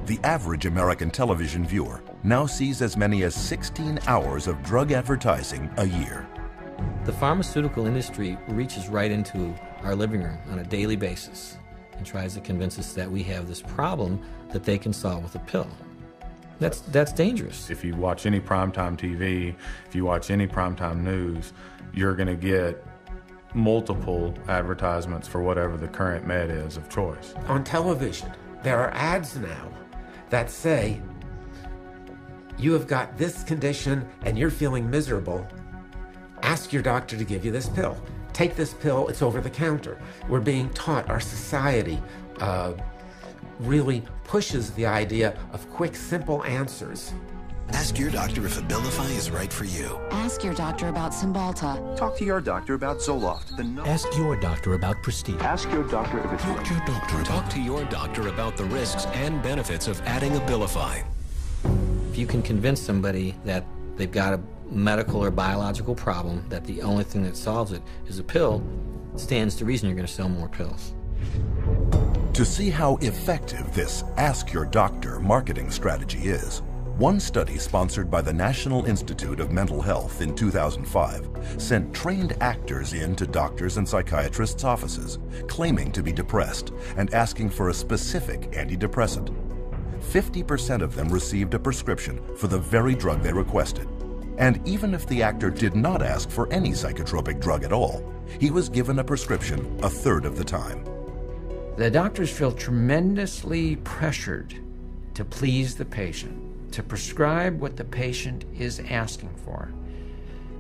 The average American television viewer now sees as many as 16 hours of drug advertising a year. The pharmaceutical industry reaches right into our living room on a daily basis and tries to convince us that we have this problem that they can solve with a pill. That's dangerous. If you watch any primetime TV, if you watch any primetime news, you're going to get multiple advertisements for whatever the current med is of choice. On television, there are ads now that say, you have got this condition and you're feeling miserable. Ask your doctor to give you this pill. Take this pill, it's over the counter. We're being taught, our society really pushes the idea of quick, simple answers. Ask your doctor if Abilify is right for you. Ask your doctor about Cymbalta. Talk to your doctor about Zoloft. Ask your doctor about Prestige. Ask your doctor if it's Talk to your doctor about the risks and benefits of adding Abilify. If you can convince somebody that they've got a medical or biological problem, that the only thing that solves it is a pill, it stands to reason you're going to sell more pills. To see how effective this Ask Your Doctor marketing strategy is, one study sponsored by the National Institute of Mental Health in 2005 sent trained actors in to doctors and psychiatrists' offices, claiming to be depressed and asking for a specific antidepressant. 50% of them received a prescription for the very drug they requested. And even if the actor did not ask for any psychotropic drug at all, he was given a prescription a third of the time. The doctors feel tremendously pressured to please the patient, to prescribe what the patient is asking for.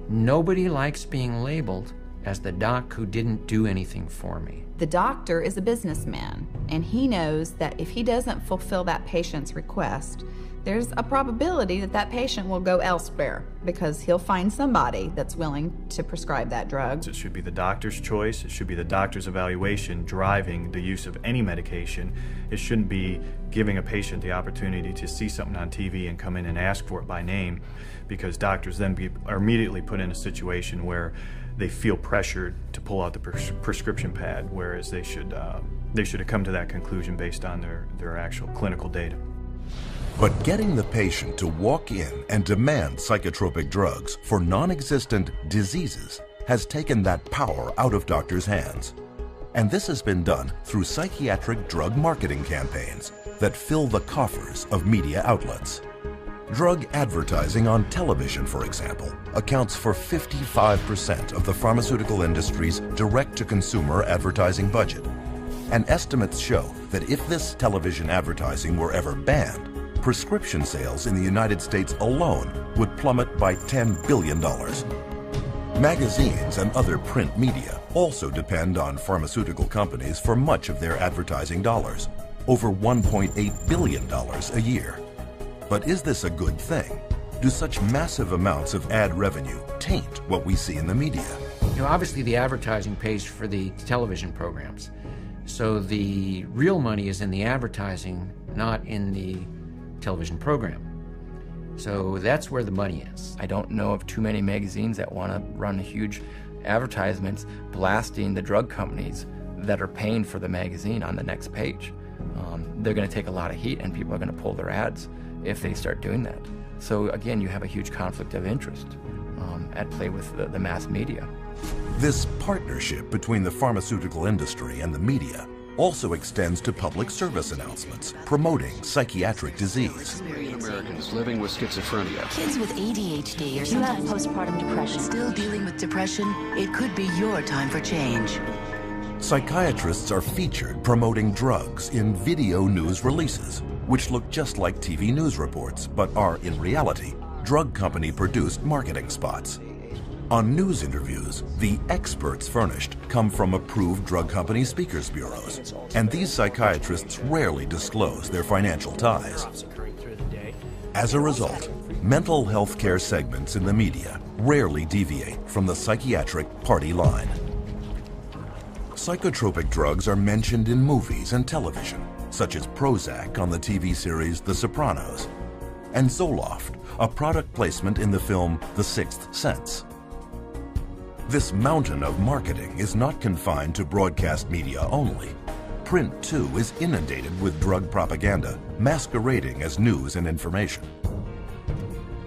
Nobody likes being labeled as the doc who didn't do anything for me. The doctor is a businessman, and he knows that if he doesn't fulfill that patient's request, there's a probability that that patient will go elsewhere because he'll find somebody that's willing to prescribe that drug. It should be the doctor's choice. It should be the doctor's evaluation driving the use of any medication. It shouldn't be giving a patient the opportunity to see something on TV and come in and ask for it by name, because doctors then are immediately put in a situation where they feel pressured to pull out the prescription pad, whereas they should have come to that conclusion based on their actual clinical data. But getting the patient to walk in and demand psychotropic drugs for non-existent diseases has taken that power out of doctors' hands. And this has been done through psychiatric drug marketing campaigns that fill the coffers of media outlets. Drug advertising on television, for example, accounts for 55% of the pharmaceutical industry's direct-to-consumer advertising budget. And estimates show that if this television advertising were ever banned, prescription sales in the United States alone would plummet by $10 billion. Magazines and other print media also depend on pharmaceutical companies for much of their advertising dollars, over $1.8 billion a year. But is this a good thing? Do such massive amounts of ad revenue taint what we see in the media? You know, obviously the advertising pays for the television programs. So the real money is in the advertising, not in the television program. So that's where the money is. I don't know of too many magazines that want to run huge advertisements blasting the drug companies that are paying for the magazine on the next page. They're going to take a lot of heat, and people are going to pull their ads if they start doing that. So again, you have a huge conflict of interest at play with the mass media. This partnership between the pharmaceutical industry and the media also extends to public service announcements promoting psychiatric disease. Americans living with schizophrenia. Kids with ADHD or sometimes postpartum depression. Still dealing with depression? It could be your time for change. Psychiatrists are featured promoting drugs in video news releases, which look just like TV news reports, but are in reality drug company produced marketing spots. On news interviews, the experts furnished come from approved drug company speakers bureaus, and these psychiatrists rarely disclose their financial ties. As a result, mental health care segments in the media rarely deviate from the psychiatric party line. Psychotropic drugs are mentioned in movies and television, such as Prozac on the TV series The Sopranos, and Zoloft, a product placement in the film The Sixth Sense. This mountain of marketing is not confined to broadcast media only. Print, too, is inundated with drug propaganda, masquerading as news and information.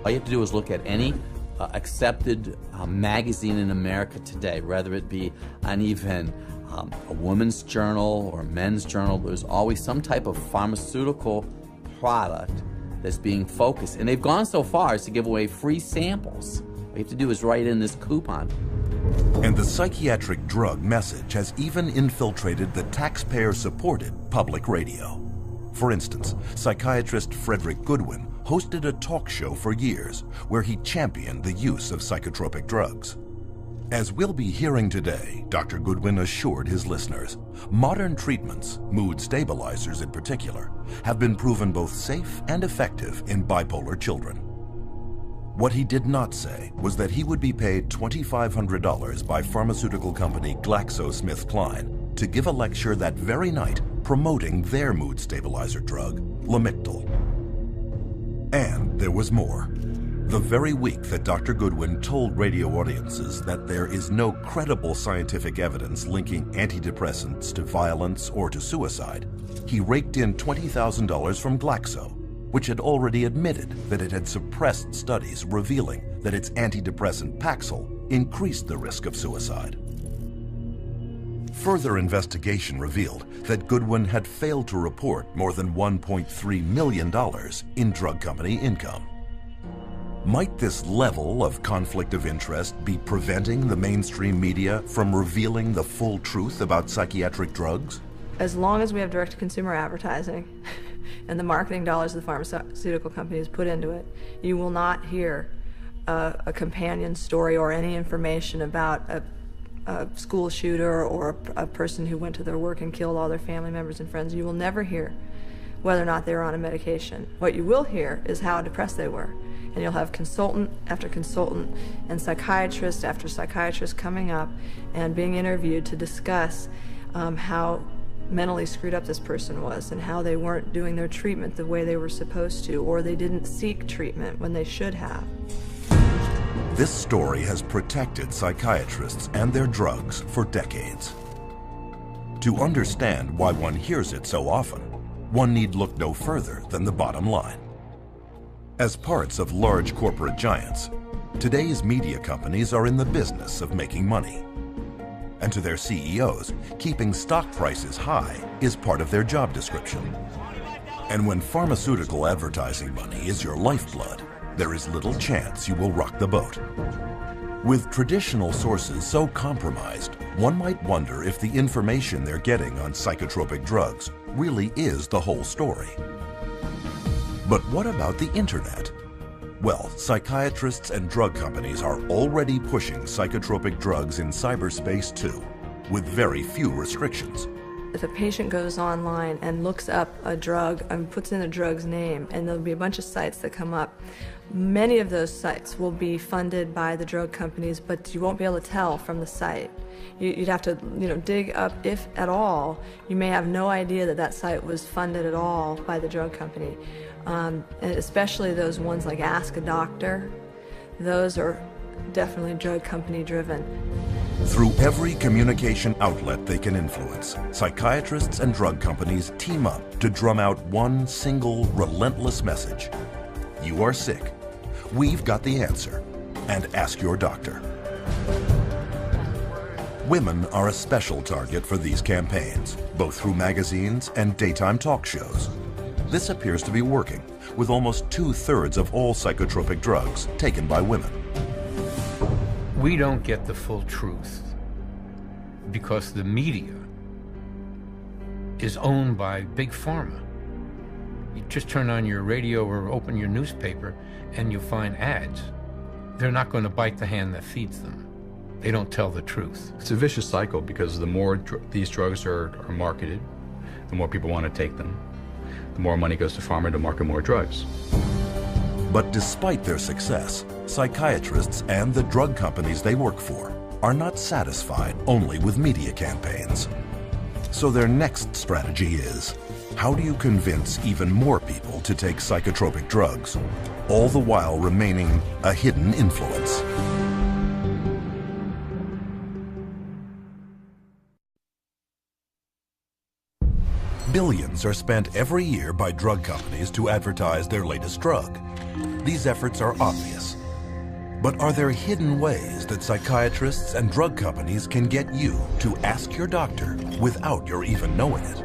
All you have to do is look at any accepted magazine in America today, whether it be an even a woman's journal or a men's journal. There's always some type of pharmaceutical product that's being focused. And they've gone so far as to give away free samples. All you have to do is write in this coupon. And the psychiatric drug message has even infiltrated the taxpayer-supported public radio. For instance, psychiatrist Frederick Goodwin hosted a talk show for years where he championed the use of psychotropic drugs. As we'll be hearing today, Dr. Goodwin assured his listeners, modern treatments, mood stabilizers in particular, have been proven both safe and effective in bipolar children. What he did not say was that he would be paid $2,500 by pharmaceutical company GlaxoSmithKline to give a lecture that very night promoting their mood stabilizer drug, Lamictal. And there was more. The very week that Dr. Goodwin told radio audiences that there is no credible scientific evidence linking antidepressants to violence or to suicide, he raked in $20,000 from Glaxo, which had already admitted that it had suppressed studies revealing that its antidepressant Paxil increased the risk of suicide. Further investigation revealed that Goodwin had failed to report more than $1.3 million in drug company income. Might this level of conflict of interest be preventing the mainstream media from revealing the full truth about psychiatric drugs? As long as we have direct-to-consumer advertising and the marketing dollars the pharmaceutical companies put into it, you will not hear a companion story or any information about a school shooter or a person who went to their work and killed all their family members and friends. You will never hear whether or not they were on a medication. What you will hear is how depressed they were. And you'll have consultant after consultant and psychiatrist after psychiatrist coming up and being interviewed to discuss how mentally screwed up this person was and how they weren't doing their treatment the way they were supposed to, or they didn't seek treatment when they should have. This story has protected psychiatrists and their drugs for decades. To understand why one hears it so often, one need look no further than the bottom line. As parts of large corporate giants, today's media companies are in the business of making money. And to their CEOs, keeping stock prices high is part of their job description. And when pharmaceutical advertising money is your lifeblood, there is little chance you will rock the boat. With traditional sources so compromised, one might wonder if the information they're getting on psychotropic drugs really is the whole story. But what about the internet? Well, psychiatrists and drug companies are already pushing psychotropic drugs in cyberspace too, with very few restrictions. If a patient goes online and looks up a drug and puts in a drug's name, and there'll be a bunch of sites that come up, many of those sites will be funded by the drug companies, but you won't be able to tell from the site. You'd have to, dig up, if at all. You may have no idea that that site was funded at all by the drug company. And especially those ones like Ask a Doctor, those are definitely drug company driven. Through every communication outlet they can influence, psychiatrists and drug companies team up to drum out one single relentless message. You are sick. We've got the answer. And ask your doctor. Women are a special target for these campaigns, both through magazines and daytime talk shows. This appears to be working, with almost 2/3 of all psychotropic drugs taken by women. We don't get the full truth because the media is owned by Big Pharma. You just turn on your radio or open your newspaper and you'll find ads. They're not going to bite the hand that feeds them. They don't tell the truth. It's a vicious cycle because the more these drugs are marketed, the more people want to take them. The more money goes to pharma to market more drugs. But despite their success, psychiatrists and the drug companies they work for are not satisfied only with media campaigns. So their next strategy is, how do you convince even more people to take psychotropic drugs, all the while remaining a hidden influence? Billions are spent every year by drug companies to advertise their latest drug. These efforts are obvious. But are there hidden ways that psychiatrists and drug companies can get you to ask your doctor without your even knowing it?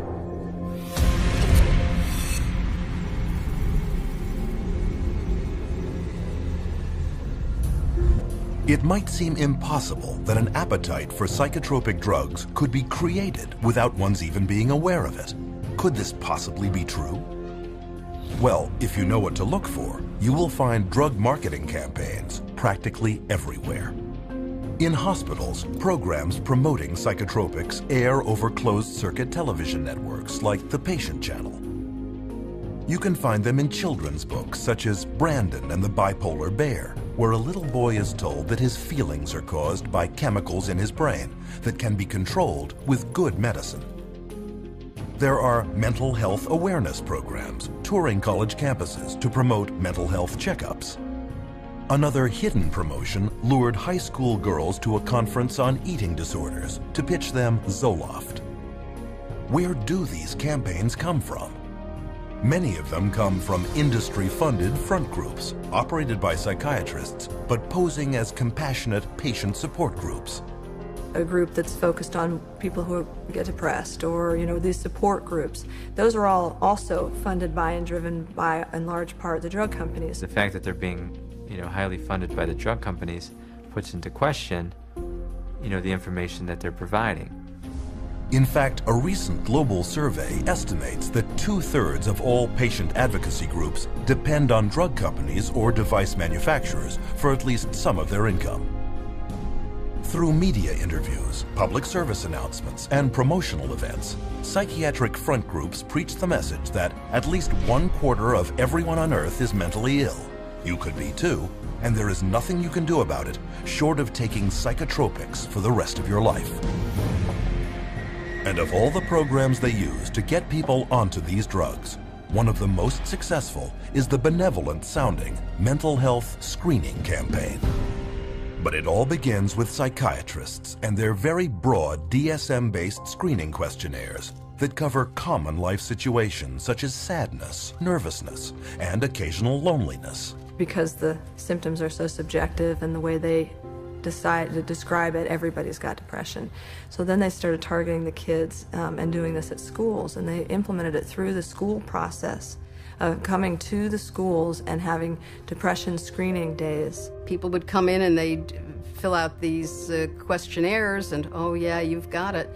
It might seem impossible that an appetite for psychotropic drugs could be created without one's even being aware of it. Could this possibly be true? Well, if you know what to look for, you will find drug marketing campaigns practically everywhere. In hospitals, programs promoting psychotropics air over closed-circuit television networks like the Patient Channel. You can find them in children's books such as Brandon and the Bipolar Bear, where a little boy is told that his feelings are caused by chemicals in his brain that can be controlled with good medicine. There are mental health awareness programs touring college campuses to promote mental health checkups. Another hidden promotion lured high school girls to a conference on eating disorders to pitch them Zoloft. Where do these campaigns come from? Many of them come from industry-funded front groups operated by psychiatrists but posing as compassionate patient support groups. A group that's focused on people who get depressed, or these support groups. Those are all also funded by and driven by, in large part, the drug companies. The fact that they're being, highly funded by the drug companies puts into question, the information that they're providing. In fact, a recent global survey estimates that 2/3 of all patient advocacy groups depend on drug companies or device manufacturers for at least some of their income. Through media interviews, public service announcements, and promotional events, psychiatric front groups preach the message that at least 1/4 of everyone on Earth is mentally ill. You could be too, and there is nothing you can do about it short of taking psychotropics for the rest of your life. And of all the programs they use to get people onto these drugs, one of the most successful is the benevolent-sounding mental health screening campaign. But it all begins with psychiatrists and their very broad DSM-based screening questionnaires that cover common life situations such as sadness, nervousness, and occasional loneliness. Because the symptoms are so subjective and the way they decide to describe it, everybody's got depression. So then they started targeting the kids and doing this at schools, and they implemented it through the school process of coming to the schools and having depression screening days. People would come in and they'd fill out these questionnaires and, oh yeah, you've got it.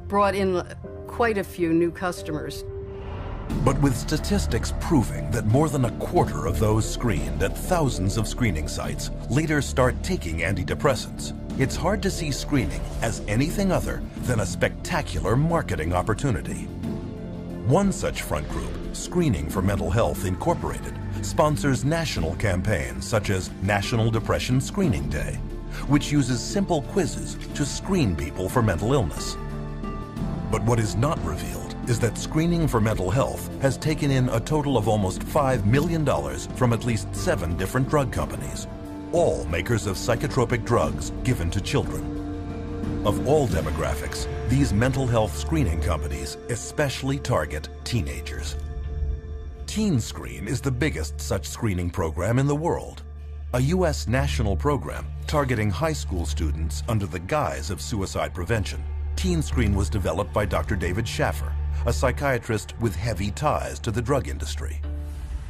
Brought in quite a few new customers. But with statistics proving that more than 1/4 of those screened at thousands of screening sites later start taking antidepressants, it's hard to see screening as anything other than a spectacular marketing opportunity. One such front group, Screening for Mental Health Incorporated, sponsors national campaigns such as National Depression Screening Day, which uses simple quizzes to screen people for mental illness. But what is not revealed is that Screening for Mental Health has taken in a total of almost $5 million from at least 7 different drug companies, all makers of psychotropic drugs given to children. Of all demographics, these mental health screening companies especially target teenagers. Teen Screen is the biggest such screening program in the world, a U.S. national program targeting high school students under the guise of suicide prevention. Teen Screen was developed by Dr. David Schaffer, a psychiatrist with heavy ties to the drug industry.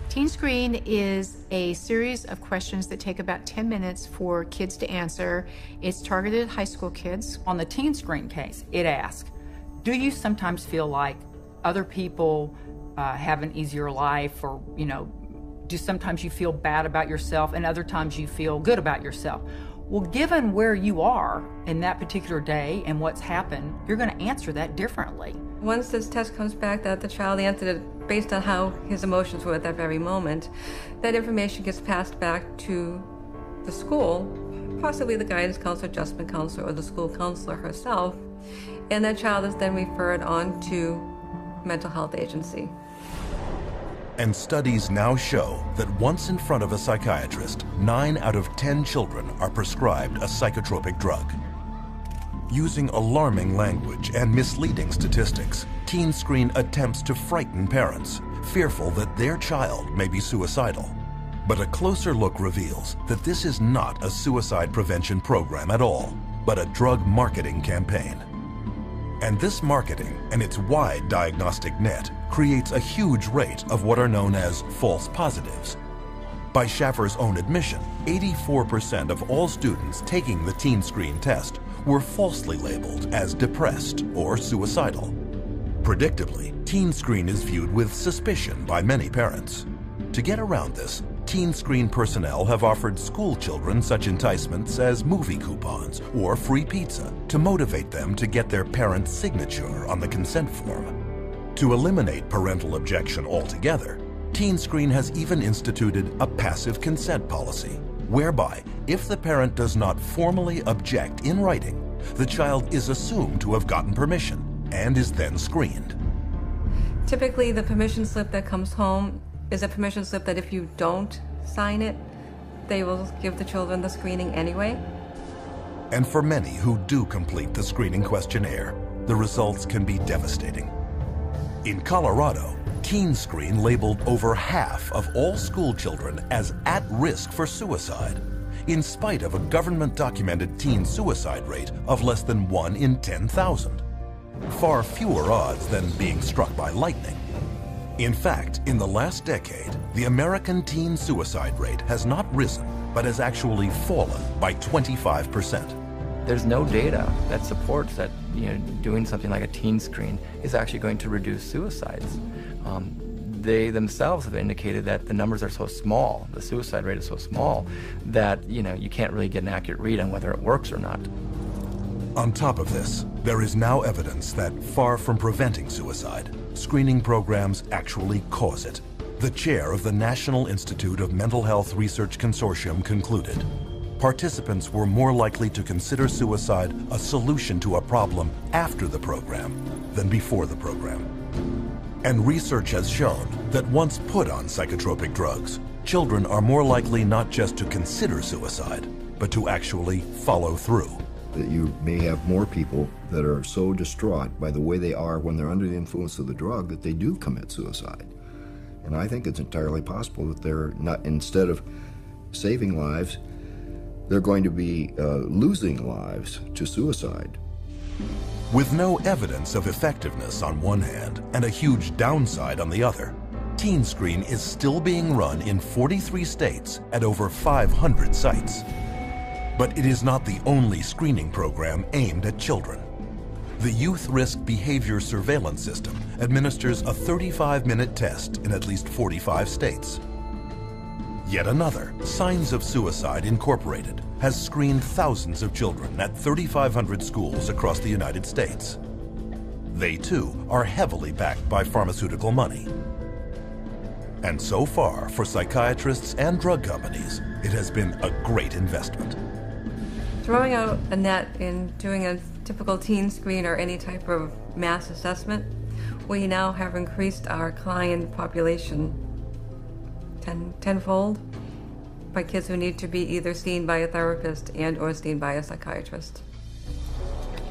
Teen Screen is a series of questions that take about 10 minutes for kids to answer. It's targeted at high school kids. On the Teen Screen case, it asks, do you sometimes feel like other people have an easier life, or, you know, do sometimes you feel bad about yourself and other times you feel good about yourself? Well, given where you are in that particular day and what's happened, you're going to answer that differently. Once this test comes back that the child answered it based on how his emotions were at that very moment, that information gets passed back to the school, possibly the guidance counselor, adjustment counselor, or the school counselor herself, and that child is then referred on to mental health agency. And studies now show that once in front of a psychiatrist, 9 out of 10 children are prescribed a psychotropic drug. Using alarming language and misleading statistics, Teen Screen attempts to frighten parents, fearful that their child may be suicidal. But a closer look reveals that this is not a suicide prevention program at all, but a drug marketing campaign. And this marketing and its wide diagnostic net creates a huge rate of what are known as false positives. By Schaffer's own admission, 84% of all students taking the Teen Screen test were falsely labeled as depressed or suicidal. Predictably, Teen Screen is viewed with suspicion by many parents. To get around this, Teen Screen personnel have offered school children such enticements as movie coupons or free pizza to motivate them to get their parent's signature on the consent form. To eliminate parental objection altogether, Teen Screen has even instituted a passive consent policy, whereby if the parent does not formally object in writing, the child is assumed to have gotten permission and is then screened. Typically, the permission slip that comes home is a permission slip that if you don't sign it, they will give the children the screening anyway. And for many who do complete the screening questionnaire, the results can be devastating. In Colorado, Teen Screen labeled over half of all school children as at risk for suicide, in spite of a government-documented teen suicide rate of less than 1 in 10,000. Far fewer odds than being struck by lightning. In fact, in the last decade, the American teen suicide rate has not risen, but has actually fallen by 25%. There's no data that supports that doing something like a Teen Screen is actually going to reduce suicides. they themselves have indicated that the numbers are so small, the suicide rate is so small, that you can't really get an accurate read on whether it works or not. On top of this, there is now evidence that, far from preventing suicide, screening programs actually cause it. The chair of the National Institute of Mental Health Research Consortium concluded participants were more likely to consider suicide a solution to a problem after the program than before the program. And research has shown that once put on psychotropic drugs, children are more likely not just to consider suicide, but to actually follow through. That you may have more people that are so distraught by the way they are when they're under the influence of the drug that they do commit suicide. And I think it's entirely possible that they're not, instead of saving lives, they're going to be losing lives to suicide. With no evidence of effectiveness on one hand and a huge downside on the other, Teen Screen is still being run in 43 states at over 500 sites. But it is not the only screening program aimed at children. The Youth Risk Behavior Surveillance System administers a 35-minute test in at least 45 states. Yet another, Signs of Suicide Incorporated, has screened thousands of children at 3,500 schools across the United States. They too are heavily backed by pharmaceutical money. And so far, for psychiatrists and drug companies, it has been a great investment. Throwing out a net in doing a typical teen screen or any type of mass assessment, we now have increased our client population tenfold by kids who need to be either seen by a therapist and or seen by a psychiatrist.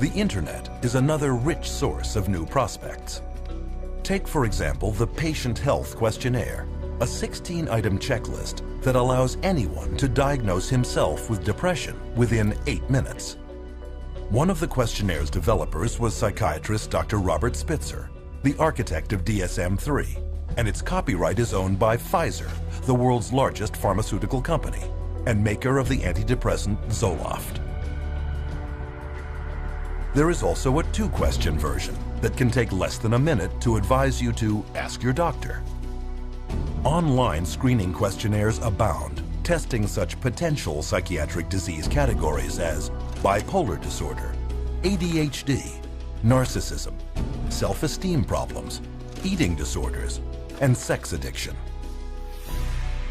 The internet is another rich source of new prospects. Take, for example, the Patient Health Questionnaire, a 16-item checklist that allows anyone to diagnose himself with depression within 8 minutes. One of the questionnaires developers was psychiatrist Dr. Robert Spitzer, the architect of DSM-3, and its copyright is owned by Pfizer, the world's largest pharmaceutical company, and maker of the antidepressant Zoloft. There is also a 2-question version that can take less than a minute to advise you to ask your doctor. Online screening questionnaires abound, testing such potential psychiatric disease categories as bipolar disorder, ADHD, narcissism, self-esteem problems, eating disorders, and sex addiction.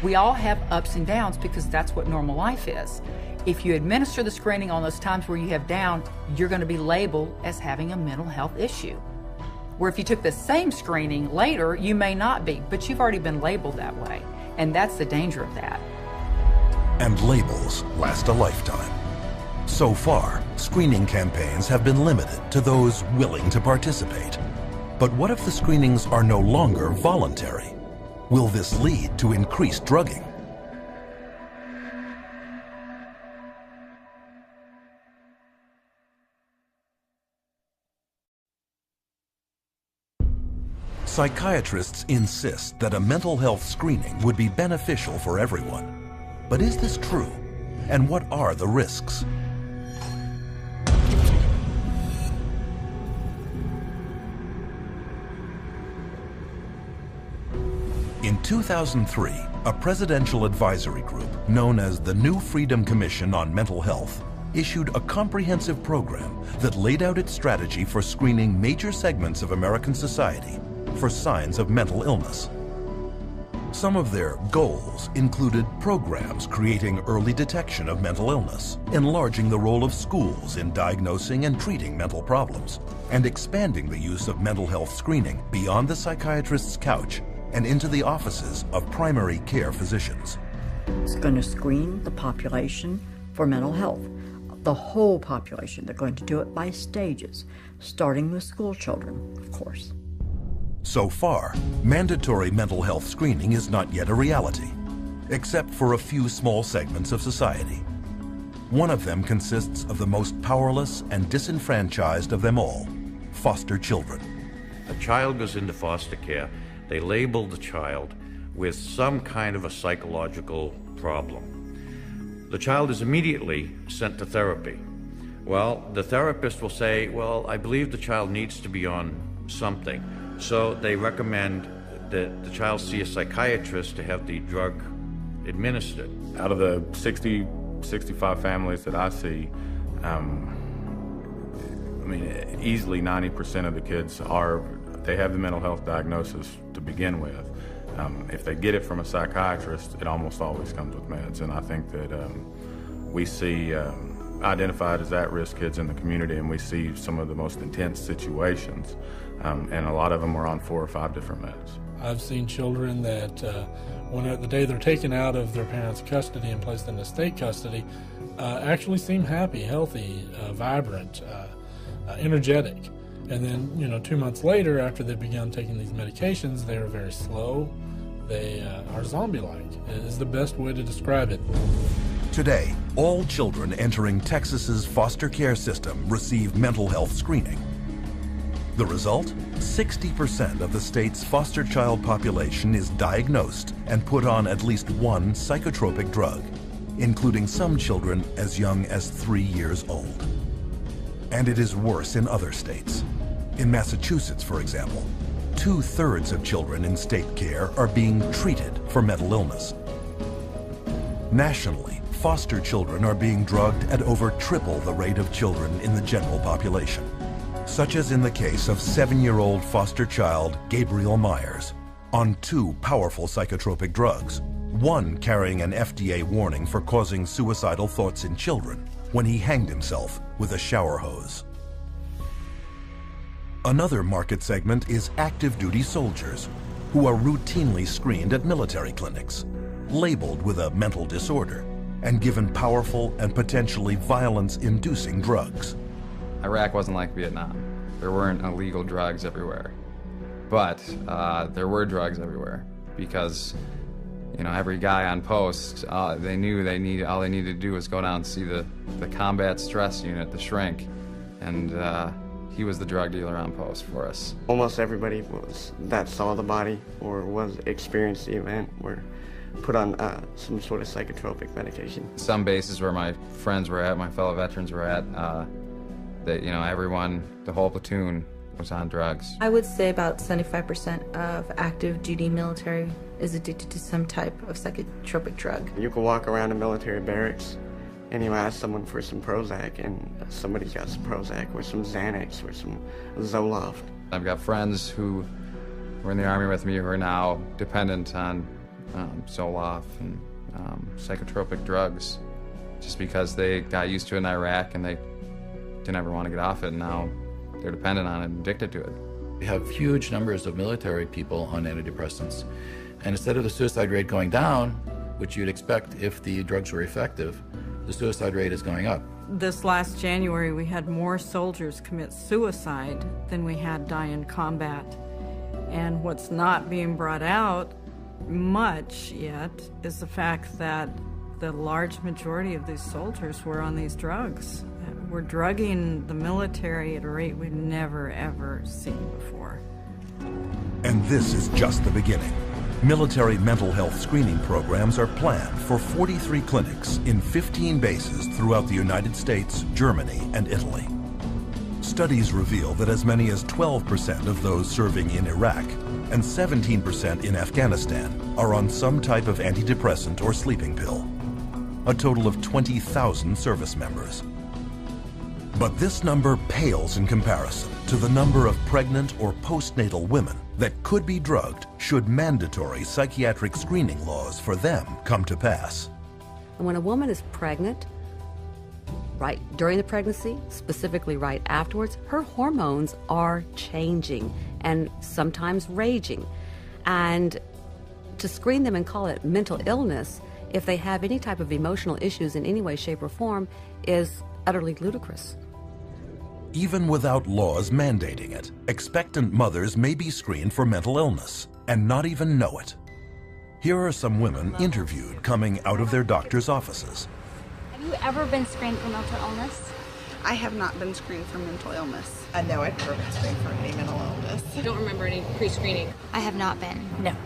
We all have ups and downs because that's what normal life is. If you administer the screening on those times where you have down, you're going to be labeled as having a mental health issue. Where if you took the same screening later, you may not be, but you've already been labeled that way. And that's the danger of that. And labels last a lifetime. So far, screening campaigns have been limited to those willing to participate. But what if the screenings are no longer voluntary? Will this lead to increased drugging? Psychiatrists insist that a mental health screening would be beneficial for everyone. But is this true? And what are the risks? In 2003, a presidential advisory group known as the New Freedom Commission on Mental Health issued a comprehensive program that laid out its strategy for screening major segments of American society for signs of mental illness. Some of their goals included programs creating early detection of mental illness, enlarging the role of schools in diagnosing and treating mental problems, and expanding the use of mental health screening beyond the psychiatrist's couch and into the offices of primary care physicians. It's going to screen the population for mental health, the whole population. They're going to do it by stages, starting with school children, of course. So far, mandatory mental health screening is not yet a reality, except for a few small segments of society. One of them consists of the most powerless and disenfranchised of them all, foster children. A child goes into foster care. They label the child with some kind of a psychological problem. The child is immediately sent to therapy. Well, the therapist will say, well, I believe the child needs to be on something. So they recommend that the child see a psychiatrist to have the drug administered. Out of the 60, 65 families that I see, easily 90% of the kids they have the mental health diagnosis to begin with. If they get it from a psychiatrist, it almost always comes with meds. And I think that we see identified as at-risk kids in the community, and we see some of the most intense situations, and a lot of them are on 4 or 5 different meds. I've seen children that the day they're taken out of their parents' custody and placed into state custody actually seem happy, healthy, vibrant, energetic. And then, 2 months later, after they've begun taking these medications, they are very slow. They are zombie-like, is the best way to describe it. Today, all children entering Texas's foster care system receive mental health screening. The result? 60% of the state's foster child population is diagnosed and put on at least one psychotropic drug, including some children as young as 3 years old. And it is worse in other states. In Massachusetts, for example, 2/3 of children in state care are being treated for mental illness. Nationally, foster children are being drugged at over triple the rate of children in the general population, such as in the case of 7-year-old foster child Gabriel Myers, on 2 powerful psychotropic drugs, one carrying an FDA warning for causing suicidal thoughts in children when he hanged himself with a shower hose. Another market segment is active duty soldiers, who are routinely screened at military clinics, labeled with a mental disorder, and given powerful and potentially violence-inducing drugs. Iraq wasn't like Vietnam. There weren't illegal drugs everywhere. But there were drugs everywhere because, every guy on post, they knew all they needed to do was go down and see the combat stress unit, the shrink, and he was the drug dealer on post for us. Almost everybody that saw the body or experienced the event were put on some sort of psychotropic medication. Some bases where my friends were at, my fellow veterans were at, everyone, the whole platoon was on drugs. I would say about 75% of active duty military is addicted to some type of psychotropic drug. You can walk around a military barracks and you ask someone for some Prozac, and somebody's got some Prozac or some Xanax or some Zoloft. I've got friends who were in the Army with me who are now dependent on Zoloft and psychotropic drugs just because they got used to it in Iraq and they didn't ever want to get off it, and now they're dependent on it and addicted to it. We have huge numbers of military people on antidepressants, and instead of the suicide rate going down, which you'd expect if the drugs were effective, the suicide rate is going up. This last January, we had more soldiers commit suicide than we had die in combat. And what's not being brought out much yet is the fact that the large majority of these soldiers were on these drugs. We're drugging the military at a rate we've never, ever seen before. And this is just the beginning. Military mental health screening programs are planned for 43 clinics in 15 bases throughout the United States, Germany, and Italy. Studies reveal that as many as 12% of those serving in Iraq and 17% in Afghanistan are on some type of antidepressant or sleeping pill. A total of 20,000 service members. But this number pales in comparison to the number of pregnant or postnatal women that could be drugged should mandatory psychiatric screening laws for them come to pass. And when a woman is pregnant, right during the pregnancy, specifically right afterwards, her hormones are changing and sometimes raging. And to screen them and call it mental illness, if they have any type of emotional issues in any way, shape, or form, is utterly ludicrous. Even without laws mandating it, expectant mothers may be screened for mental illness and not even know it. Here are some women interviewed coming out of their doctor's offices. Have you ever been screened for mental illness? I have not been screened for mental illness. No, I've never been screened for any mental illness. I don't remember any pre-screening. I have not been. No.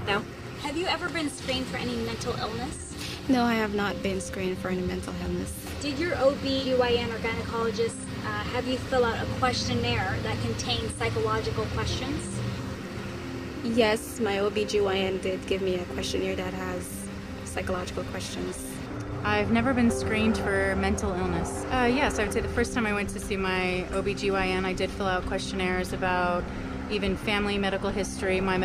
No? Have you ever been screened for any mental illness? No, I have not been screened for any mental illness. Did your OB/GYN or gynecologist have you fill out a questionnaire that contains psychological questions? Yes, my OBGYN did give me a questionnaire that has psychological questions. I've never been screened for mental illness. Yes, I would say the first time I went to see my OBGYN, I did fill out questionnaires about even family medical history, my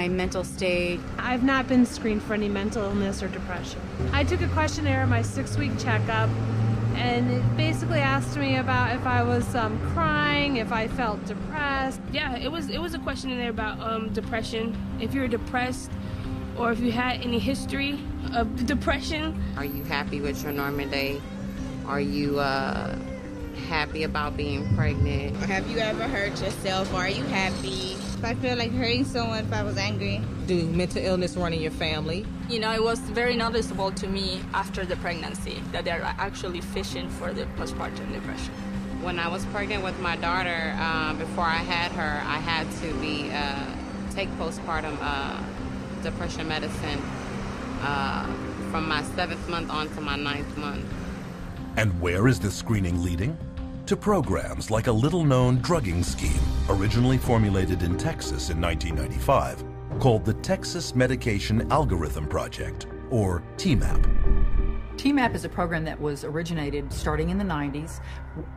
mental state. I've not been screened for any mental illness or depression. I took a questionnaire at my 6-week checkup, and it basically asked me about if I was crying, if I felt depressed. Yeah, it was a questionnaire about depression. If you're depressed, or if you had any history of depression. Are you happy with your normal day? Are you happy about being pregnant? Have you ever hurt yourself? Are you happy? If I feel like hurting someone, if I was angry. Do mental illness run in your family? You know, it was very noticeable to me after the pregnancy that they're actually fishing for the postpartum depression. When I was pregnant with my daughter, before I had her, I had to take postpartum depression medicine from my 7th month on to my 9th month. And where is this screening leading? To programs like a little-known drugging scheme originally formulated in Texas in 1995 called the Texas Medication Algorithm Project, or TMAP. TMAP is a program that was originated starting in the 90s,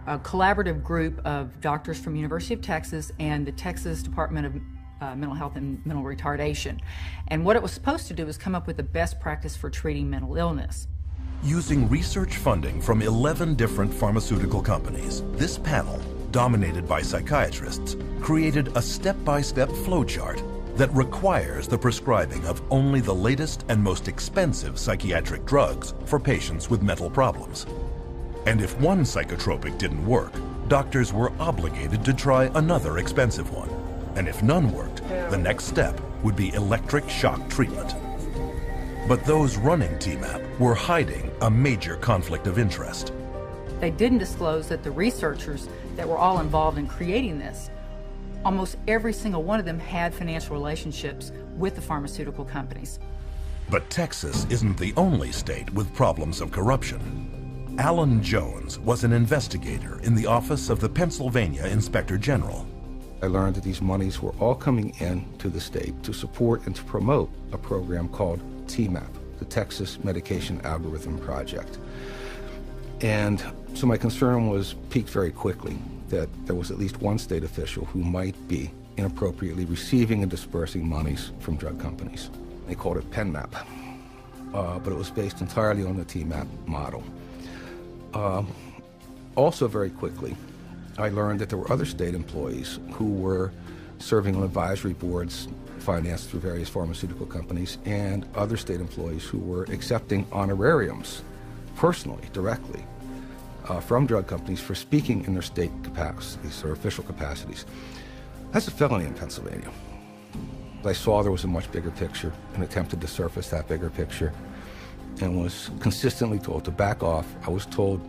a collaborative group of doctors from University of Texas and the Texas Department of Mental Health and Mental Retardation. And what it was supposed to do was come up with the best practice for treating mental illness. Using research funding from 11 different pharmaceutical companies, this panel, dominated by psychiatrists, created a step-by-step flowchart that requires the prescribing of only the latest and most expensive psychiatric drugs for patients with mental problems. And if one psychotropic didn't work, doctors were obligated to try another expensive one. And if none worked, the next step would be electric shock treatment. But those running TMAP were hiding a major conflict of interest. They didn't disclose that the researchers that were all involved in creating this, almost every single one of them had financial relationships with the pharmaceutical companies. But Texas isn't the only state with problems of corruption. Alan Jones was an investigator in the office of the Pennsylvania Inspector General. I learned that these monies were all coming in to the state to support and to promote a program called TMAP, the Texas Medication Algorithm Project. And so my concern was piqued very quickly that there was at least one state official who might be inappropriately receiving and dispersing monies from drug companies. They called it PenMap, but it was based entirely on the TMAP model. Also very quickly, I learned that there were other state employees who were serving on advisory boards financed through various pharmaceutical companies, and other state employees who were accepting honorariums personally, directly, from drug companies for speaking in their state capacities or official capacities. That's a felony in Pennsylvania. I saw there was a much bigger picture and attempted to surface that bigger picture and was consistently told to back off. I was told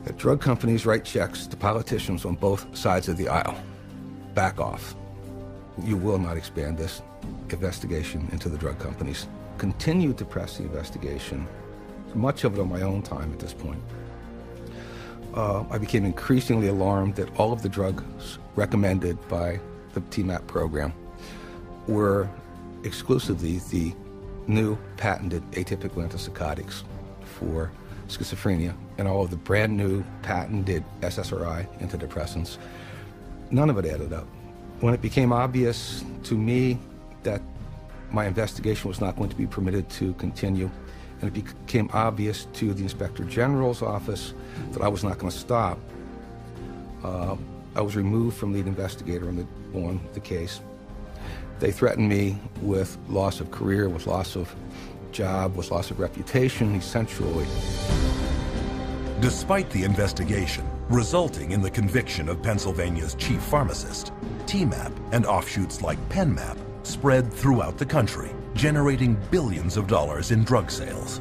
that drug companies write checks to politicians on both sides of the aisle. Back off. You will not expand this investigation into the drug companies. Continue to press the investigation, much of it on my own time at this point. I became increasingly alarmed that all of the drugs recommended by the TMAP program were exclusively the new patented atypical antipsychotics for schizophrenia and all of the brand new patented SSRI antidepressants. None of it added up. When it became obvious to me that my investigation was not going to be permitted to continue, and it became obvious to the Inspector General's office that I was not going to stop, I was removed from lead investigator on the case. They threatened me with loss of career, with loss of job, with loss of reputation, essentially. Despite the investigation resulting in the conviction of Pennsylvania's chief pharmacist, TMAP and offshoots like PenMap spread throughout the country, generating billions of dollars in drug sales.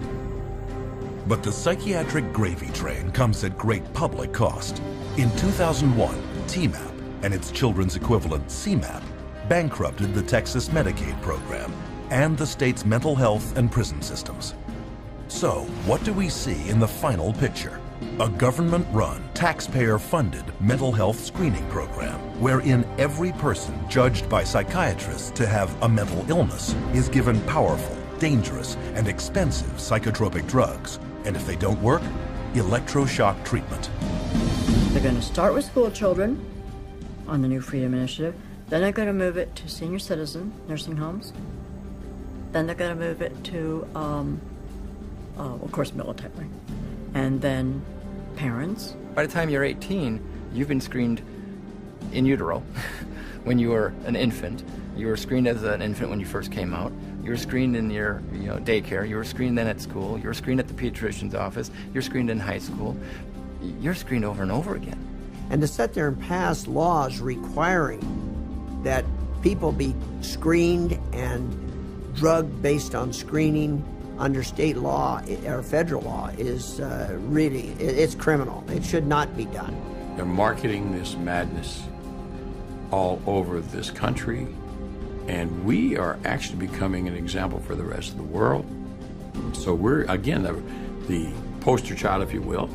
But the psychiatric gravy train comes at great public cost. In 2001, TMAP and its children's equivalent CMAP bankrupted the Texas Medicaid program and the state's mental health and prison systems. So, what do we see in the final picture? a government-run, taxpayer-funded mental health screening program wherein every person judged by psychiatrists to have a mental illness is given powerful, dangerous, and expensive psychotropic drugs. And if they don't work, electroshock treatment. They're going to start with school children on the New Freedom Initiative. Then they're going to move it to senior citizen nursing homes. Then they're going to move it to, of course, military. And then parents. By the time you're 18, you've been screened in utero when you were an infant. You were screened as an infant when you first came out. You were screened in your daycare. You were screened then at school. You were screened at the pediatrician's office. You're screened in high school. You're screened over and over again. And to sit there and pass laws requiring that people be screened and drugged based on screening under state law or federal law is really, it's criminal. It should not be done. They're marketing this madness all over this country, and we are actually becoming an example for the rest of the world. So we're, again, the poster child, if you will,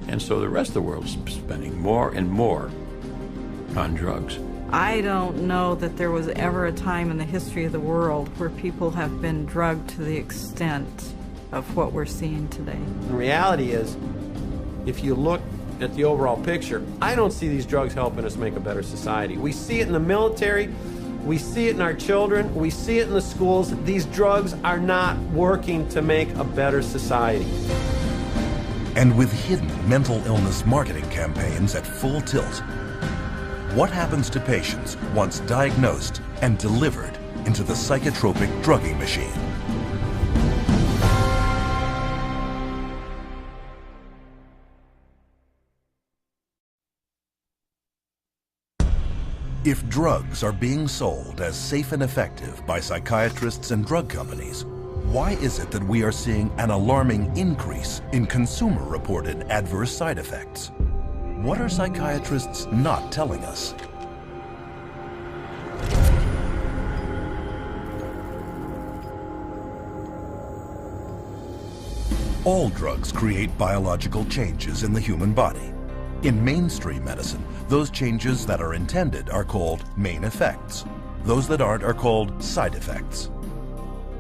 and so the rest of the world is spending more and more on drugs. I don't know that there was ever a time in the history of the world where people have been drugged to the extent of what we're seeing today. The reality is, if you look at the overall picture, I don't see these drugs helping us make a better society. We see it in the military, we see it in our children, we see it in the schools. These drugs are not working to make a better society. And with hidden mental illness marketing campaigns at full tilt, what happens to patients once diagnosed and delivered into the psychotropic drugging machine? If drugs are being sold as safe and effective by psychiatrists and drug companies, why is it that we are seeing an alarming increase in consumer-reported adverse side effects? What are psychiatrists not telling us? All drugs create biological changes in the human body. In mainstream medicine, those changes that are intended are called main effects. Those that aren't are called side effects.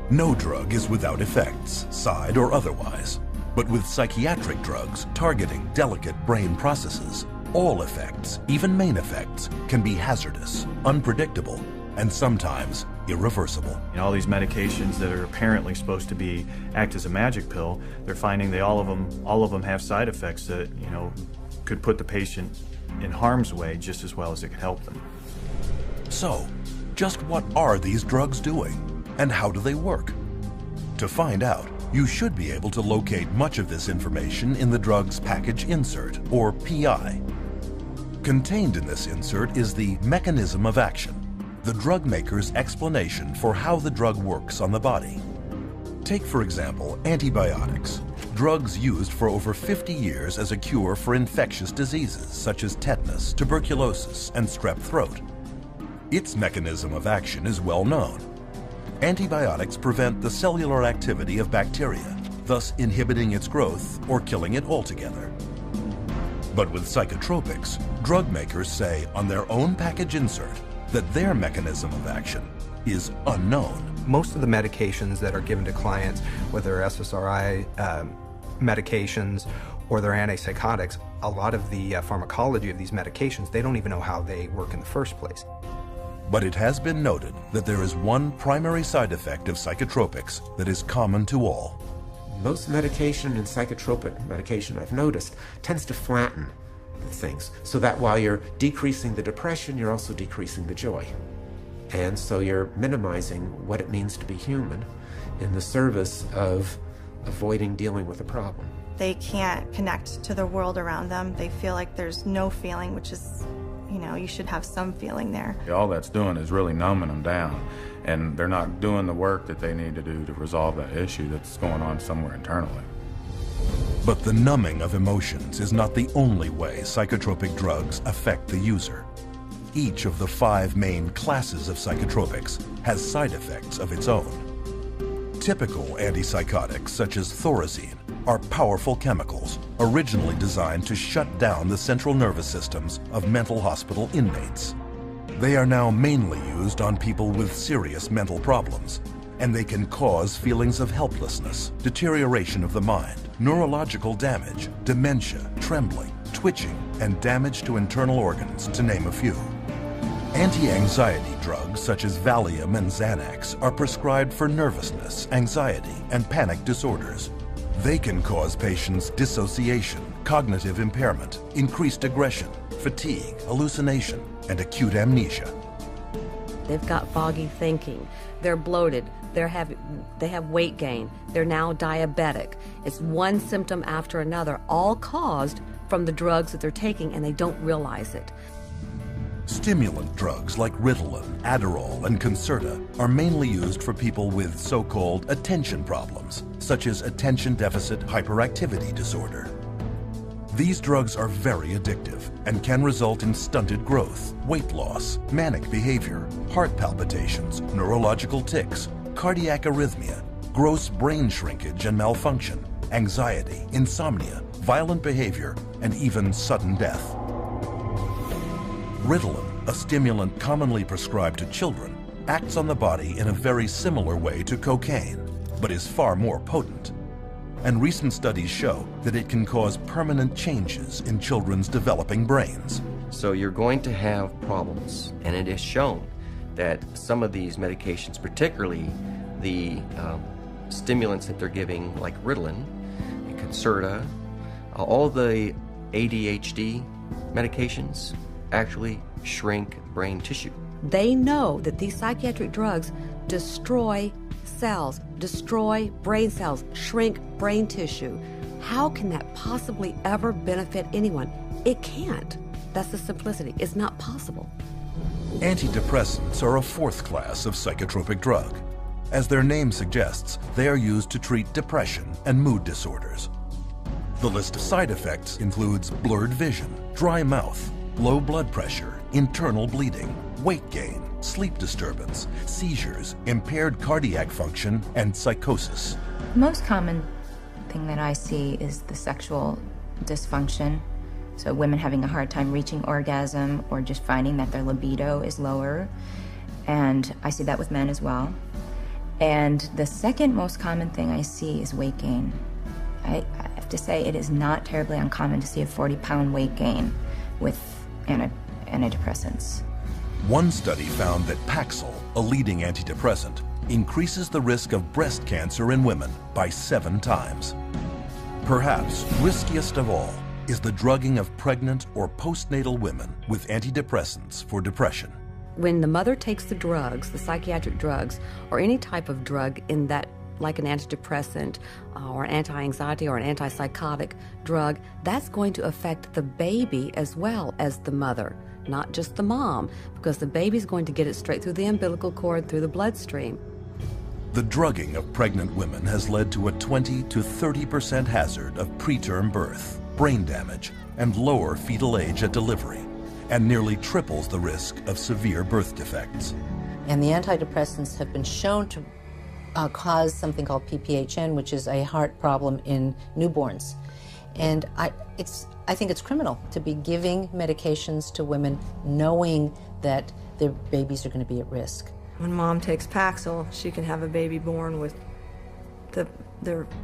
No drug is without effects, side or otherwise. But with psychiatric drugs targeting delicate brain processes, all effects, even main effects, can be hazardous, unpredictable, and sometimes irreversible. All these medications that are apparently supposed to act as a magic pill, they're finding all of them have side effects that, could put the patient in harm's way just as well as it could help them. So, just what are these drugs doing, and how do they work? To find out, you should be able to locate much of this information in the drug's package insert, or PI. Contained in this insert is the mechanism of action, the drug maker's explanation for how the drug works on the body. Take, for example, antibiotics, drugs used for over 50 years as a cure for infectious diseases such as tetanus, tuberculosis, and strep throat. Its mechanism of action is well known. Antibiotics prevent the cellular activity of bacteria, thus inhibiting its growth or killing it altogether. But with psychotropics, drug makers say on their own package insert that their mechanism of action is unknown. Most of the medications that are given to clients, whether they're SSRI medications or they're antipsychotics, a lot of the pharmacology of these medications, they don't even know how they work in the first place. But it has been noted that there is one primary side effect of psychotropics that is common to all. Most medication and psychotropic medication, I've noticed, tends to flatten things, so that while you're decreasing the depression, you're also decreasing the joy. And so you're minimizing what it means to be human in the service of avoiding dealing with a problem. They can't connect to the world around them. They feel like there's no feeling, which is, you should have some feeling there. All that's doing is really numbing them down, and they're not doing the work that they need to do to resolve that issue that's going on somewhere internally. But the numbing of emotions is not the only way psychotropic drugs affect the user. Each of the 5 main classes of psychotropics has side effects of its own. Typical antipsychotics such as thorazine are powerful chemicals originally designed to shut down the central nervous systems of mental hospital inmates. They are now mainly used on people with serious mental problems, and they can cause feelings of helplessness, deterioration of the mind, neurological damage, dementia, trembling, twitching, and damage to internal organs, to name a few. Anti-anxiety drugs such as Valium and Xanax are prescribed for nervousness, anxiety, and panic disorders. They can cause patients dissociation, cognitive impairment, increased aggression, fatigue, hallucination, and acute amnesia. They've got foggy thinking, they're bloated, they have weight gain, they're now diabetic. It's one symptom after another, all caused from the drugs that they're taking, and they don't realize it. Stimulant drugs like Ritalin, Adderall, and Concerta are mainly used for people with so-called attention problems, such as attention deficit hyperactivity disorder. These drugs are very addictive and can result in stunted growth, weight loss, manic behavior, heart palpitations, neurological tics, cardiac arrhythmia, gross brain shrinkage and malfunction, anxiety, insomnia, violent behavior, and even sudden death. Ritalin, a stimulant commonly prescribed to children, acts on the body in a very similar way to cocaine, but is far more potent. And recent studies show that it can cause permanent changes in children's developing brains. So you're going to have problems, and it is shown that some of these medications, particularly the stimulants that they're giving like Ritalin and Concerta, all the ADHD medications actually shrink brain tissue. They know that these psychiatric drugs destroy cells, destroy brain cells, shrink brain tissue. How can that possibly ever benefit anyone? It can't. That's the simplicity. It's not possible. Antidepressants are a fourth class of psychotropic drug. As their name suggests, they are used to treat depression and mood disorders. The list of side effects includes blurred vision, dry mouth, low blood pressure, internal bleeding, weight gain, sleep disturbance, seizures, impaired cardiac function, and psychosis. The most common thing that I see is the sexual dysfunction. So women having a hard time reaching orgasm or just finding that their libido is lower. And I see that with men as well. And the second most common thing I see is weight gain. I have to say it is not terribly uncommon to see a 40-pound weight gain with antidepressants. One study found that Paxil, a leading antidepressant, increases the risk of breast cancer in women by 7 times. Perhaps riskiest of all is the drugging of pregnant or postnatal women with antidepressants for depression. When the mother takes the drugs, the psychiatric drugs, or any type of drug in that, like an antidepressant or an anti-anxiety or an antipsychotic drug, that's going to affect the baby as well as the mother, not just the mom, because the baby's going to get it straight through the umbilical cord, through the bloodstream. The drugging of pregnant women has led to a 20 to 30% hazard of preterm birth, brain damage, and lower fetal age at delivery, and nearly triples the risk of severe birth defects. And the antidepressants have been shown to cause something called PPHN, which is a heart problem in newborns. And I think it's criminal to be giving medications to women knowing that their babies are going to be at risk. When mom takes Paxil, she can have a baby born with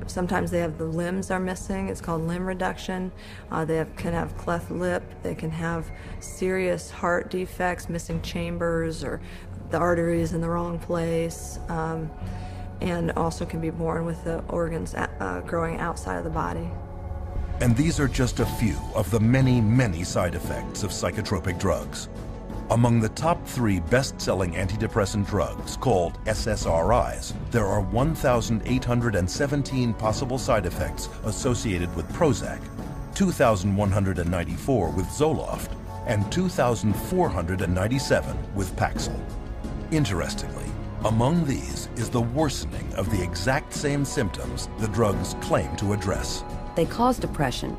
sometimes they have the limbs are missing. It's called limb reduction. Can have cleft lip. They can have serious heart defects, missing chambers, or the arteries in the wrong place. And also can be born with the organs growing outside of the body. And these are just a few of the many, many side effects of psychotropic drugs. Among the top 3 best-selling antidepressant drugs, called SSRIs, there are 1,817 possible side effects associated with Prozac, 2,194 with Zoloft, and 2,497 with Paxil. Interestingly, among these is the worsening of the exact same symptoms the drugs claim to address. They cause depression.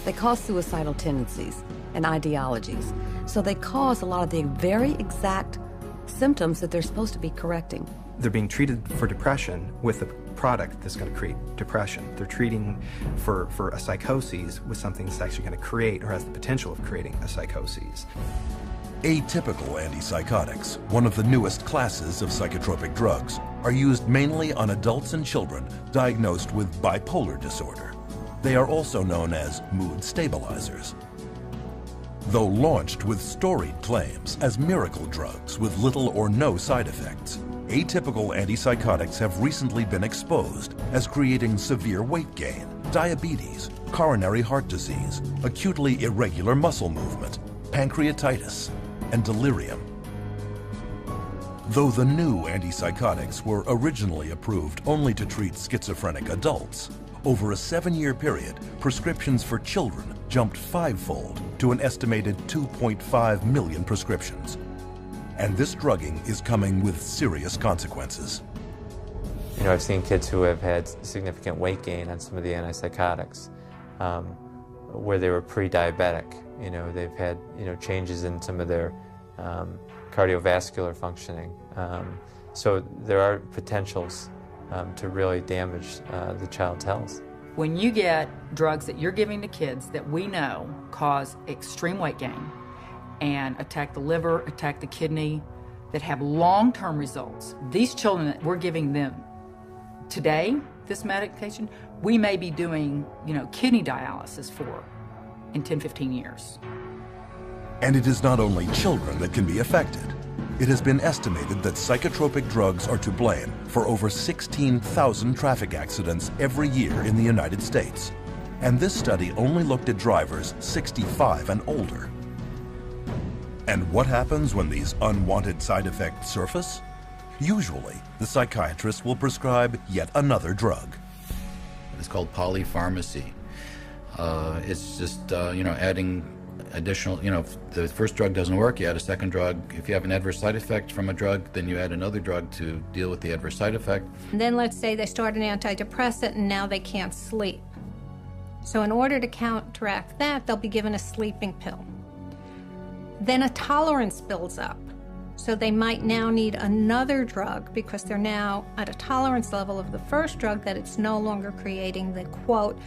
They cause suicidal tendencies and ideologies. So they cause a lot of the very exact symptoms that they're supposed to be correcting. They're being treated for depression with product that's going to create depression. They're treating for a psychosis with something that's actually going to create or has the potential of creating a psychosis. Atypical antipsychotics, one of the newest classes of psychotropic drugs, are used mainly on adults and children diagnosed with bipolar disorder. They are also known as mood stabilizers. Though launched with storied claims as miracle drugs with little or no side effects, atypical antipsychotics have recently been exposed as creating severe weight gain, diabetes, coronary heart disease, acutely irregular muscle movement, pancreatitis, and delirium. Though the new antipsychotics were originally approved only to treat schizophrenic adults, over a 7-year period, prescriptions for children jumped 5-fold to an estimated 2.5 million prescriptions. And this drugging is coming with serious consequences. You know, I've seen kids who have had significant weight gain on some of the antipsychotics, where they were pre-diabetic. You know, they've had, you know, changes in some of their cardiovascular functioning. So there are potentials to really damage the child's health. When you get drugs that you're giving to kids that we know cause extreme weight gain and attack the liver, attack the kidney, that have long-term results, these children that we're giving them today, this medication, we may be doing, you know, kidney dialysis for in 10, 15 years. And it is not only children that can be affected. It has been estimated that psychotropic drugs are to blame for over 16,000 traffic accidents every year in the United States. And this study only looked at drivers 65 and older. And what happens when these unwanted side effects surface? Usually, the psychiatrist will prescribe yet another drug. It's called polypharmacy. It's just, you know, adding additional, you know, if the first drug doesn't work, you add a second drug. If you have an adverse side effect from a drug, then you add another drug to deal with the adverse side effect. And then let's say they start an antidepressant and now they can't sleep. So in order to counteract that, they'll be given a sleeping pill. Then a tolerance builds up. So they might now need another drug because they're now at a tolerance level of the first drug that it's no longer creating the, quote,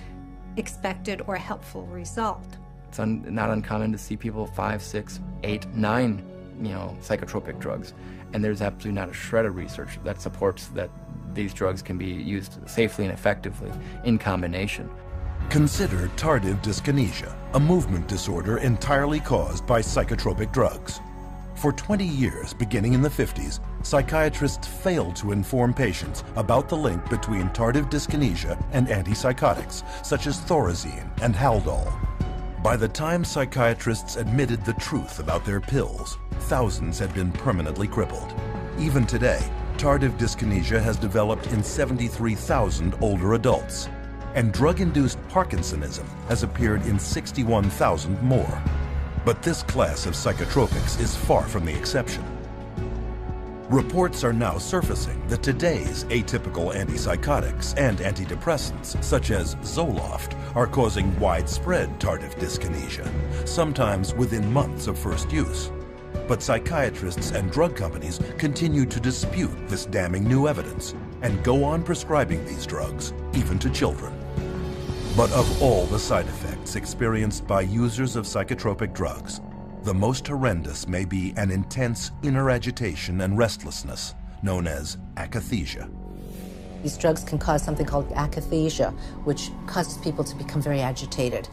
expected or helpful result. It's not uncommon to see people 5, 6, 8, 9, you know, psychotropic drugs, and there's absolutely not a shred of research that supports that these drugs can be used safely and effectively in combination. Consider tardive dyskinesia, a movement disorder entirely caused by psychotropic drugs. For 20 years, beginning in the 50s, psychiatrists failed to inform patients about the link between tardive dyskinesia and antipsychotics, such as Thorazine and Haldol. By the time psychiatrists admitted the truth about their pills, thousands had been permanently crippled. Even today, tardive dyskinesia has developed in 73,000 older adults, and drug-induced Parkinsonism has appeared in 61,000 more. But this class of psychotropics is far from the exception. Reports are now surfacing that today's atypical antipsychotics and antidepressants, such as Zoloft, are causing widespread tardive dyskinesia, sometimes within months of first use. But psychiatrists and drug companies continue to dispute this damning new evidence and go on prescribing these drugs, even to children. But of all the side effects experienced by users of psychotropic drugs, the most horrendous may be an intense inner agitation and restlessness, known as akathisia. These drugs can cause something called akathisia, which causes people to become very agitated,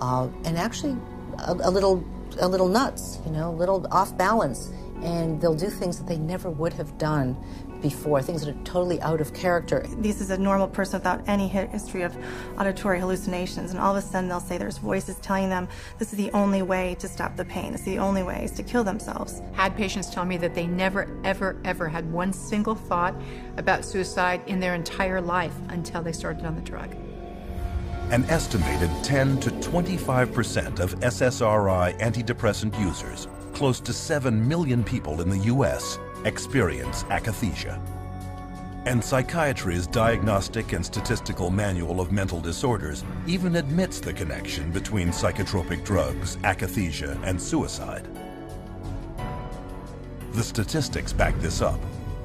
and actually a little nuts, you know, a little off balance, and they'll do things that they never would have done before, things that are totally out of character. This is a normal person without any history of auditory hallucinations, and all of a sudden they'll say there's voices telling them this is the only way to stop the pain, this is the only way is to kill themselves. Had patients tell me that they never, ever, ever had one single thought about suicide in their entire life until they started on the drug. An estimated 10 to 25% of SSRI antidepressant users, close to 7 million people in the U.S., experience akathisia. And Psychiatry's Diagnostic and Statistical Manual of Mental Disorders even admits the connection between psychotropic drugs, akathisia, and suicide. The statistics back this up.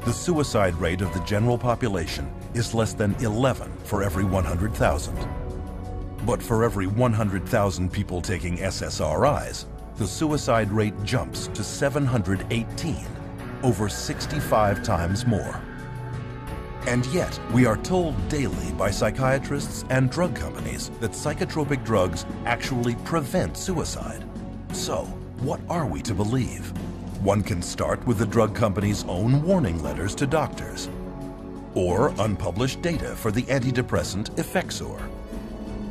the suicide rate of the general population is less than 11 for every 100,000. But for every 100,000 people taking SSRIs, the suicide rate jumps to 718, over 65 times more. And yet, we are told daily by psychiatrists and drug companies that psychotropic drugs actually prevent suicide. So, what are we to believe? One can start with the drug company's own warning letters to doctors, or unpublished data for the antidepressant Effexor,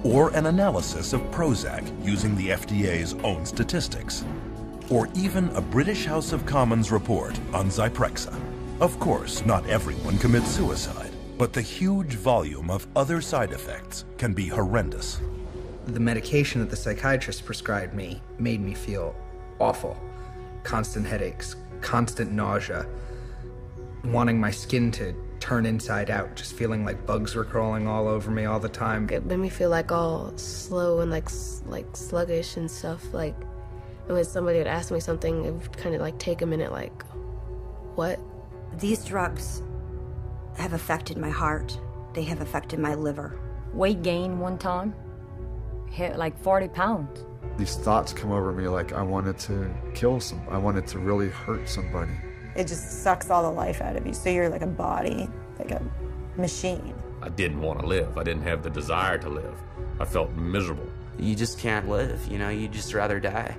or an analysis of Prozac using the FDA's own statistics, or even a British House of Commons report on Zyprexa. Of course, not everyone commits suicide, but the huge volume of other side effects can be horrendous. The medication that the psychiatrist prescribed me made me feel awful. Constant headaches, constant nausea, wanting my skin to turn inside out, just feeling like bugs were crawling all over me all the time. It made me feel like all slow and like sluggish and stuff. Like, and when somebody would ask me something, it would kind of like take a minute, like, what? These drugs have affected my heart. They have affected my liver. Weight gain one time, hit like 40 pounds. These thoughts come over me like I wanted to kill I wanted to really hurt somebody. It just sucks all the life out of you. So you're like a body, like a machine. I didn't want to live. I didn't have the desire to live. I felt miserable. You just can't live, you know, you'd just rather die.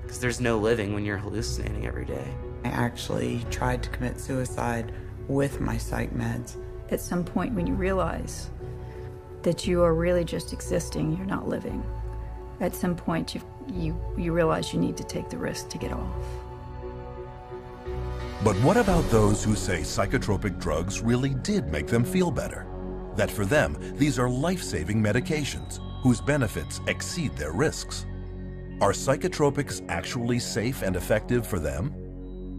Because there's no living when you're hallucinating every day. I actually tried to commit suicide with my psych meds. At some point when you realize that you are really just existing, you're not living, at some point you realize you need to take the risk to get off. But what about those who say psychotropic drugs really did make them feel better? That for them, these are life-saving medications whose benefits exceed their risks. Are psychotropics actually safe and effective for them?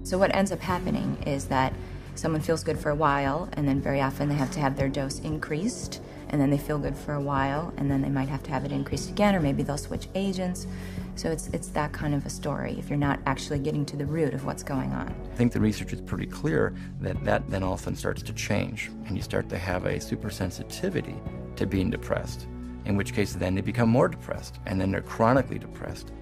So what ends up happening is that someone feels good for a while, and then very often they have to have their dose increased, and then they feel good for a while, and then they might have to have it increased again, or maybe they'll switch agents. So it's that kind of a story if you're not actually getting to the root of what's going on. I think the research is pretty clear that then often starts to change, and you start to have a supersensitivity to being depressed, in which case then they become more depressed, and then they're chronically depressed.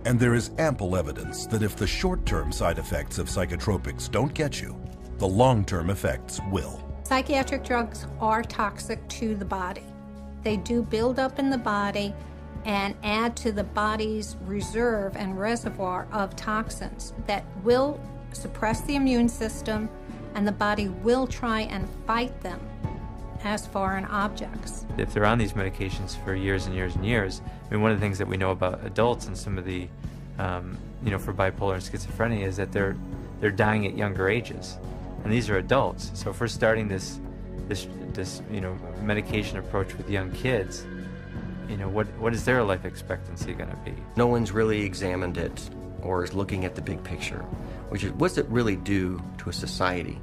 And there is ample evidence that if the short-term side effects of psychotropics don't get you, the long-term effects will. Psychiatric drugs are toxic to the body. They do build up in the body and add to the body's reserve and reservoir of toxins that will suppress the immune system, and the body will try and fight them as foreign objects. If they're on these medications for years and years and years, I mean, one of the things that we know about adults and some of the, for bipolar and schizophrenia is that they're dying at younger ages, and these are adults. So if we're starting this medication approach with young kids, what is their life expectancy going to be? No one's really examined it or is looking at the big picture, which is what's it really do to a society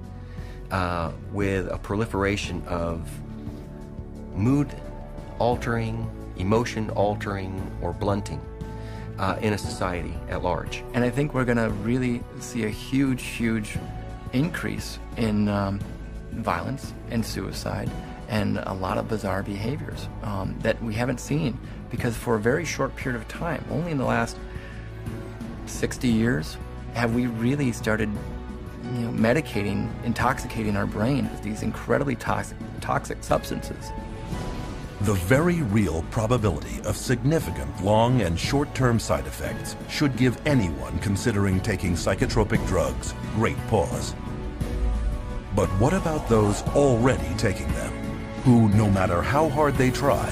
with a proliferation of mood-altering, emotion-altering, or blunting in a society at large. And I think we're going to really see a huge increase in violence and suicide and a lot of bizarre behaviors that we haven't seen, because for a very short period of time, only in the last 60 years, have we really started medicating, intoxicating our brain with these incredibly toxic substances. The very real probability of significant long and short-term side effects should give anyone considering taking psychotropic drugs great pause. But what about those already taking them, who, no matter how hard they try,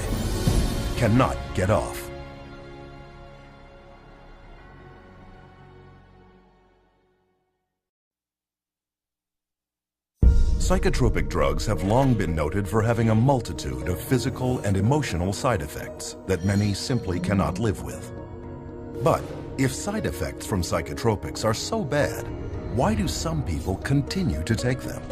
cannot get off? Psychotropic drugs have long been noted for having a multitude of physical and emotional side effects that many simply cannot live with. But if side effects from psychotropics are so bad, why do some people continue to take them?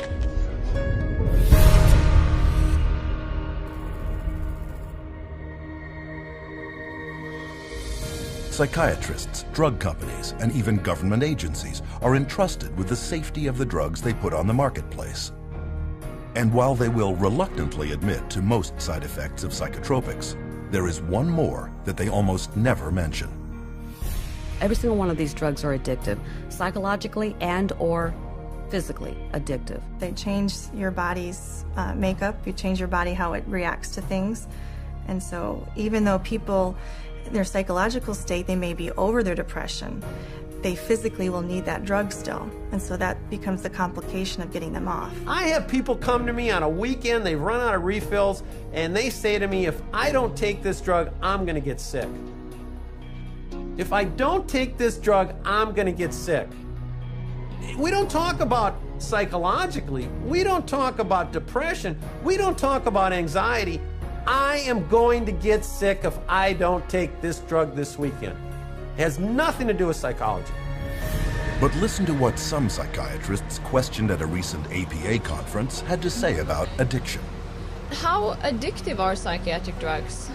Psychiatrists, drug companies, and even government agencies are entrusted with the safety of the drugs they put on the marketplace. And while they will reluctantly admit to most side effects of psychotropics, there is one more that they almost never mention. Every single one of these drugs are addictive, psychologically and or physically addictive. They change your body's makeup, you change your body how it reacts to things. And so even though people, their psychological state, they may be over their depression, they physically will need that drug still. And so that becomes the complication of getting them off. I have people come to me on a weekend, they run out of refills, and they say to me, if I don't take this drug, I'm gonna get sick. If I don't take this drug, I'm gonna get sick. We don't talk about psychologically, we don't talk about depression, we don't talk about anxiety. I am going to get sick if I don't take this drug this weekend. It has nothing to do with psychology. But listen to what some psychiatrists questioned at a recent APA conference had to say about addiction. How addictive are psychiatric drugs?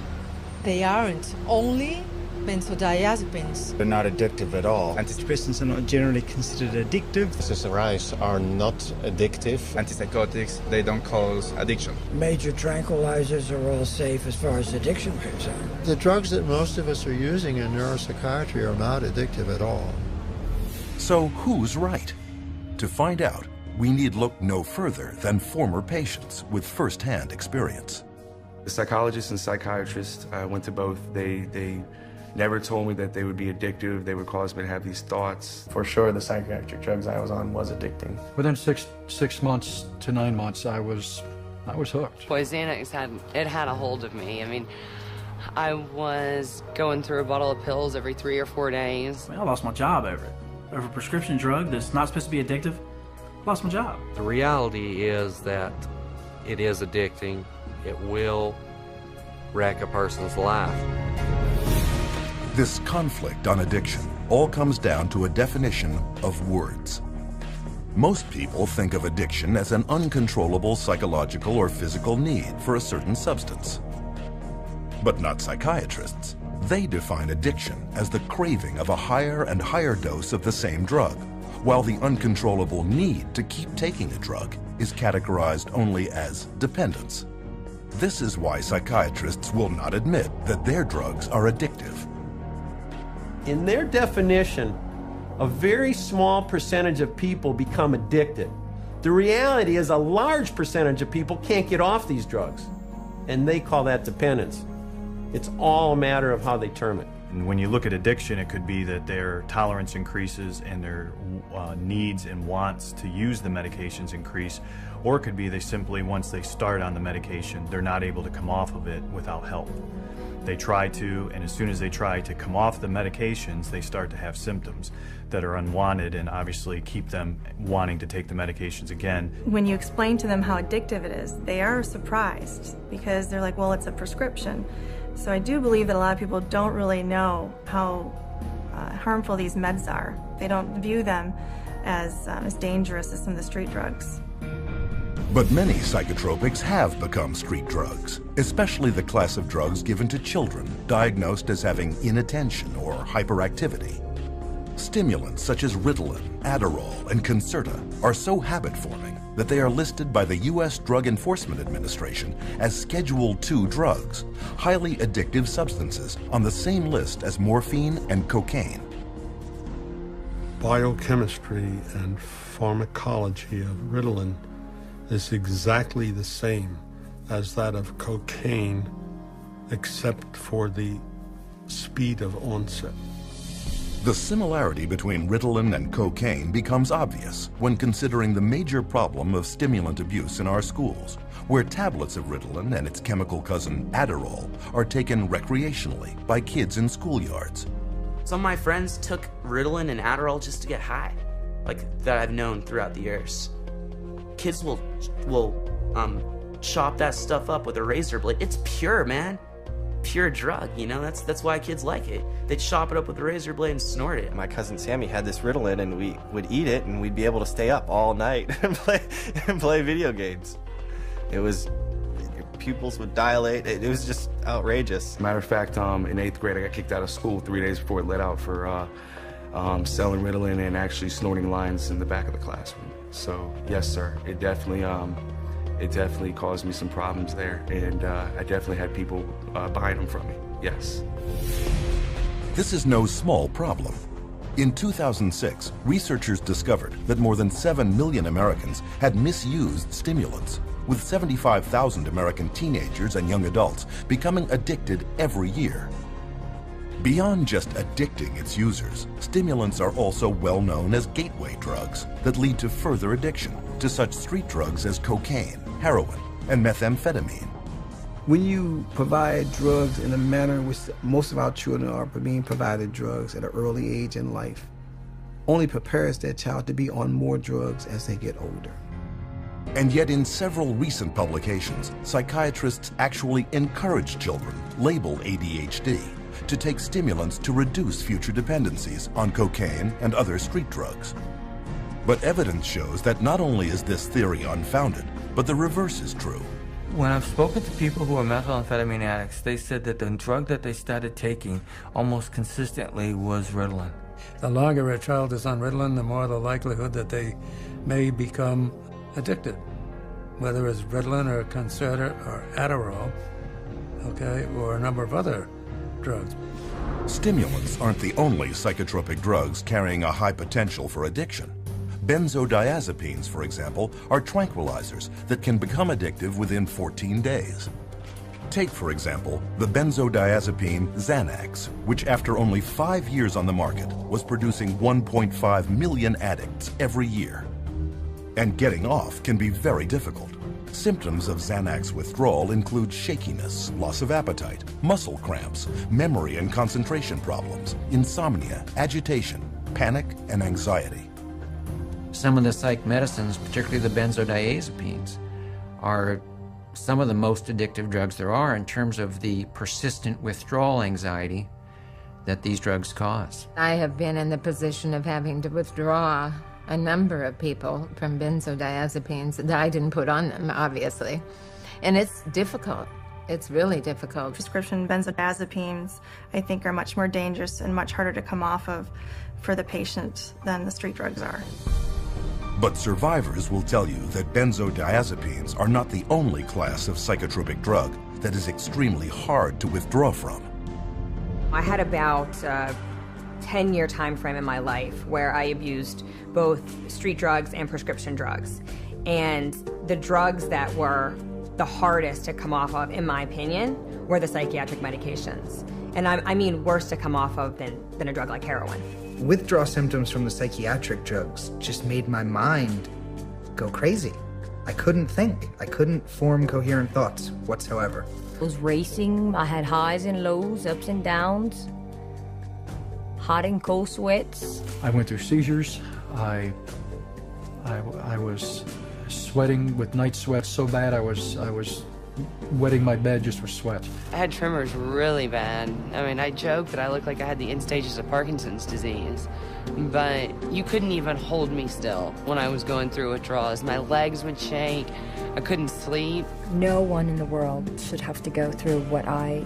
They aren't. Only benzodiazepines. They're not addictive at all. Antidepressants are not generally considered addictive. SSRIs are not addictive. Antipsychotics, they don't cause addiction. Major tranquilizers are all safe as far as addiction is concerned. The drugs that most of us are using in neuropsychiatry are not addictive at all. So who's right? To find out, we need look no further than former patients with first-hand experience. The psychologists and psychiatrists, I went to both. They never told me that they would be addictive, they would cause me to have these thoughts. For sure, the psychiatric drugs I was on was addicting. Within six months to 9 months, I was hooked. Boy, Xanax had a hold of me. I mean, I was going through a bottle of pills every 3 or 4 days. I lost my job over it. Over a prescription drug that's not supposed to be addictive, I lost my job. The reality is that it is addicting. It will wreck a person's life. This conflict on addiction all comes down to a definition of words. Most people think of addiction as an uncontrollable psychological or physical need for a certain substance. But not psychiatrists. They define addiction as the craving of a higher and higher dose of the same drug, while the uncontrollable need to keep taking a drug is categorized only as dependence. This is why psychiatrists will not admit that their drugs are addictive. In their definition, a very small percentage of people become addicted. The reality is a large percentage of people can't get off these drugs, and they call that dependence. It's all a matter of how they term it. And when you look at addiction, it could be that their tolerance increases and their needs and wants to use the medications increase, or it could be they simply, once they start on the medication, they're not able to come off of it without help. They try to, and as soon as they try to come off the medications, they start to have symptoms that are unwanted and obviously keep them wanting to take the medications again. When you explain to them how addictive it is, they are surprised because they're like, well, it's a prescription. So I do believe that a lot of people don't really know how harmful these meds are. They don't view them as dangerous as some of the street drugs. But many psychotropics have become street drugs, especially the class of drugs given to children diagnosed as having inattention or hyperactivity. Stimulants such as Ritalin, Adderall, and Concerta are so habit-forming that they are listed by the U.S. Drug Enforcement Administration as Schedule II drugs, highly addictive substances on the same list as morphine and cocaine. Biochemistry and pharmacology of Ritalin is exactly the same as that of cocaine, except for the speed of onset. The similarity between Ritalin and cocaine becomes obvious when considering the major problem of stimulant abuse in our schools, where tablets of Ritalin and its chemical cousin Adderall are taken recreationally by kids in schoolyards. Some of my friends took Ritalin and Adderall just to get high, that I've known throughout the years. Kids will chop that stuff up with a razor blade. It's pure, man. Pure drug, you know? That's why kids like it. They'd chop it up with a razor blade and snort it. My cousin Sammy had this Ritalin, and we would eat it, and we'd be able to stay up all night and play video games. It was pupils would dilate. It was just outrageous. Matter of fact, in 8th grade, I got kicked out of school 3 days before it let out for selling Ritalin and actually snorting lines in the back of the classroom. So yes, sir, it definitely caused me some problems there, and I definitely had people buying them from me. Yes. This is no small problem. In 2006, researchers discovered that more than 7 million Americans had misused stimulants, with 75,000 American teenagers and young adults becoming addicted every year. Beyond just addicting its users, stimulants are also well known as gateway drugs that lead to further addiction to such street drugs as cocaine, heroin, and methamphetamine. When you provide drugs in a manner in which most of our children are being provided drugs at an early age in life, only prepares that child to be on more drugs as they get older. And yet in several recent publications, psychiatrists actually encourage children labeled ADHD to take stimulants to reduce future dependencies on cocaine and other street drugs. But evidence shows that not only is this theory unfounded, but the reverse is true. When I've spoken to people who are methamphetamine addicts, they said that the drug that they started taking almost consistently was Ritalin. The longer a child is on Ritalin, the more the likelihood that they may become addicted, whether it's Ritalin or Concerta or Adderall, okay, or a number of other drugs. Stimulants aren't the only psychotropic drugs carrying a high potential for addiction. Benzodiazepines, for example, are tranquilizers that can become addictive within 14 days. Take, for example, the benzodiazepine Xanax, which after only 5 years on the market was producing 1.5 million addicts every year. And getting off can be very difficult. Symptoms of Xanax withdrawal include shakiness, loss of appetite, muscle cramps, memory and concentration problems, insomnia, agitation, panic, and anxiety. Some of the psych medicines, particularly the benzodiazepines, are some of the most addictive drugs there are in terms of the persistent withdrawal anxiety that these drugs cause. I have been in the position of having to withdraw a number of people from benzodiazepines that I didn't put on them, obviously. And it's difficult. It's really difficult. Prescription benzodiazepines, I think, are much more dangerous and much harder to come off of for the patient than the street drugs are. But survivors will tell you that benzodiazepines are not the only class of psychotropic drug that is extremely hard to withdraw from. I had about a 10-year time frame in my life where I abused both street drugs and prescription drugs. And the drugs that were the hardest to come off of, in my opinion, were the psychiatric medications. And I mean worse to come off of than a drug like heroin. Withdrawal symptoms from the psychiatric drugs just made my mind go crazy. I couldn't think. I couldn't form coherent thoughts whatsoever. I was racing. I had highs and lows, ups and downs, hot and cold sweats. I went through seizures. I was sweating with night sweats so bad I was wetting my bed just for sweat. I had tremors really bad. I mean, I joked that I looked like I had the end stages of Parkinson's disease, but you couldn't even hold me still when I was going through withdrawals. My legs would shake. I couldn't sleep. No one in the world should have to go through what I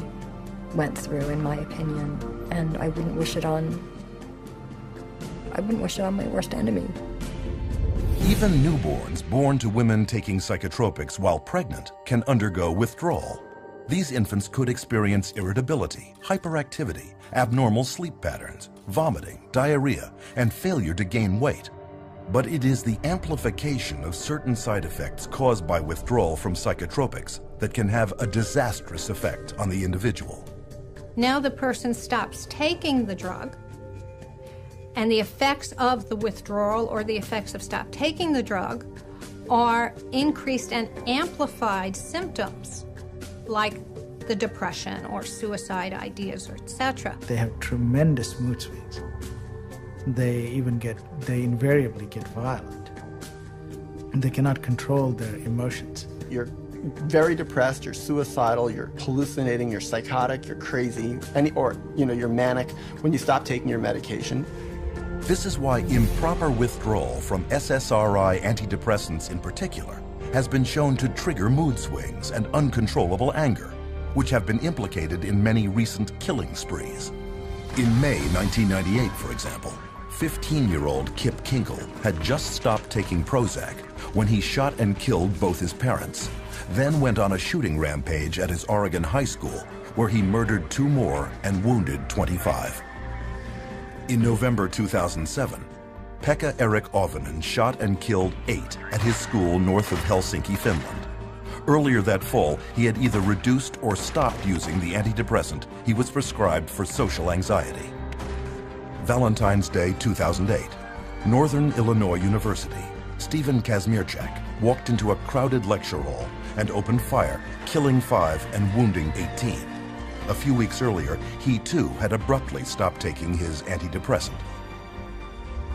went through, in my opinion, and I wouldn't wish it on my worst enemy. Even newborns born to women taking psychotropics while pregnant can undergo withdrawal. These infants could experience irritability, hyperactivity, abnormal sleep patterns, vomiting, diarrhea, and failure to gain weight. But it is the amplification of certain side effects caused by withdrawal from psychotropics that can have a disastrous effect on the individual. Now the person stops taking the drug, and the effects of the withdrawal or the effects of stop taking the drug are increased and amplified symptoms like the depression or suicide ideas, or etc. They have tremendous mood swings. They invariably get violent. And they cannot control their emotions. You're very depressed, you're suicidal, you're hallucinating, you're psychotic, you're crazy, you're manic when you stop taking your medication. This is why improper withdrawal from SSRI antidepressants in particular has been shown to trigger mood swings and uncontrollable anger, which have been implicated in many recent killing sprees. In May 1998, for example, 15-year-old Kip Kinkle had just stopped taking Prozac when he shot and killed both his parents, then went on a shooting rampage at his Oregon high school, where he murdered 2 more and wounded 25. In November 2007, Pekka Erik Ovinen shot and killed 8 at his school north of Helsinki, Finland. Earlier that fall, he had either reduced or stopped using the antidepressant he was prescribed for social anxiety. Valentine's Day 2008, Northern Illinois University, Stephen Kazmierczak walked into a crowded lecture hall and opened fire, killing 5 and wounding 18. A few weeks earlier, he too had abruptly stopped taking his antidepressant.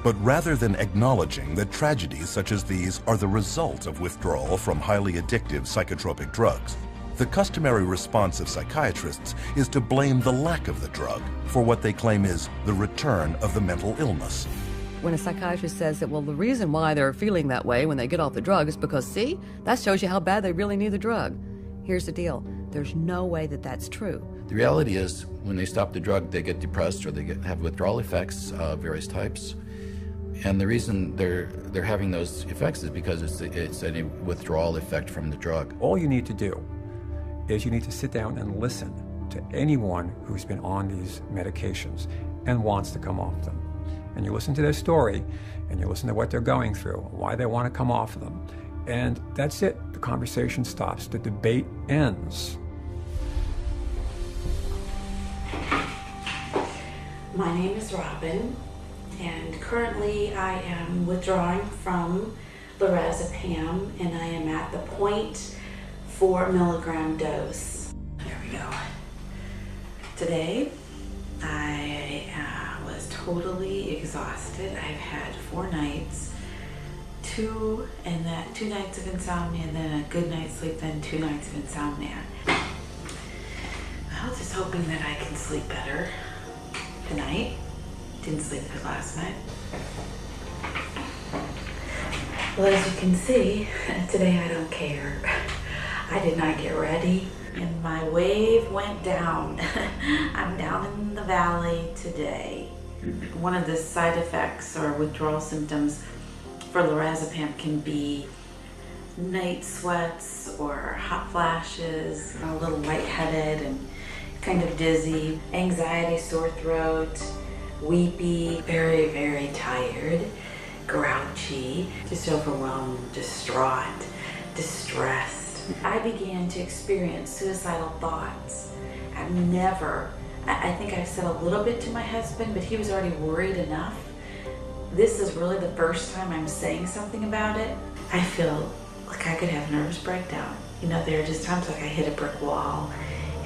But rather than acknowledging that tragedies such as these are the result of withdrawal from highly addictive psychotropic drugs, the customary response of psychiatrists is to blame the lack of the drug for what they claim is the return of the mental illness. When a psychiatrist says that, well, the reason why they're feeling that way when they get off the drug is because, see, that shows you how bad they really need the drug. Here's the deal. There's no way that that's true. The reality is, when they stop the drug, they get depressed or they have withdrawal effects of various types. And the reason they're having those effects is because it's a withdrawal effect from the drug. All you need to do is you need to sit down and listen to anyone who's been on these medications and wants to come off them. And you listen to their story, and you listen to what they're going through, why they want to come off them. And that's it. The conversation stops. The debate ends. My name is Robin, and currently I am withdrawing from lorazepam, and I am at the 0.4 milligram dose. Here we go. Today, I was totally exhausted. I've had 4 nights, 2 nights of insomnia, and then a good night's sleep, then 2 nights of insomnia. I was just hoping that I can sleep better tonight. Didn't sleep good last night. Well, as you can see, today I don't care. I did not get ready, and my wave went down. I'm down in the valley today. One of the side effects or withdrawal symptoms for lorazepam can be night sweats or hot flashes, a little lightheaded and kind of dizzy, anxiety, sore throat, weepy, very, very tired, grouchy, just overwhelmed, distraught, distressed. I began to experience suicidal thoughts. I think I said a little bit to my husband, but he was already worried enough. This is really the first time I'm saying something about it. I feel like I could have a nervous breakdown. You know, there are just times like I hit a brick wall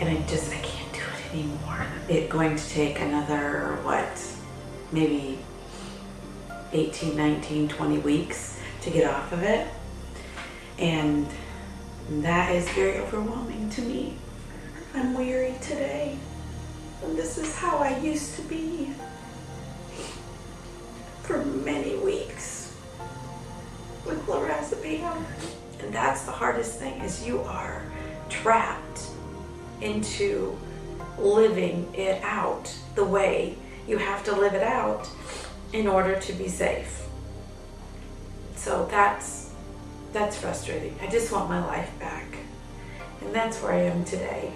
and I can't do it anymore. It's going to take another, maybe 18, 19, 20 weeks to get off of it. And that is very overwhelming to me. I'm weary today. And this is how I used to be for many weeks with lorazepam. And that's the hardest thing, is you are trapped into living it out the way you have to live it out in order to be safe. So that's frustrating. I just want my life back. And that's where I am today.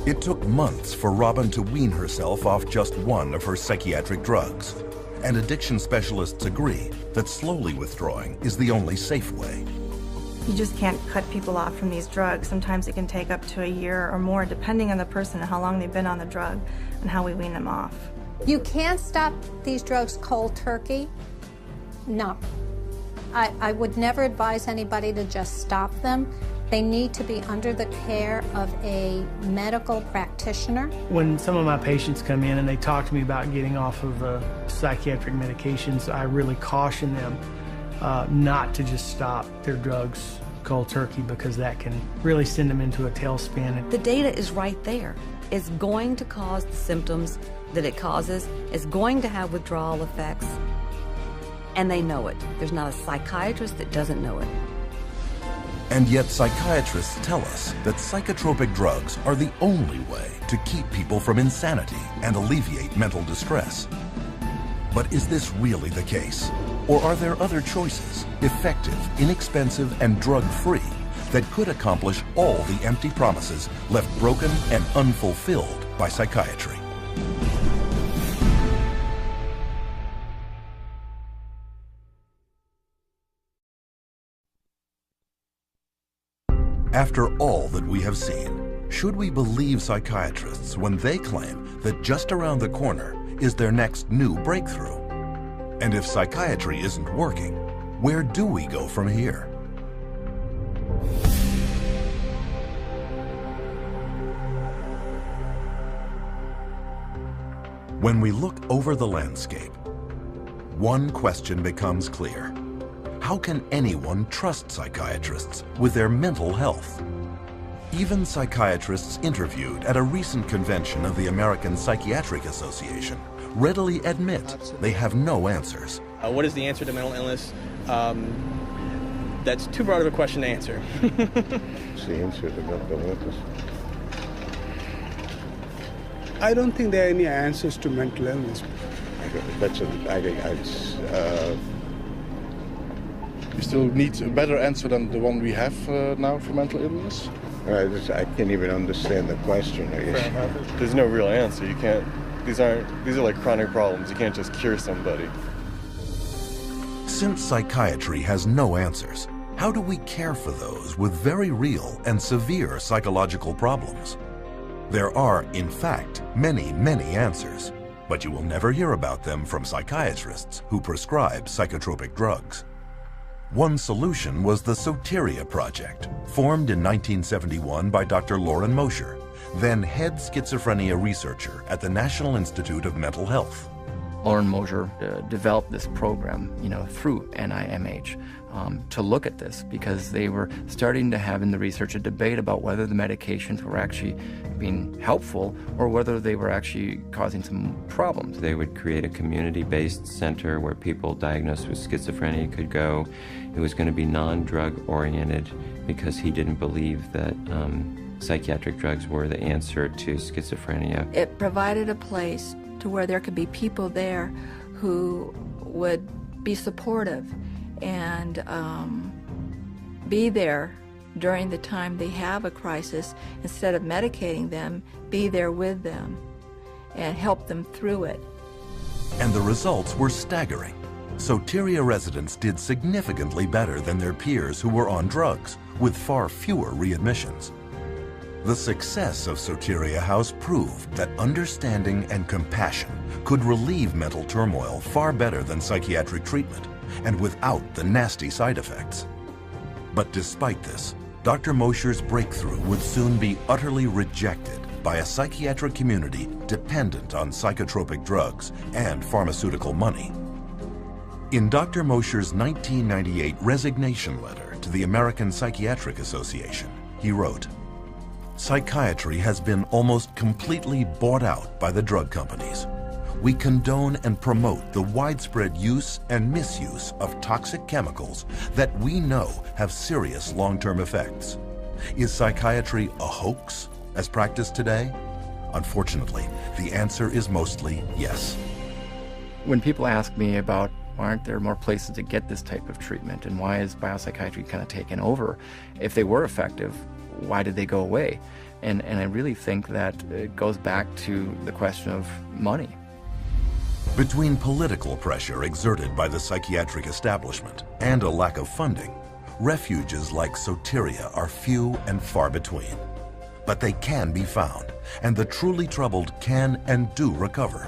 It took months for Robin to wean herself off just one of her psychiatric drugs. And addiction specialists agree that slowly withdrawing is the only safe way. You just can't cut people off from these drugs. Sometimes it can take up to a year or more, depending on the person and how long they've been on the drug and how we wean them off. You can't stop these drugs cold turkey. No. I would never advise anybody to just stop them. They need to be under the care of a medical practitioner. When some of my patients come in and they talk to me about getting off of psychiatric medications, I really caution them not to just stop their drugs cold turkey, because that can really send them into a tailspin. The data is right there. It's going to cause the symptoms that it causes. It's going to have withdrawal effects. And they know it. There's not a psychiatrist that doesn't know it. And yet psychiatrists tell us that psychotropic drugs are the only way to keep people from insanity and alleviate mental distress. But is this really the case? Or are there other choices, effective, inexpensive, and drug-free, that could accomplish all the empty promises left broken and unfulfilled by psychiatry? After all that we have seen, should we believe psychiatrists when they claim that just around the corner is their next new breakthrough? And if psychiatry isn't working, where do we go from here? When we look over the landscape, one question becomes clear. How can anyone trust psychiatrists with their mental health? Even psychiatrists interviewed at a recent convention of the American Psychiatric Association readily admit they have no answers. What is the answer to mental illness? That's too broad of a question to answer. What's the answer to mental illness? I don't think there are any answers to mental illness. You still need a better answer than the one we have now for mental illness? I can't even understand the question, I guess. There's no real answer. You can't, these are like chronic problems. You can't just cure somebody. Since psychiatry has no answers, how do we care for those with very real and severe psychological problems? There are, in fact, many, many answers, but you will never hear about them from psychiatrists who prescribe psychotropic drugs. One solution was the Soteria Project, formed in 1971 by Dr. Lauren Mosher, then head schizophrenia researcher at the National Institute of Mental Health. Lauren Mosher developed this program, through NIMH to look at this because they were starting to have in the research a debate about whether the medications were actually being helpful or whether they were actually causing some problems. They would create a community-based center where people diagnosed with schizophrenia could go. It was going to be non-drug oriented because he didn't believe that psychiatric drugs were the answer to schizophrenia. It provided a place to where there could be people there who would be supportive and be there during the time they have a crisis. Instead of medicating them, be there with them and help them through it. And the results were staggering. Soteria residents did significantly better than their peers who were on drugs, with far fewer readmissions. The success of Soteria House proved that understanding and compassion could relieve mental turmoil far better than psychiatric treatment, and without the nasty side effects. But despite this, Dr. Mosher's breakthrough would soon be utterly rejected by a psychiatric community dependent on psychotropic drugs and pharmaceutical money. In Dr. Mosher's 1998 resignation letter to the American Psychiatric Association, he wrote, "Psychiatry has been almost completely bought out by the drug companies. We condone and promote the widespread use and misuse of toxic chemicals that we know have serious long-term effects. Is psychiatry a hoax as practiced today? Unfortunately, the answer is mostly yes." When people ask me about why aren't there more places to get this type of treatment and why is biopsychiatry kind of taken over, if they were effective, why did they go away? And I really think that it goes back to the question of money. Between political pressure exerted by the psychiatric establishment and a lack of funding, refuges like Soteria are few and far between. But they can be found, and the truly troubled can and do recover.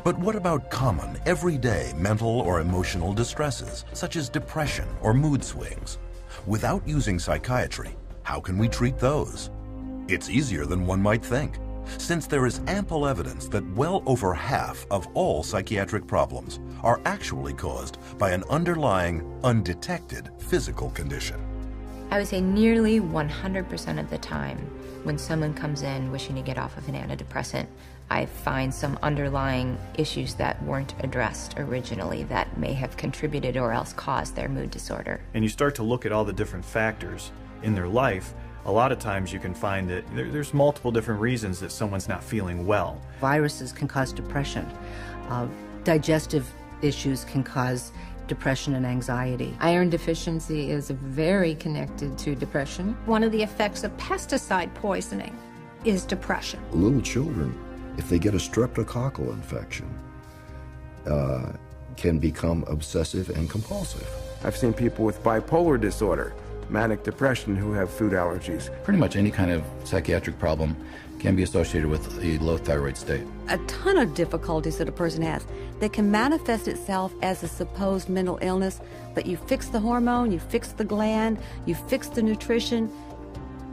But what about common, everyday mental or emotional distresses, such as depression or mood swings? Without using psychiatry, how can we treat those? It's easier than one might think, since there is ample evidence that well over half of all psychiatric problems are actually caused by an underlying, undetected physical condition. I would say nearly 100% of the time when someone comes in wishing to get off of an antidepressant, I find some underlying issues that weren't addressed originally that may have contributed or else caused their mood disorder. And you start to look at all the different factors in their life, a lot of times you can find that there's multiple different reasons that someone's not feeling well. Viruses can cause depression. Digestive issues can cause depression and anxiety. Iron deficiency is very connected to depression. One of the effects of pesticide poisoning is depression. Little children, if they get a streptococcal infection, can become obsessive and compulsive. I've seen people with bipolar disorder, manic depression, who have food allergies. Pretty much any kind of psychiatric problem can be associated with a low thyroid state. A ton of difficulties that a person has that can manifest itself as a supposed mental illness, but you fix the hormone, you fix the gland, you fix the nutrition.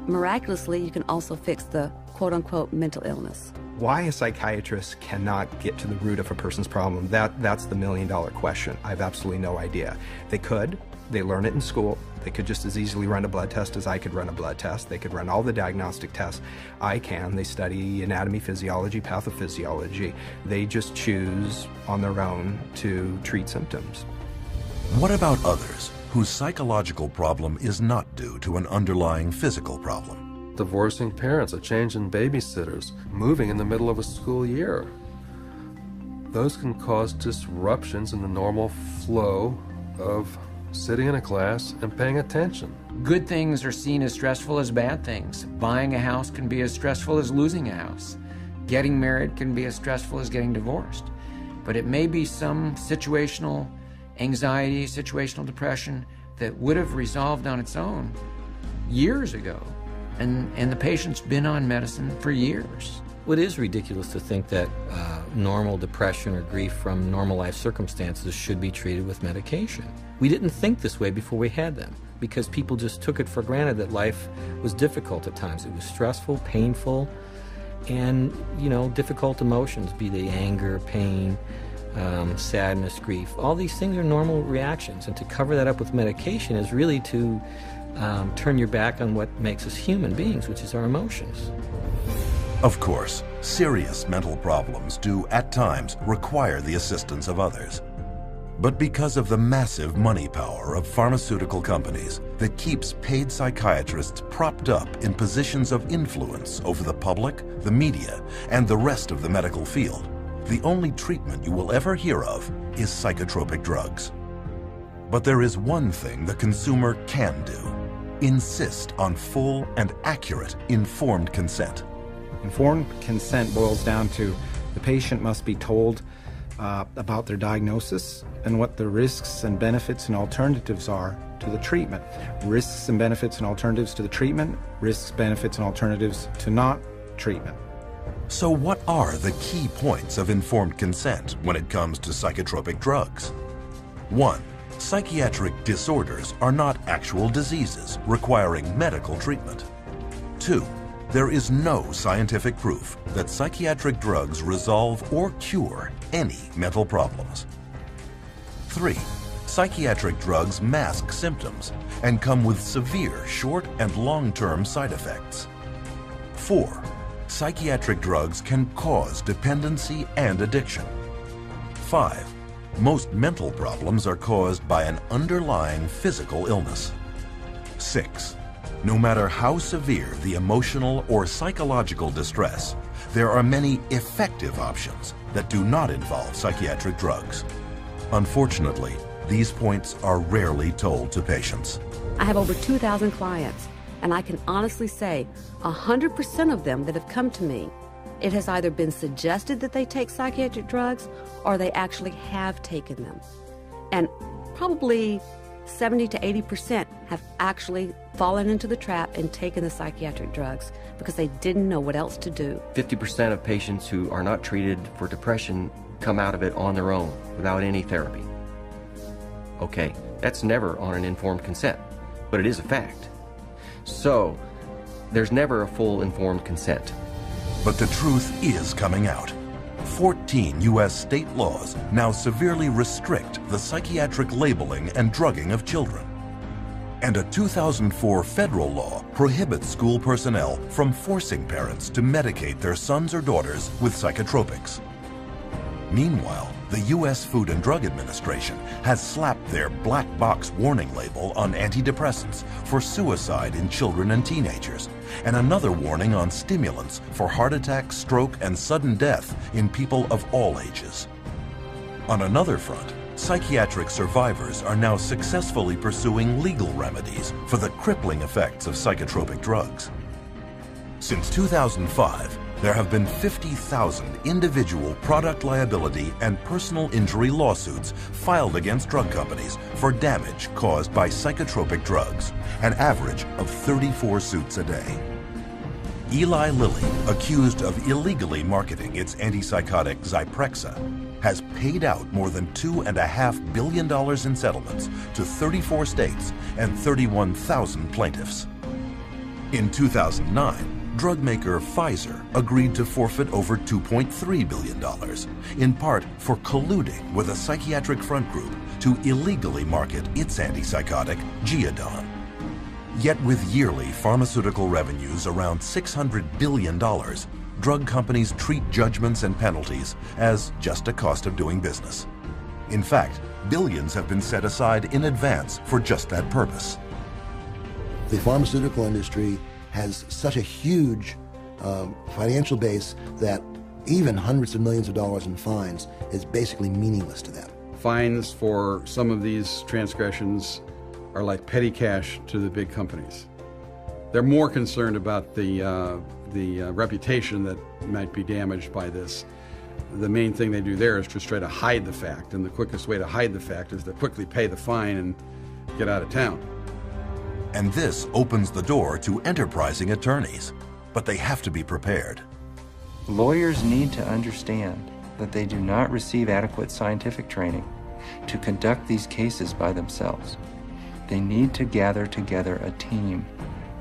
Miraculously, you can also fix the quote-unquote mental illness. Why a psychiatrist cannot get to the root of a person's problem, that's the million-dollar question. I have absolutely no idea. They could. They learn it in school. They could just as easily run a blood test as I could run a blood test. They could run all the diagnostic tests I can. They study anatomy, physiology, pathophysiology. They just choose on their own to treat symptoms. What about others whose psychological problem is not due to an underlying physical problem? Divorcing parents, a change in babysitters, moving in the middle of a school year. Those can cause disruptions in the normal flow of sitting in a class and paying attention. Good things are seen as stressful as bad things. Buying a house can be as stressful as losing a house. Getting married can be as stressful as getting divorced. But it may be some situational anxiety, situational depression that would have resolved on its own years ago. And the patient's been on medicine for years. Well, it is ridiculous to think that normal depression or grief from normal life circumstances should be treated with medication. We didn't think this way before we had them because people just took it for granted that life was difficult at times. It was stressful, painful, and, difficult emotions, be they anger, pain, sadness, grief. All these things are normal reactions, and to cover that up with medication is really to turn your back on what makes us human beings, which is our emotions. Of course, serious mental problems do at times require the assistance of others. But because of the massive money power of pharmaceutical companies that keeps paid psychiatrists propped up in positions of influence over the public, the media, and the rest of the medical field, the only treatment you will ever hear of is psychotropic drugs. But there is one thing the consumer can do: insist on full and accurate informed consent. Informed consent boils down to the patient must be told about their diagnosis and what the risks and benefits and alternatives are to the treatment. Risks and benefits and alternatives to the treatment, risks, benefits, and alternatives to not treatment. So what are the key points of informed consent when it comes to psychotropic drugs? 1. Psychiatric disorders are not actual diseases requiring medical treatment. 2. There is no scientific proof that psychiatric drugs resolve or cure any mental problems. 3. Psychiatric drugs mask symptoms and come with severe short and long-term side effects. 4. Psychiatric drugs can cause dependency and addiction. 5. Most mental problems are caused by an underlying physical illness. 6. No matter how severe the emotional or psychological distress, there are many effective options that do not involve psychiatric drugs. Unfortunately, these points are rarely told to patients. I have over 2,000 clients, and I can honestly say 100% of them that have come to me, it has either been suggested that they take psychiatric drugs or they actually have taken them. And probably 70 to 80% have actually fallen into the trap and taken the psychiatric drugs because they didn't know what else to do. 50% of patients who are not treated for depression come out of it on their own without any therapy. Okay, that's never on an informed consent, but it is a fact. So, there's never a full informed consent. But the truth is coming out. 14 U.S. state laws now severely restrict the psychiatric labeling and drugging of children. And a 2004 federal law prohibits school personnel from forcing parents to medicate their sons or daughters with psychotropics. Meanwhile, the U.S. Food and Drug Administration has slapped their black box warning label on antidepressants for suicide in children and teenagers, and another warning on stimulants for heart attack, stroke, and sudden death in people of all ages. On another front, psychiatric survivors are now successfully pursuing legal remedies for the crippling effects of psychotropic drugs. Since 2005, there have been 50,000 individual product liability and personal injury lawsuits filed against drug companies for damage caused by psychotropic drugs, an average of 34 suits a day. Eli Lilly, accused of illegally marketing its antipsychotic Zyprexa, has paid out more than $2.5 billion in settlements to 34 states and 31,000 plaintiffs. In 2009, drug maker Pfizer agreed to forfeit over $2.3 billion, in part for colluding with a psychiatric front group to illegally market its antipsychotic, Geodon. Yet with yearly pharmaceutical revenues around $600 billion, drug companies treat judgments and penalties as just a cost of doing business. In fact, billions have been set aside in advance for just that purpose. The pharmaceutical industry has such a huge financial base that even hundreds of millions of dollars in fines is basically meaningless to them. Fines for some of these transgressions are like petty cash to the big companies. They're more concerned about the reputation that might be damaged by this. The main thing they do there is just try to hide the fact, and the quickest way to hide the fact is to quickly pay the fine and get out of town. And this opens the door to enterprising attorneys, but they have to be prepared. Lawyers need to understand that they do not receive adequate scientific training to conduct these cases by themselves. They need to gather together a team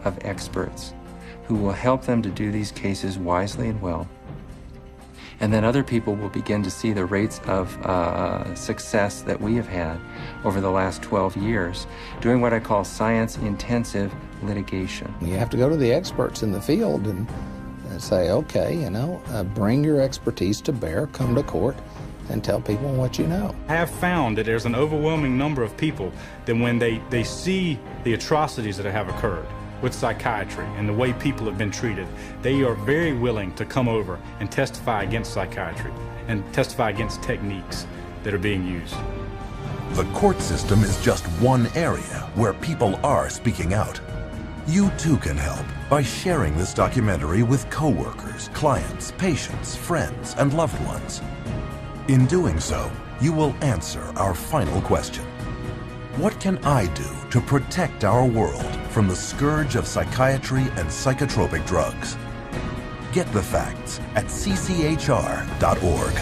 of experts who will help them to do these cases wisely and well. And then other people will begin to see the rates of success that we have had over the last 12 years doing what I call science-intensive litigation. You have to go to the experts in the field and say, okay, bring your expertise to bear, come to court, and tell people what you know. I have found that there's an overwhelming number of people that when they see the atrocities that have occurred with psychiatry and the way people have been treated, they are very willing to come over and testify against psychiatry and testify against techniques that are being used. The court system is just one area where people are speaking out. You too can help by sharing this documentary with coworkers, clients, patients, friends, and loved ones. In doing so, you will answer our final question. What can I do to protect our world from the scourge of psychiatry and psychotropic drugs? Get the facts at cchr.org.